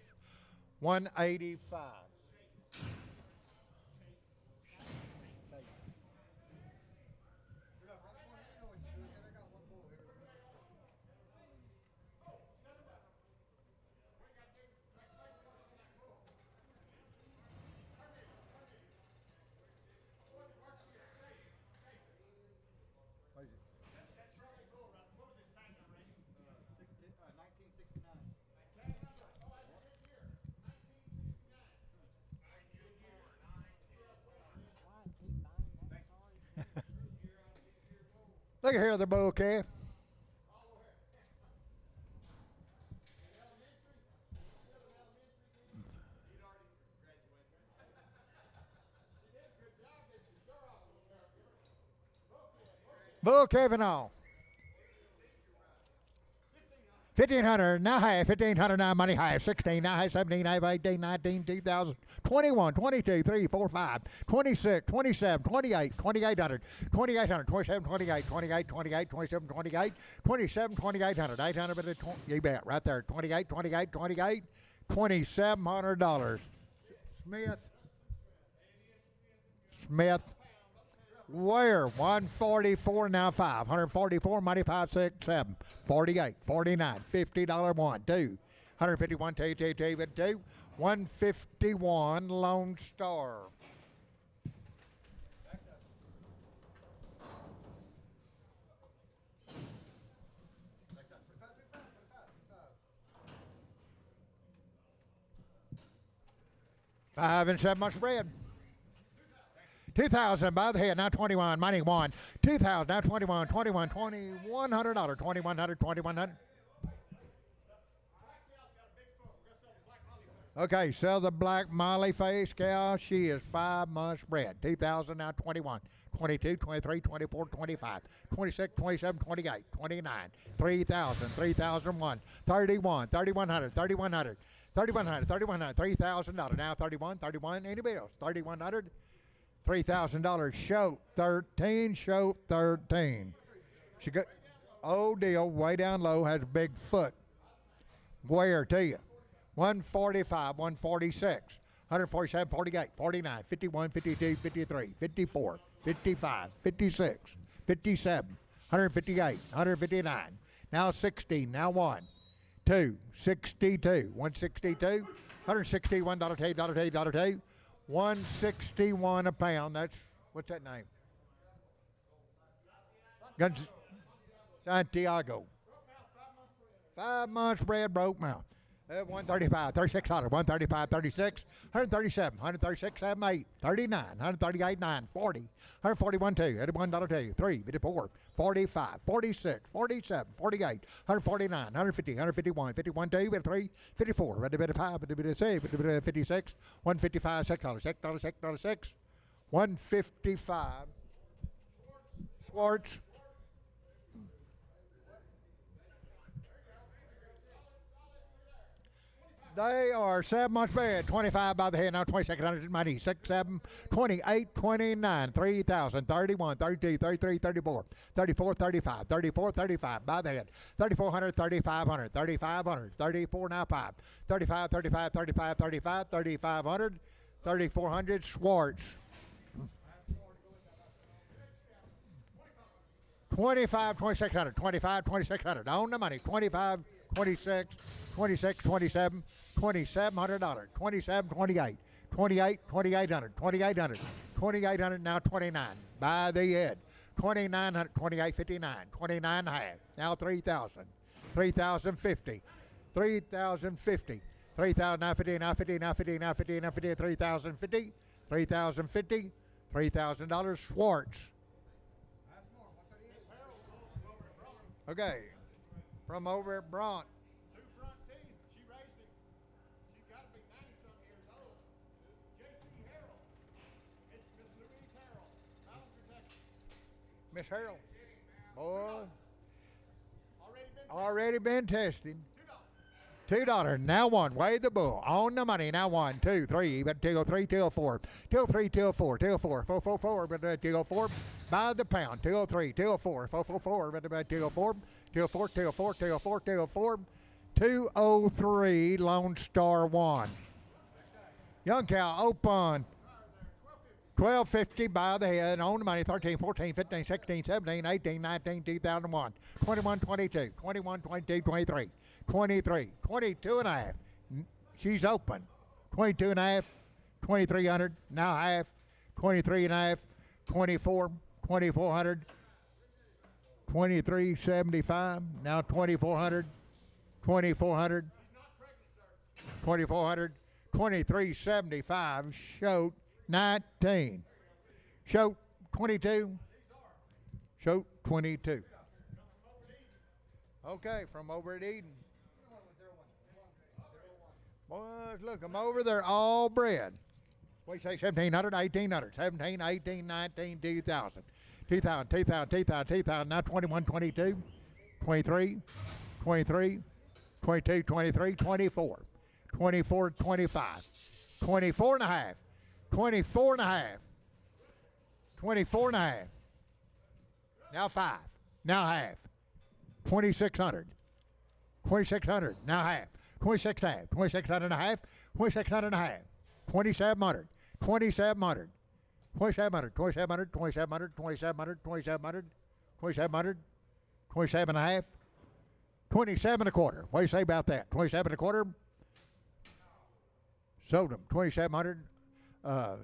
185. Why is he buying that sorry? Look here, the bouquet. Bouquet and all. 1,500 now high, 1,500 now money high, 16 now high, 17 now 18, 19, 2000, 21, 22, 3, 4, 5, 26, 27, 28, 2,800, 2,800, 27, 28, 28, 28, 27, 28, 27, 2,800, 800, but you bet, right there, 28, 28, 28, $2,700. Smith. Where? 144 now 5. 144, money 5, 6, 7. 48, 49, $50 1, 2. 151, 2, 2, 2, 2. 151 Lone Star. Five and 7 months bread. 2,000 by the head, now 21, money 1. 2,000, now 21, $2,100, 2,100, 2,100. Okay, sell the black Molly face cow. She is 5 months bred. 2,000, now 21, 22, 23, 24, 25, 26, 27, 28, 29, 3,000, 3,001, 31, 3,100, 3,100, 3,100, 3,100, $3,000. Now 31, 31, anybody else? 3,100. $3,000 show 13, show 13. She got old deal way down low, has a big foot. Where to you? 145, 146, 147, 48, 49, 51, 52, 53, 54, 55, 56, 57, 158, 159. Now 60, now 1, 2, 62, 162, $161, $2, $161 a pound. That's, what's that name? Santiago. 5 months bred, broke mouth. 135, $36, 135, 36, 137, 136, 7, 8, 39, 138, 9, 40, 141, 2, $81, 2, 3, 54, 45, 46, 47, 48, 149, 150, 151, 51, 2, 3, 54, 55, 56, 155, $6, $6, 6, 155. Schwartz. They are 7 months bred. 25 by the head. Now 2200 money. 6, 7, 28, 29, 3000, 31, 32, 33, 34, 34, 35, 34, 35 by the head. 3400, 3500, 3500, 34 now 5, 35, 35, 35, 35, 3500, 3400 Schwartz. 25, 2600, 25, 2600. On the money. 25, 26, 26, 27, $2,700. 27, 28, 28, 2800, 2800, 2800. Now 29 by the head. 2900, 2859, 29 and a half. Now 3000, 3050, 3050, 3000. Now 50, now 50, now 50, now 50, now 50, 3050, 3050, $3,000 Schwartz. Okay, from over at Bront. 2 front teeth. She raised him. She's got to be 90-some years old. J.C. Harrell. It's Miss Louise Harrell. Ballinger, Texas. Miss Harold. Boy, Already been tested. $2. $2. Now one. Weigh the bull. On the money. Now 1, 2, 3. But 2, 3, 2, 4. 2, 3, 2, 4. 2, 4. 4, 4, 4. But 2, 4. By the pound. 2, 3, 2, 4. 4, 4, 4. But 2, 4. 2, 4, 2, 4. 2, 4, 2, 4. 203 Lone Star 1. Young cow open. 1250 by the head, on the money. 13, 14, 15, 16, 17, 18, 19, 2001, 21, 22, 21, 22, 23, 23, 22 and a half. She's open. 22 and a half, 2300, now half, 23 and a half, 24, 2400, 2375, now 2400, 2400, 2400, 2375, show 19. Show 22. Show 22. Okay, from over at Eden. Boys, look, I'm over there all bred. What do you say, 1700, 1800, 17, 18, 19, 2000, 2000, 2000, 2000, 2000, now 21, 22, 23, 23, 22, 23, 24, 24, 25, 24 and a half. 24 and a half. 24 and a half. Now 5. Now half. 2600. 2600. Now half. 26 and a half. 2600 and a half. 2600 and a half. 2700. 2700. 2700. 2700. 2700. 2700. 2700. 2700. 27 and a half. 27 and a quarter. What do you say about that? 27 and a quarter. Sold them. 2700.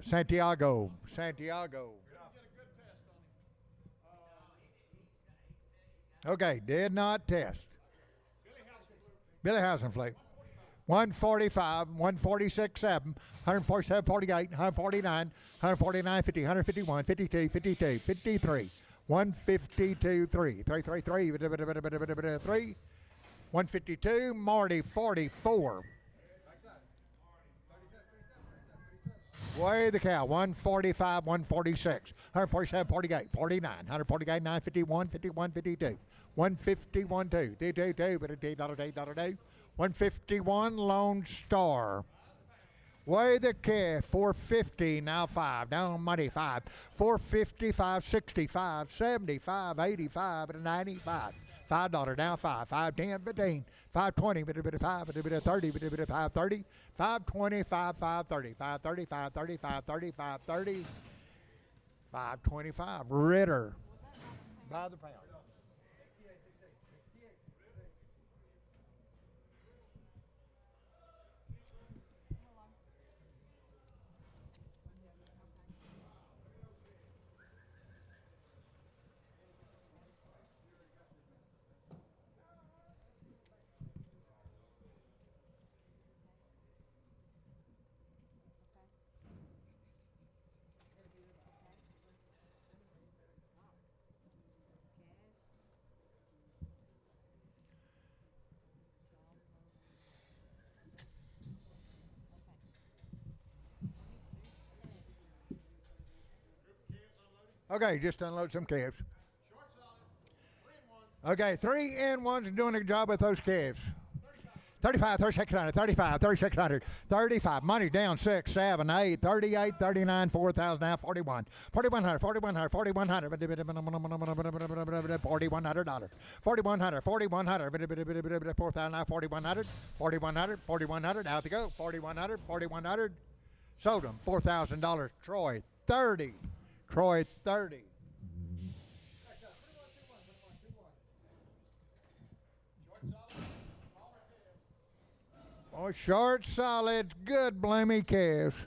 Santiago. Okay, did not test. Billy Hausenflake. 145, 146, 7, 147, 48, 149, 149, 50, 151, 52, 52, 53, 152, 3, 3, 3, 3, 3, 152, Marty, 44. Weigh the cow, 145, 146, 147, 48, 49, 148, 9, 51, 51, 52, 151, 2, 2, 2, 2, 151 Lone Star. Weigh the calf, 450, now 5, down money 5, 455, 65, 75, 85, and 95. $5 now 5, 510, 15, 520, 5, 30, 530, 525, 530, 530, 530, 530, 530, 525. Ritter by the pound. Okay, just unload some calves. Okay, 3 in 1s and doing a good job with those calves. 35, 3600, 35, 3600, 35. Money down 6, 7, 8, 38, 39, 4,000 now, 41. 4100, 4100, 4100, $4,100. 4100, 4100, 4,000 now, 4100, 4100, 4100, out to go, 4100, 4100. Sold him, $4,000. Troy, 30. Troy, 30. Oh, short, solid, good, bloomy calves.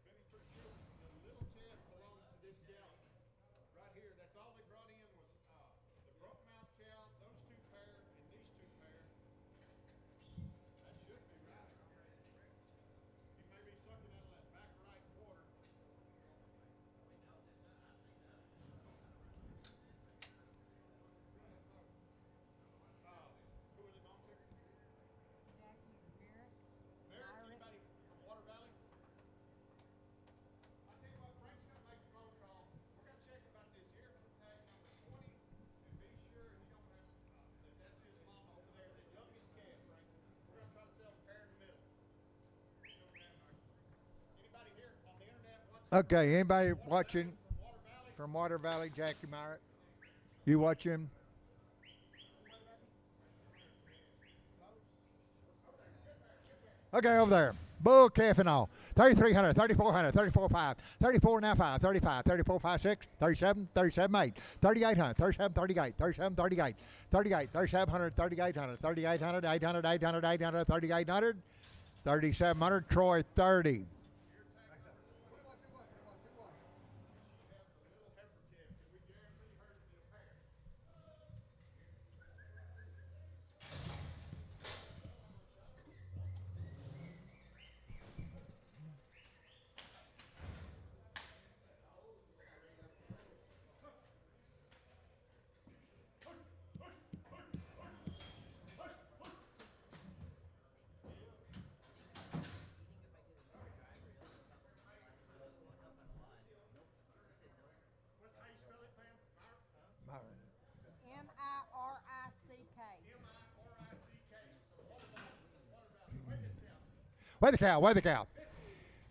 Benny, pretty sure the little calf belongs to this gal right here. That's all they brought in was the broke mouth cow, those two pair, and these two pair. That should be right. He may be sucking out of that back right quarter. Who are they belong to? Jackie and Barrett. Barrett, anybody from Water Valley? I tell you what, Frank's gonna make a phone call. We're gonna check about this earful tag number 20 and be sure he don't have that that's his mama over there, the youngest calf, Frank. We're gonna try to sell the pair in the middle. Anybody here on the internet watching? Okay, anybody watching Water Valley? from Water Valley, Jackie Myrick? You watching? Okay, over there. Bull calf and all. 3,300, 3,400, 34,500, 34 now 5, 35, 34, 5, 6, 37, 37, 8, 3,800, 37, 38, 37, 38, 38, 3,700, 3,800, 3,800, 800, 800, 800, 3,800, 3,700, Troy 30. How you spell it, Pam? M-I-R-I-C-K. M-I-R-I-C-K. Water Valley. Weigh the cow, weigh the cow.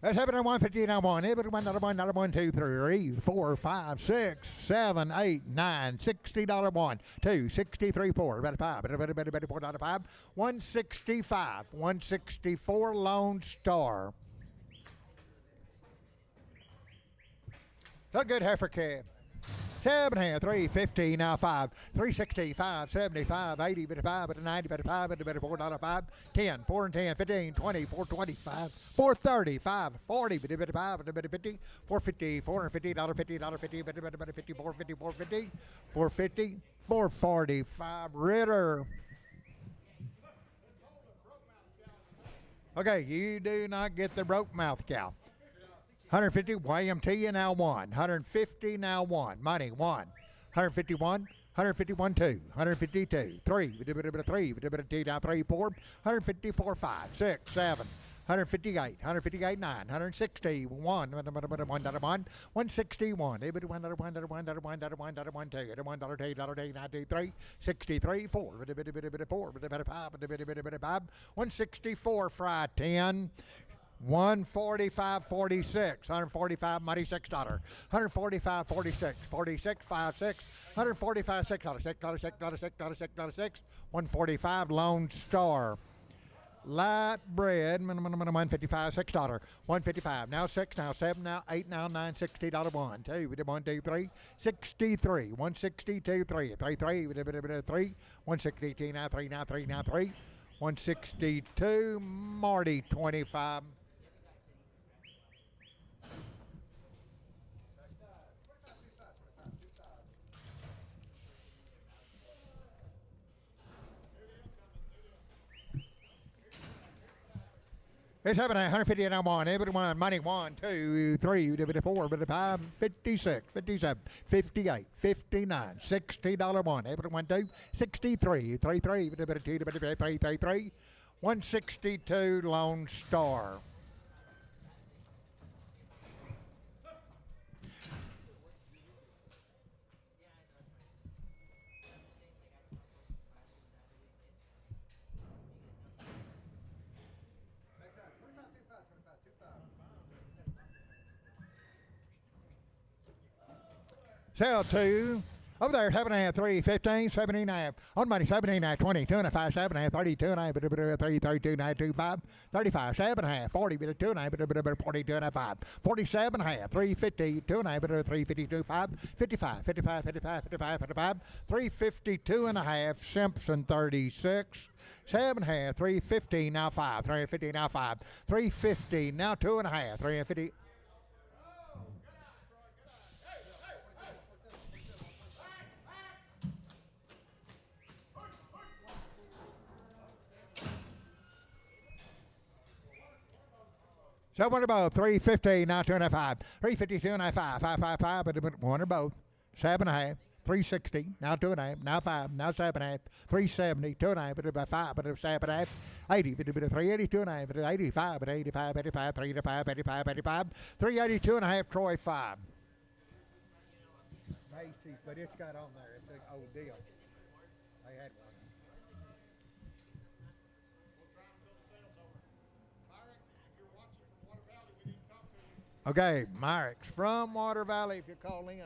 Let's have it on 150 now one. Have it on another one, 2, 3, 4, 5, 6, 7, 8, 9, $60 one, 2, 63, 4, about 5, better $4.5, 165, 164 Lone Star. So good heifer calf. 7 hand, 350 now 5, 360, 5, 75, 80, better 5, better 90, better 5, better $4.5, 10, 4 and 10, 15, 20, 425, 430, 5, 40, better 5, better 50, 450, $450, $50, better 50, 450, 450, 450, 445, Ritter. Okay, you do not get the broke mouth cow. 150, YMT now 1. 150 now 1. Money 1. 151, 151 2. 152 3. 3. T down 3 4. 154 5 6 7. 158, 158 9. 160 1. 161. 63 4. 164 fry 10. 145.46, 145 money $6, 145.46, 46 5 6, 145 $6, $6, 145 Lone Star. Light bread, 155, $6, 155, now 6, now 7, now 8, now 9, $60 one, 2, 1, 2, 3, 63, 162, 3, 3, 3, 162, now 3, now 3, now 3, 162, Marty 25. It's happening. 150 and I'm on. Everyone, money 1, 2, 3, 4, 5, 56, 57, 58, 59, $60 one. Everyone, 2, 63, 33, 33, 162 Lone Star. Sell 2. Over there, 7.5, 3, 15, 17.5. On money, 17.5, 20, 2.5, 7.5, 32.5, 3, 32.5, 25, 35, 7.5, 40, 2.5, 42.5, 47.5, 350, 2.5, 350, 5, 55, 55, 55, 55, 55, 352.5, Simpson 36. 7.5, 350, now 5, 350, now 5, 350, now 2.5, 350. So one of both, 350, now 2.5, 352 and a 5, 555, but one or both, 7.5, 360, now 2.5, now 5, now 7.5, 370, 2.5, but about 5, but 7.5, 80, but 380, 2.5, but 85, but 85, 85, 385, 85, 85, 382 and a half, Troy 5. Macy's, but it's got on there, it's an old deal. They had one. Okay, Myrick's from Water Valley if you call in.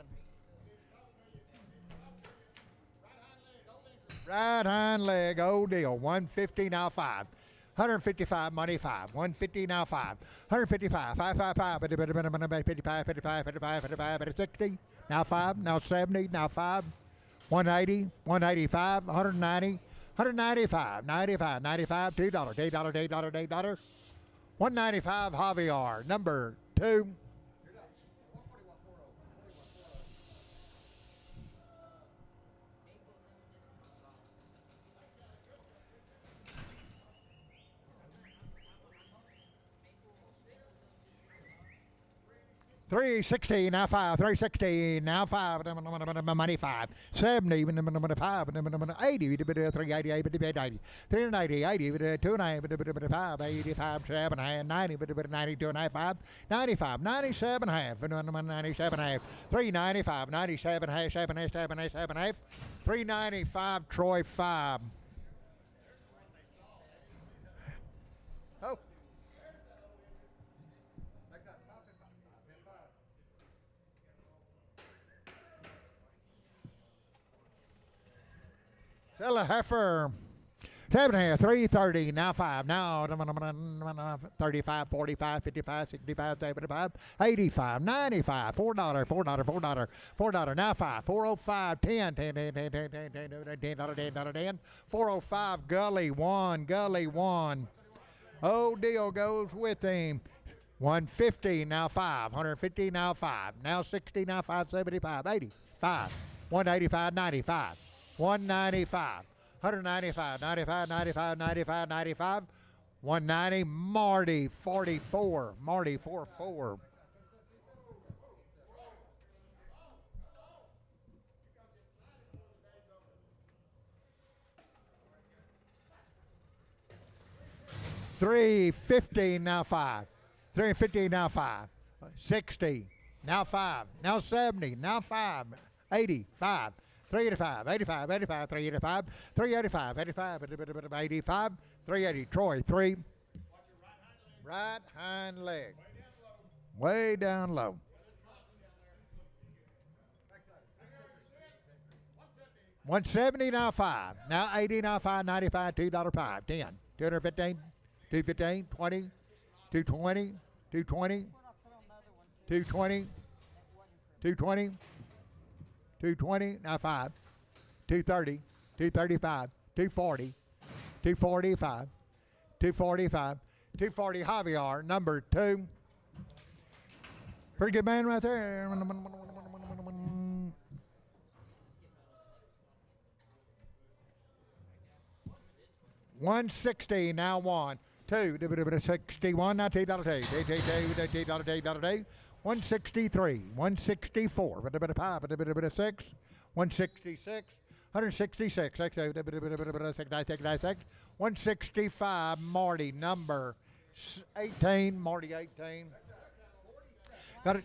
Right hind leg, old deal. 150 now 5. 155 money 5. 150 now 5. 155, 555, 55, 55, 55, 55, 60. Now 5, now 70, now 5. 180, 185, 190, 195, 95, 95, $2, $8, $8, $8. 195 Javier, number 2. $360 now 5, $360 now 5, money 5, $70, 5, $80, $380, $380, $80, $290, 5, 85, 7, $90, $92, 5, $95, $97, half, $97, half, $395, $97, half, 7, half, $395, Troy 5. Oh. Sell a heifer. 7.5, 330, now 5, now 35, 45, 55, 65, 75, 85, 95, $4, $4, $4, now 5, 405, 10, 10, 10, 10, 10, 10, 10, $10, 10, 405, Gully 1. Oh, deal goes with him. 150, now 5, 150, now 5, now 60, now 575, 85, 185, 95, 195. 195, 95, 95, 95, 95, 190, Marty 44, Marty 44. $350 now 5, $350 now 5, 60 now 5, now 70 now 5, 85. 385, 85, 85, 385, 385, 85, 85, 380, Troy 3. Right hind leg. Way down low. $170 now 5. Now 80 now 5, 95, $2 5, 10, 215, 215, 20, 220, 220, 220, 220. 220, now 5, 230, 235, 240, 245, 245, 240 Javier, number 2. Pretty good man right there. 160 now 1, 2, 61 now $2, 163, 164, 6, 166, 166, 165, Marty, number 18, Marty 18. Got it.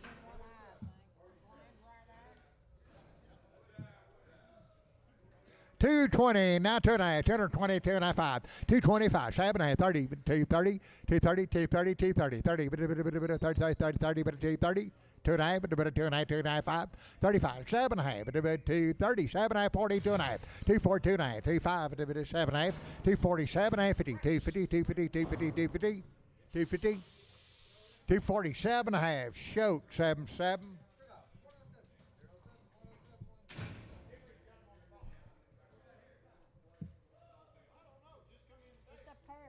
220, now 2.5, 220, 2.5, 225, 7.5, 30, 230, 230, 230, 230, 30, 30, 230, 2.5, 2.5, 2.5, 35, 7.5, 230, 7.5, 40, 2.5, 240, 2.5, 25, 7.5, 240, 7.5, 50, 250, 250, 250, 250, 250, 240, 7.5, shoot, 7.7. It's a pair.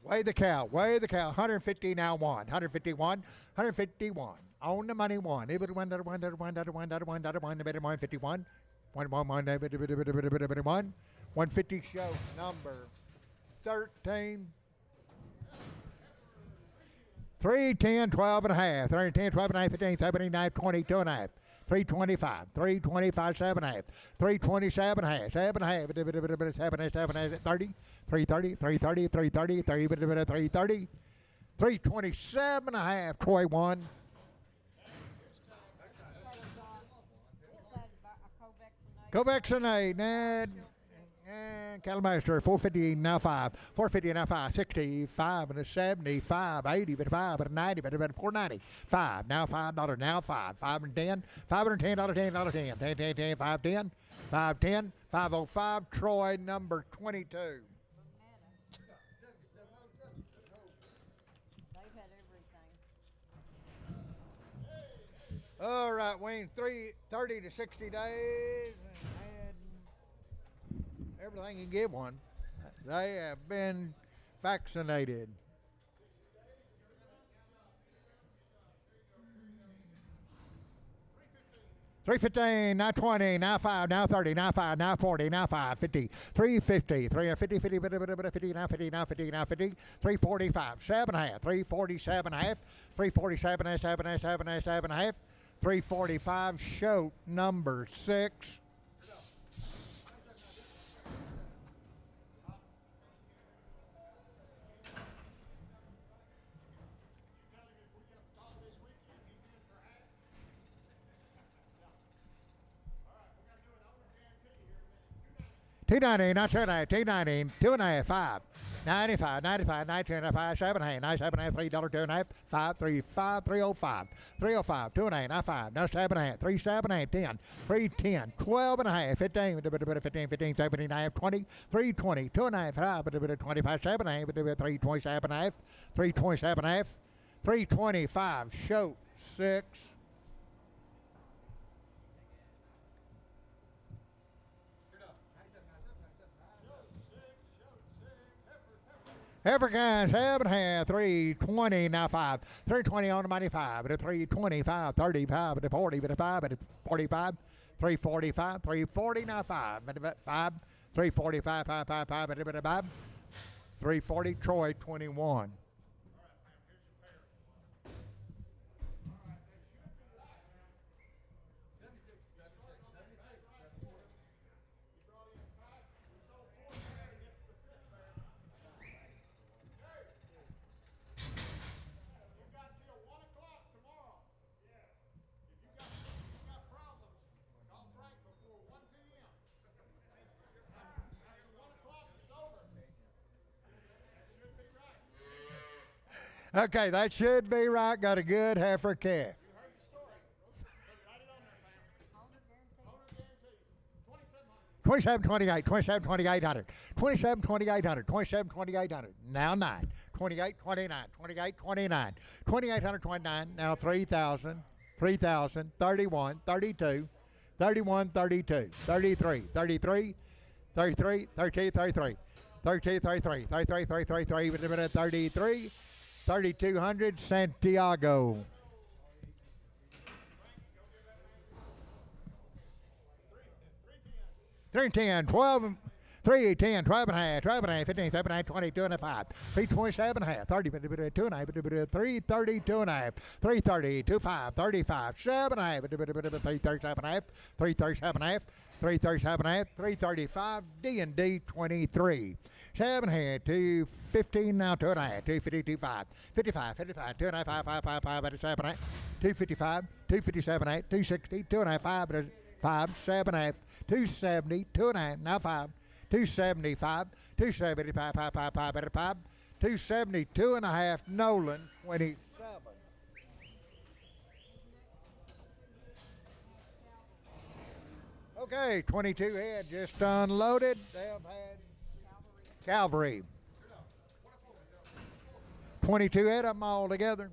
Weigh the cow. 150 now one. 151, 151. On the money one. 151. 150 show number 13. 310, 12 and a half. 310, 12 and a half, 15, 17, 22 and a half. 325, 325, 7 and a half. 327 and a half, 7 and a half, 7 and a half, 30, 330, 330, 330, 330, 327 and a half, Troy one. Covexinate, Ned. And Calmaster, 450 now 5, 450 now 5, 65 and a 75, 80, but 5, but 90, but 490, 5, now $5, now 5, 5 and 10, $510, $10, 10, 10, 10, 10, 5, 10, 5, 10, 505, Troy number 22. They've had everything. All right, Wayne, 30 to 60 days. Everything you give one. They have been vaccinated. $315, now 20, now 5, now 30, now 5, now 40, now 5, 50, $350, 350, 50, 50, now 50, now 50, now 50, $345, 7.5, $347 half, $347, 7 half, $345, show number 6. $290, not $290, $290, 2.5, 5, 95, 95, 92.5, 7.5, 97.5, $3, 2.5, 5, 305, 305, 2.5, not 5, no 7.5, 3.7, 10, 310, 12.5, 15, 15, 15, 17.5, 20, 320, 2.5, 5, 25, 7.5, 327.5, 327.5, 325, show 6. African 7.5, 320, now 5, 320 on the money 5, 325, 35, 40, 5, 45, 345, 340, now 5, 5, 345, 5, 5, 5, 5, 340, Troy 21. Okay, that should be right. Got a good heifer calf. 27, 28, 27, 2800, 27, 2800, 27, 2800, now 9, 28, 29, 28, 29, 2829, now 3,000, 3,000, 31, 32, 31, 32, 33, 33, 33, 32, 33, 32, 33, 33, 33, 33, 3,200, Santiago. 310, 12, 3, 10, 12 and a half, 12 and a half, 15, 7 and a half, 22 and a half, 327 and a half, 30, 2 and a half, 332 and a half, 330, 25, 35, 7 and a half, 337 and a half, 337 and a half, 337 and a half, 335, D&D 23. 7 and a half, 215 now, 2 and a half, 250, 5, 55, 55, 2 and a half, 5, 5, 5, 5, 7 and a half, 255, 257 and a half, 260, 2 and a half, 5, 5, 7 and a half, 270, 2 and a half, now 5, 275, 275, 5, 5, 5, 5, 5, 272 and a half, Nolan, 27. Okay, 22 head just unloaded. They've had Calvary. 22 head of them all together.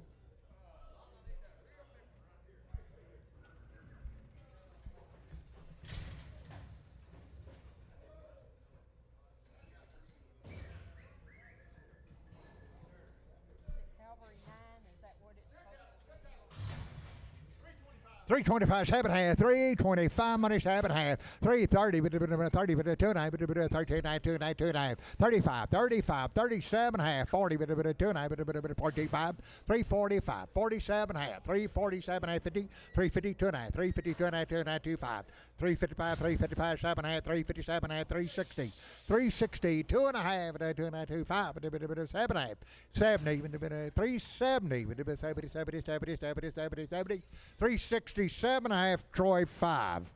Calvary 9, is that what it's supposed to be? 325, 7 and a half, 325 money, 7 and a half, 330, 30, 2 and a half, 13, 2 and a half, 2 and a half, 35, 35, 37 and a half, 40, 2 and a half, 45, 345, 47 and a half, 347 and a half, 50, 350, 2 and a half, 350, 2 and a half, 2 and a half, 25, 355, 355, 7 and a half, 357 and a half, 360, 360, 2 and a half, 2 and a half, 25, 7 and a half, 70, 370, 70, 70, 70, 70, 70, 70, 367 and a half, Troy 5.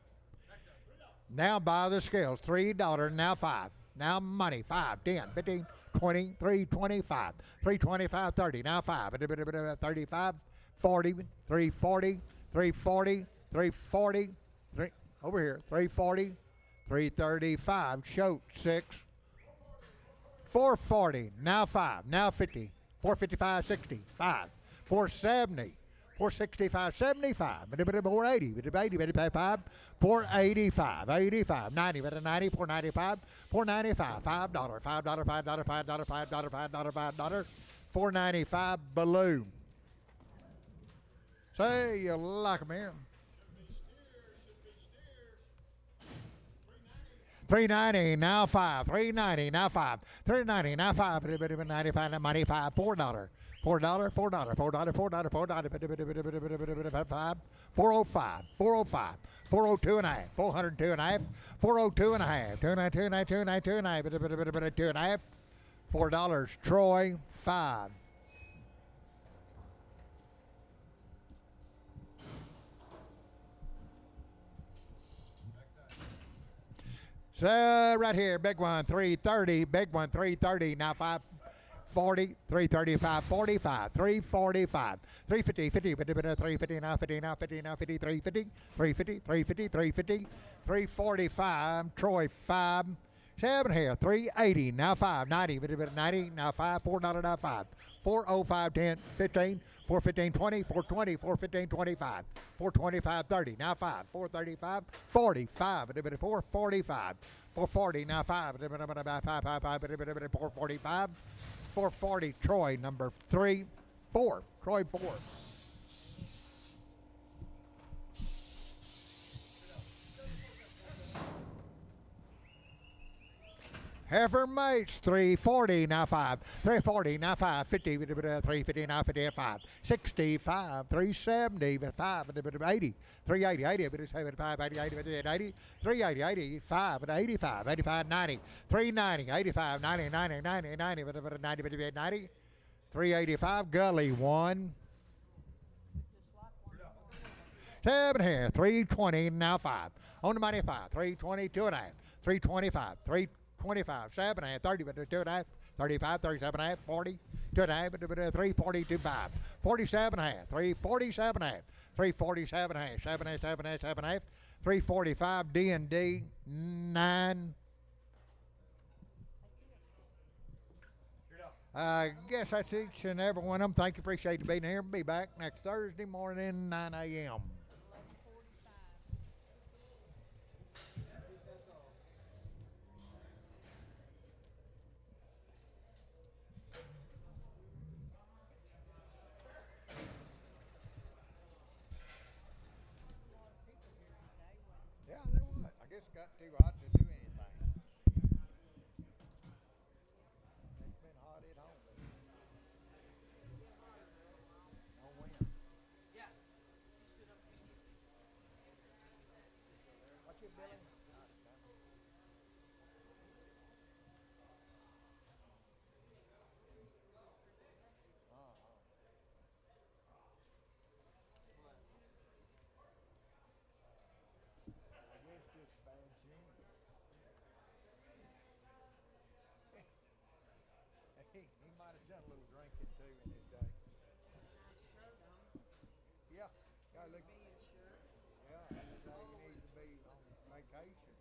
Now by the scales, $3, now 5. Now money, 5, 10, 15, 20, 325, 325, 30, now 5, 35, 40, 340, 340, 340, 3, over here, 340, 335, Shote 6, 440, now 5, now 50, 455, 60, 5, 470, 465, 75, 480, 85, 485, 85, 90, 90, 495, 495, $5, $5, $5, $5, $5, $5, $5, $5, 495 balloon. Say you like 'em here. 390 now 5, 390 now 5, 390 now 5, 95 money 5, $4, $4, $4, $4, $4, $4, 5, 405, 405, 402 and a half, 402 and a half, 402 and a half, 292 and a half, 292 and a half, 2 and a half, $4, Troy 5. So right here, big one, 330, big one, 330, now 540, 335, 45, 345, 350, 50, 350, now 50, now 50, now 50, 350, 350, 350, 350, 345, Troy 5, 7 here, 380, now 5, 90, 90, now 5, $4, now 5, 405, 10, 15, 415, 20, 420, 415, 25, 425, 30, now 5, 435, 45, 445, 440, now 5, 445, 440, Troy, number 3, 4, Troy 4. Heifer mates, 340, now 5, 340, now 5, 50, 350, now 50, 5, 65, 370, 5, 80, 380, 80, 75, 80, 80, 80, 380, 85, 85, 85, 90, 390, 85, 90, 90, 90, 90, 90, 90, 385, Gully 1. 7 here, 320, now 5, on the money 5, 322 and a half, 325, 325, 7 and a half, 30, 2 and a half, 35, 37 and a half, 40, 2 and a half, 340, 25, 47 and a half, 347 and a half, 347 and a half, 7 and a half, 7 and a half, 7 and a half, 345, D&D 9. I guess that's each and every one of them. Thank you, appreciate you being here. Be back next Thursday morning, 9 a.m. Yeah, there was. I guess it got too hot to do anything. He's done a little drinking too in his day. Nice shirt on. Yeah. Yeah, look. Being shirt. Yeah, that's how you need to be on vacation.